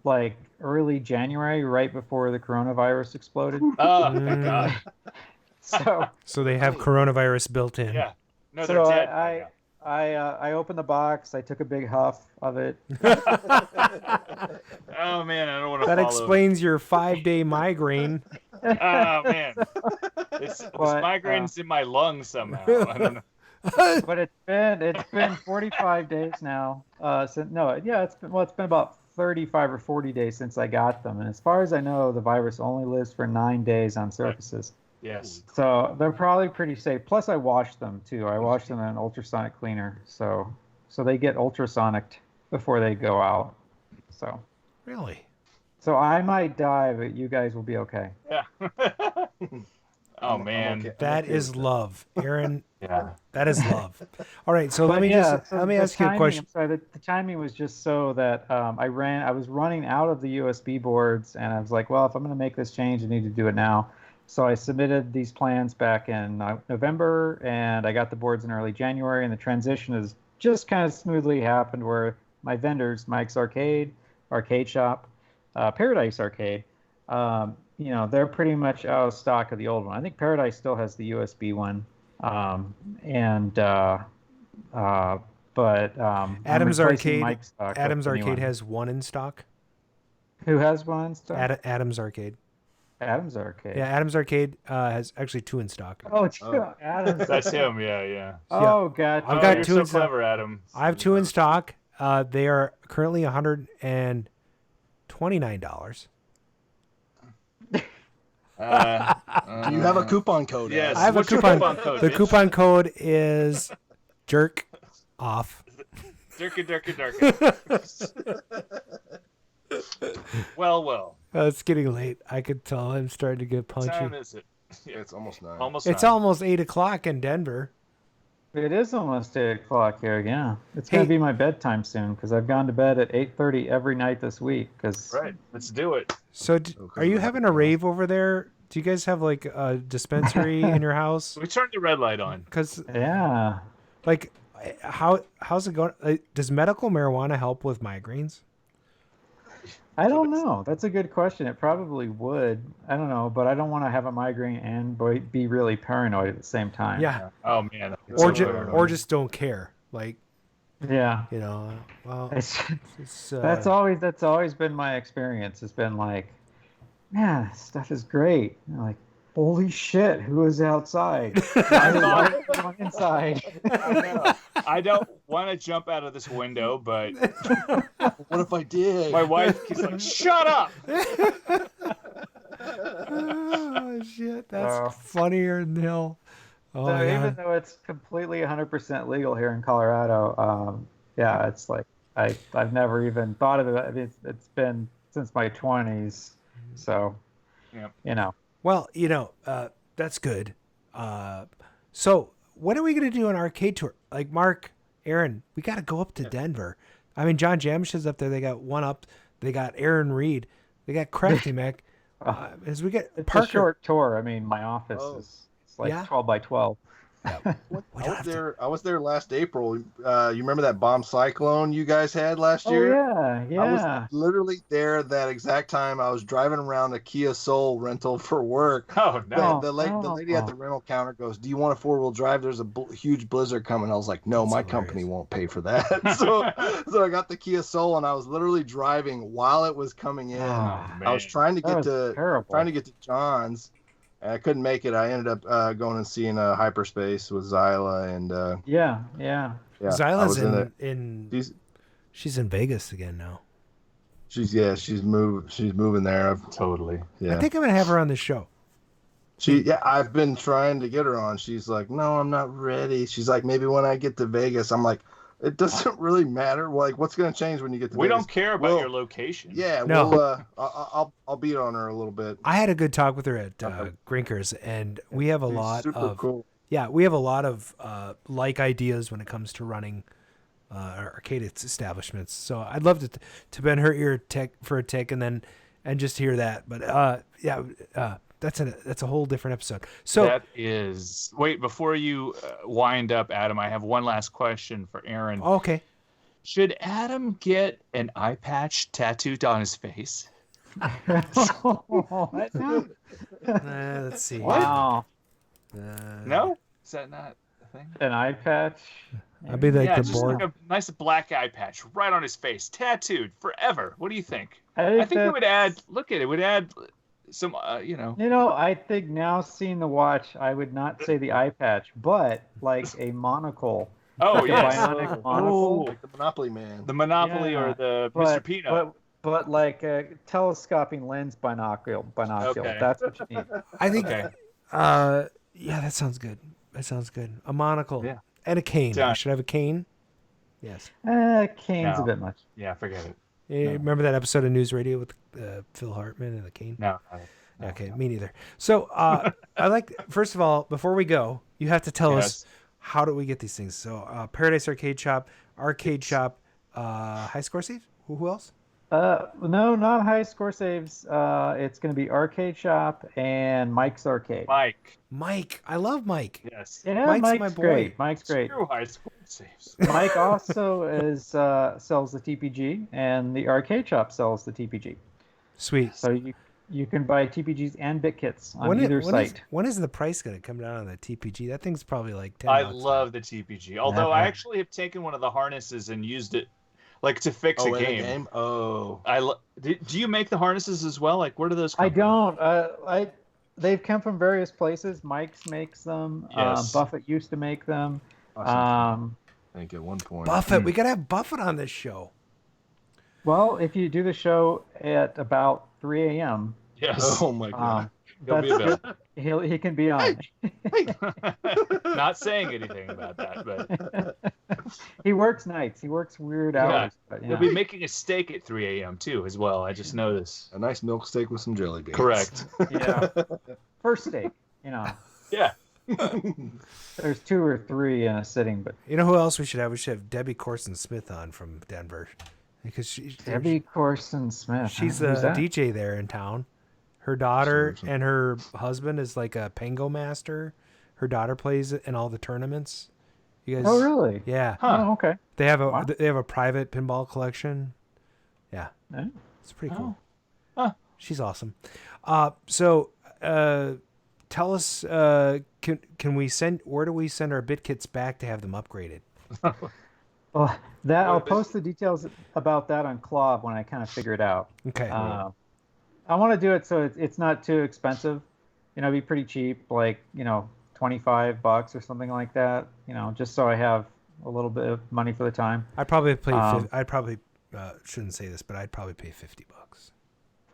[SPEAKER 10] like early January, right before the coronavirus exploded.
[SPEAKER 2] Oh, thank God.
[SPEAKER 1] So they have coronavirus built in.
[SPEAKER 2] Yeah. No, they're dead.
[SPEAKER 10] I opened the box. I took a big huff of it.
[SPEAKER 2] Oh man, I don't want to.
[SPEAKER 1] That explains your 5-day migraine.
[SPEAKER 2] Oh man, this migraine's in my lungs somehow. I don't know.
[SPEAKER 10] But it's been 45 days now. It's been about 35 or 40 days since I got them, and as far as I know, the virus only lives for 9 days on surfaces.
[SPEAKER 2] Yes.
[SPEAKER 10] So they're probably pretty safe. Plus, I wash them too. I wash them in an ultrasonic cleaner, so they get ultrasonicked before they go out. So.
[SPEAKER 1] Really?
[SPEAKER 10] So I might die, but you guys will be okay.
[SPEAKER 2] Yeah. Oh man,
[SPEAKER 1] that is love, Aaron.
[SPEAKER 2] Yeah,
[SPEAKER 1] that is love. All right, so let me ask you a question.
[SPEAKER 10] I'm sorry, the timing was just so that I was running out of the USB boards, and I was like, well, if I'm going to make this change, I need to do it now. So I submitted these plans back in November, and I got the boards in early January, and the transition is just kind of smoothly happened where my vendors, Mike's Arcade, Arcade Shop, Paradise Arcade, they're pretty much out of stock of the old one. I think Paradise still has the USB one, but
[SPEAKER 1] Adam's Arcade.
[SPEAKER 10] Mike's stock
[SPEAKER 1] Adam's
[SPEAKER 10] with the new
[SPEAKER 1] Arcade
[SPEAKER 10] one.
[SPEAKER 1] has one in stock.
[SPEAKER 10] Who has one in stock?
[SPEAKER 1] Adam's Arcade.
[SPEAKER 10] Adam's Arcade.
[SPEAKER 1] Yeah, Adam's Arcade has actually two in stock.
[SPEAKER 10] Adam's.
[SPEAKER 2] That's him. Yeah.
[SPEAKER 10] Oh, gotcha.
[SPEAKER 1] I've got
[SPEAKER 2] you're
[SPEAKER 1] two
[SPEAKER 2] so
[SPEAKER 1] in stock.
[SPEAKER 2] clever, Adam.
[SPEAKER 1] I have two in stock. They are currently $129.
[SPEAKER 3] Do you have a coupon code?
[SPEAKER 2] Yes.
[SPEAKER 1] I have
[SPEAKER 2] What's
[SPEAKER 1] a
[SPEAKER 2] your
[SPEAKER 1] coupon.
[SPEAKER 2] coupon code,
[SPEAKER 1] The
[SPEAKER 2] bitch?
[SPEAKER 1] coupon code is jerk off.
[SPEAKER 2] Durka. Well.
[SPEAKER 1] It's getting late. I could tell I'm starting to get
[SPEAKER 2] What time
[SPEAKER 1] punchy.
[SPEAKER 2] is it?
[SPEAKER 3] It's almost 9.
[SPEAKER 1] It's almost 8:00 in Denver.
[SPEAKER 10] It is almost 8 o'clock here. Yeah, it's gonna be my bedtime soon because I've gone to bed at 8:30 every night this week.
[SPEAKER 2] Right. Let's do it.
[SPEAKER 1] So, are you having a rave over there? Do you guys have like a dispensary in your house?
[SPEAKER 2] We turned the red light on.
[SPEAKER 1] Because
[SPEAKER 10] yeah,
[SPEAKER 1] like how's it going? Does medical marijuana help with migraines?
[SPEAKER 10] I don't know. That's a good question. It probably would. I don't know, but I don't want to have a migraine and be really paranoid at the same time.
[SPEAKER 1] Yeah.
[SPEAKER 2] Oh man.
[SPEAKER 1] Or just don't care. Like.
[SPEAKER 10] Yeah.
[SPEAKER 1] Well,
[SPEAKER 10] that's always been my experience. It's been like, man, this stuff is great. Like, holy shit, who is outside? I'm inside.
[SPEAKER 2] I don't want to jump out of this window, but
[SPEAKER 3] what if I did?
[SPEAKER 2] My wife keeps like, shut up.
[SPEAKER 1] Oh shit, that's funnier than hell. Oh,
[SPEAKER 10] so
[SPEAKER 1] yeah.
[SPEAKER 10] even though it's completely 100% legal here in Colorado, it's like I've never even thought of it. I mean, it's been since my 20s, so
[SPEAKER 1] Well, that's good. So when are we gonna do an arcade tour? Like Mark, Aaron, we got to go up to Denver. I mean, John Jamish's up there. They got one up. They got Aaron Reid. They got CraftyMech. As we get
[SPEAKER 10] it's
[SPEAKER 1] Parker.
[SPEAKER 10] a short tour. I mean, my office is like 12 by 12.
[SPEAKER 3] I was there last April. You remember that bomb cyclone you guys had last year?
[SPEAKER 10] Yeah.
[SPEAKER 3] I was literally there that exact time. I was driving around a Kia Soul rental for work.
[SPEAKER 2] Oh no!
[SPEAKER 3] The lady at the rental counter goes, "Do you want a 4-wheel drive? There's a huge blizzard coming." I was like, "No, my company won't pay for that." so I got the Kia Soul and I was literally driving while it was coming in. I was trying to get to John's. I couldn't make it. I ended up going and seeing Hyperspace with Zyla and
[SPEAKER 10] yeah.
[SPEAKER 1] Zyla's she's in Vegas again now.
[SPEAKER 3] She's moving there.
[SPEAKER 2] Totally.
[SPEAKER 3] Yeah.
[SPEAKER 1] I think I'm gonna have her on this show.
[SPEAKER 3] I've been trying to get her on. She's like, no, I'm not ready. She's like, maybe when I get to Vegas. I'm like, it doesn't really matter. Like, what's going to change when you get to Vegas?
[SPEAKER 2] We don't care about your location.
[SPEAKER 3] Yeah,
[SPEAKER 1] no.
[SPEAKER 3] I'll beat on her a little bit.
[SPEAKER 1] I had a good talk with her at Grinkers, and we have a lot of
[SPEAKER 3] cool.
[SPEAKER 1] Yeah, we have a lot of like ideas when it comes to running arcade establishments. So I'd love to bend her ear for a tick and just hear that. But that's a whole different episode. So
[SPEAKER 2] that is. Wait, before you wind up, Adam, I have one last question for Aaron.
[SPEAKER 1] Okay.
[SPEAKER 2] Should Adam get an eye patch tattooed on his face?
[SPEAKER 1] Let's see.
[SPEAKER 10] Wow.
[SPEAKER 2] No, is that not a thing?
[SPEAKER 10] An eye patch?
[SPEAKER 1] I'd be like the
[SPEAKER 2] just
[SPEAKER 1] board.
[SPEAKER 2] like a nice black eye patch right on his face, tattooed forever. What do you think?
[SPEAKER 10] I
[SPEAKER 2] think it would add. Look at it. It would add some.
[SPEAKER 10] I think now seeing the watch, I would not say the eye patch, but like a monocle.
[SPEAKER 2] Oh
[SPEAKER 10] like
[SPEAKER 2] yes.
[SPEAKER 10] A bionic monocle.
[SPEAKER 3] Like the Monopoly Man.
[SPEAKER 2] The Monopoly or the Mr. Peanut.
[SPEAKER 10] But like a telescoping lens binocular.
[SPEAKER 2] Okay.
[SPEAKER 10] That's what you need.
[SPEAKER 1] I think. Yeah, that sounds good. A monocle.
[SPEAKER 2] Yeah.
[SPEAKER 1] And a cane.
[SPEAKER 2] Done.
[SPEAKER 1] I should have a cane. Yes.
[SPEAKER 10] Cane's a bit much.
[SPEAKER 2] Yeah, forget it.
[SPEAKER 1] You remember that episode of News Radio with Phil Hartman and the cane?
[SPEAKER 2] No.
[SPEAKER 1] Okay, me neither. So I like. First of all, before we go, you have to tell us how do we get these things. So Paradise Arcade Shop, High Score Saves. Who else?
[SPEAKER 10] No, not High Score Saves. It's going to be Arcade Shop and Mike's Arcade.
[SPEAKER 2] Mike.
[SPEAKER 1] I love Mike.
[SPEAKER 2] Yes.
[SPEAKER 10] Yeah,
[SPEAKER 1] Mike's
[SPEAKER 10] Mike's
[SPEAKER 1] my boy.
[SPEAKER 10] great. Mike's great.
[SPEAKER 2] Screw High Score saves.
[SPEAKER 10] Mike also sells the TPG, and the arcade shop sells the TPG.
[SPEAKER 1] Sweet.
[SPEAKER 10] So you can buy TPGs and BitKits on either site.
[SPEAKER 1] When is the price going to come down on the TPG? That thing's probably like 10
[SPEAKER 2] I
[SPEAKER 1] bucks
[SPEAKER 2] love the TPG. Although I actually have taken one of the harnesses and used it, like, to fix a game.
[SPEAKER 3] Oh.
[SPEAKER 2] Do you make the harnesses as well? Like, where do those come
[SPEAKER 10] I don't. They've come from various places. Mike's makes them.
[SPEAKER 2] Yes.
[SPEAKER 10] Buffett used to make them.
[SPEAKER 3] I think at one point.
[SPEAKER 1] Buffett. We got to have Buffett on this show.
[SPEAKER 10] Well, if you do the show at about 3 a.m.
[SPEAKER 2] Yes.
[SPEAKER 3] Oh, my God.
[SPEAKER 2] He'll be available.
[SPEAKER 10] He can be on.
[SPEAKER 2] Not saying anything about that, but
[SPEAKER 10] he works nights. He works weird hours. But,
[SPEAKER 2] he'll be making a steak at 3 a.m. too, as well. I just noticed.
[SPEAKER 3] A nice milk steak with some jelly beans.
[SPEAKER 2] Correct.
[SPEAKER 10] Yeah. First steak,
[SPEAKER 2] Yeah.
[SPEAKER 10] There's 2 or 3 in a sitting, but
[SPEAKER 1] You know who else we should have? We should have Debbie Corson Smith on from Denver, because
[SPEAKER 10] Debbie Corson Smith.
[SPEAKER 1] She's
[SPEAKER 10] Who's
[SPEAKER 1] a
[SPEAKER 10] that?
[SPEAKER 1] DJ there in town. Her daughter and her husband is like a Pango master. Her daughter plays in all the tournaments. You guys?
[SPEAKER 10] Oh, really?
[SPEAKER 1] Yeah.
[SPEAKER 10] Oh, okay.
[SPEAKER 1] They have a private pinball collection. Yeah.
[SPEAKER 10] Oh.
[SPEAKER 1] It's pretty cool.
[SPEAKER 2] Huh.
[SPEAKER 1] She's awesome. So tell us, can we where do we send our BitKits back to have them upgraded?
[SPEAKER 10] Well, I'll post the details about that on Clob when I kind of figure it out.
[SPEAKER 1] Okay.
[SPEAKER 10] I want to do it so it's not too expensive. It'd be pretty cheap, like, $25 or something like that. Just so I have a little bit of money for the time.
[SPEAKER 1] I'd probably shouldn't say this, but I'd probably pay $50.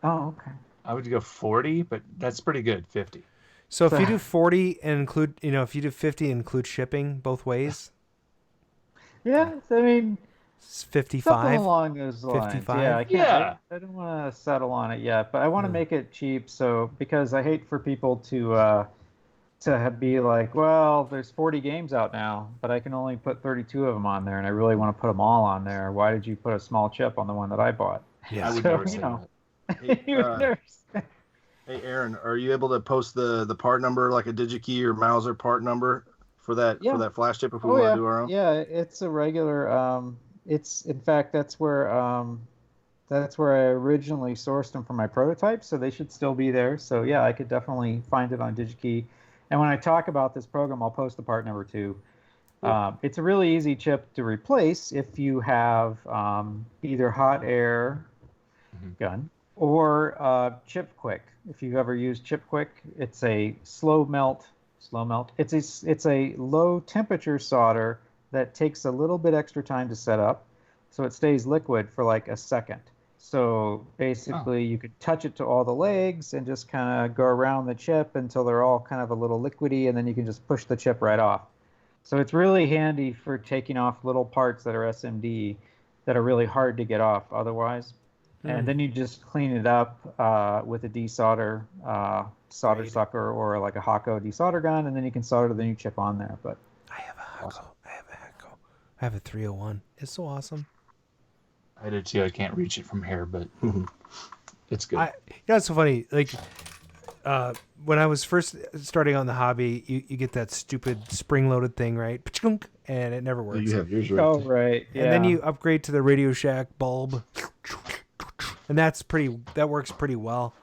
[SPEAKER 10] Oh, okay.
[SPEAKER 2] I would go 40, but that's pretty good. 50.
[SPEAKER 1] So if you do 40 and include, if you do 50 and include shipping both ways.
[SPEAKER 10] Yeah, I mean,
[SPEAKER 1] it's 55.
[SPEAKER 10] Something along those lines.
[SPEAKER 1] 55.
[SPEAKER 10] Yeah, I can't. I don't want to settle on it yet, but I want to make it cheap. So because I hate for people to be like, well, there's 40 games out now, but I can only put 32 of them on there, and I really want to put them all on there. Why did you put a small chip on the one that I bought?
[SPEAKER 1] Yeah,
[SPEAKER 3] I would never say that. Hey, Aaron, are you able to post the part number, like a DigiKey or Mauser part number for that flash chip if we want to do our own?
[SPEAKER 10] Yeah, it's a regular. It's in fact that's where I originally sourced them for my prototype, so they should still be there. So yeah, I could definitely find it on DigiKey. And when I talk about this program, I'll post the part number too. It's a really easy chip to replace if you have either hot air gun or Chip Quick. If you've ever used Chip Quick, it's a slow melt. It's a low temperature solder that takes a little bit extra time to set up, so it stays liquid for like a second. So basically, you could touch it to all the legs and just kind of go around the chip until they're all kind of a little liquidy, and then you can just push the chip right off. So it's really handy for taking off little parts that are SMD that are really hard to get off otherwise. And then you just clean it up with a desolder solder sucker or like a Hakko desolder gun, and then you can solder the new chip on there. But
[SPEAKER 1] I have a Hakko. I have a 301. It's so awesome.
[SPEAKER 2] I do too. I can't reach it from here, but it's good.
[SPEAKER 1] It's so funny. Like when I was first starting on the hobby, you get that stupid spring-loaded thing, right? And it never works.
[SPEAKER 3] You have yours right.
[SPEAKER 10] Oh, right. Yeah.
[SPEAKER 1] And then you upgrade to the Radio Shack bulb, and that works pretty well.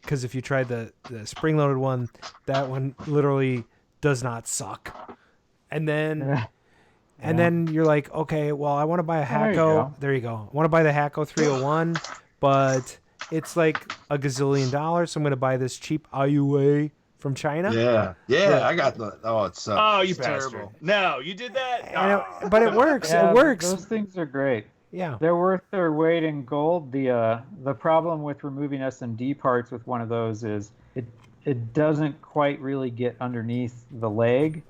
[SPEAKER 1] Because if you tried the spring-loaded one, that one literally does not suck. And then then you're like, okay, well, I want to buy a Hakko. There you go. I want to buy the Hakko 301, but it's like a gazillion dollars. So I'm going to buy this cheap IUA from China.
[SPEAKER 3] Yeah. I got the. Oh, it sucks.
[SPEAKER 2] Oh, you
[SPEAKER 3] it's
[SPEAKER 2] bastard!
[SPEAKER 3] terrible.
[SPEAKER 2] No, you did that.
[SPEAKER 1] But it works.
[SPEAKER 10] Yeah,
[SPEAKER 1] it works.
[SPEAKER 10] Those things are great.
[SPEAKER 1] Yeah,
[SPEAKER 10] they're worth their weight in gold. The problem with removing SMD parts with one of those is it doesn't quite really get underneath the leg.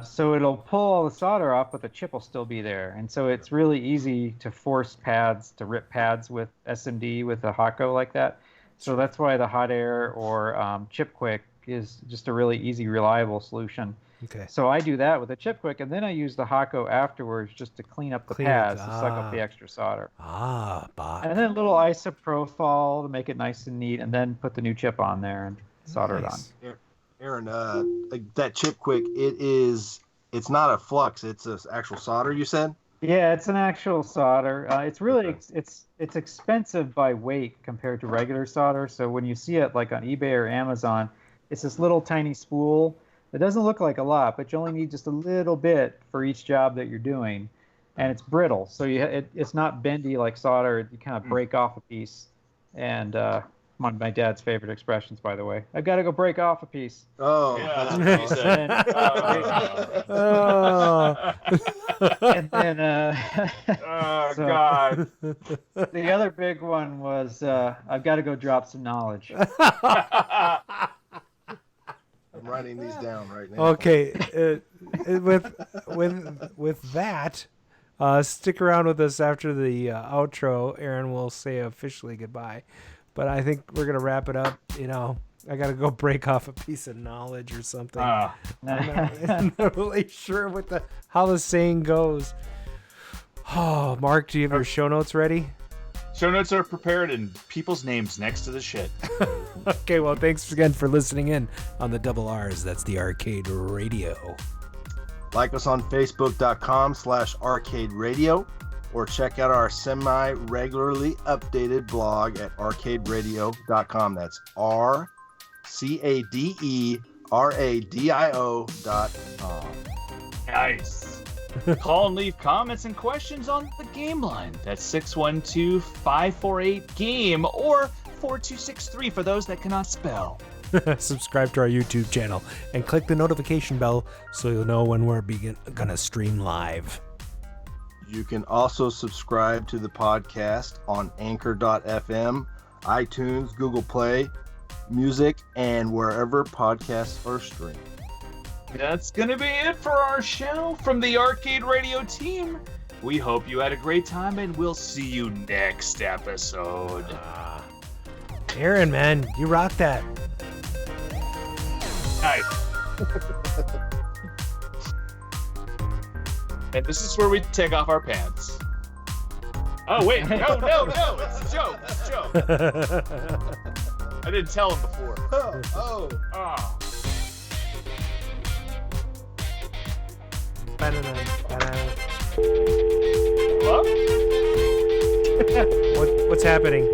[SPEAKER 10] So it'll pull all the solder off, but the chip will still be there. And so it's really easy to force pads, to rip pads with SMD with a Hakko like that. So that's why the hot air or Chip Quick is just a really easy, reliable solution.
[SPEAKER 1] Okay.
[SPEAKER 10] So I do that with a Chip Quick, and then I use the Hakko afterwards just to clean up the pads to suck up the extra solder. And then a little isopropyl to make it nice and neat, and then put the new chip on there and solder it on.
[SPEAKER 3] Aaron, that Chip Quick, it is it's not a flux, it's an actual solder, you said?
[SPEAKER 10] Yeah, it's an actual solder. It's really it's expensive by weight compared to regular solder. So when you see it like on eBay or Amazon, it's this little tiny spool. It doesn't look like a lot, but you only need just a little bit for each job that you're doing, and it's brittle. So it's not bendy like solder. You kind of break off a piece, and one of my dad's favorite expressions, by the way. I've got to go break off a piece.
[SPEAKER 3] Oh,
[SPEAKER 2] yeah, that's what he said.
[SPEAKER 10] And then,
[SPEAKER 2] oh
[SPEAKER 10] so,
[SPEAKER 2] God.
[SPEAKER 10] The other big one was I've got to go drop some knowledge.
[SPEAKER 3] I'm writing these down right now.
[SPEAKER 1] Okay, with that, stick around with us after the outro. Aaron will say officially goodbye, but I think we're gonna wrap it up. You know, I gotta go break off a piece of knowledge or something. I'm not really sure how the saying goes. Oh, Mark, do you have your show notes ready?
[SPEAKER 2] Show notes are prepared and people's names next to the shit.
[SPEAKER 1] Okay, well, thanks again for listening in on the Double R's. That's the Arcade Radio.
[SPEAKER 3] Like us on Facebook.com/Arcade Radio, or check out our semi-regularly updated blog at arcaderadio.com. That's RCADERADIO.com.
[SPEAKER 2] Nice. Call and leave comments and questions on the game line. That's 612-548-GAME or 4263 for those that cannot spell.
[SPEAKER 1] Subscribe to our YouTube channel and click the notification bell so you'll know when we're gonna stream live.
[SPEAKER 3] You can also subscribe to the podcast on Anchor.fm, iTunes, Google Play, Music, and wherever podcasts are streamed.
[SPEAKER 2] That's going to be it for our show from the Arcade Radio team. We hope you had a great time, and we'll see you next episode.
[SPEAKER 1] Aaron, man, you rock that.
[SPEAKER 2] Nice. And this is where we take off our pants. Oh, wait. No. It's a joke. I didn't tell him before.
[SPEAKER 3] Oh.
[SPEAKER 2] Hello?
[SPEAKER 1] What's happening?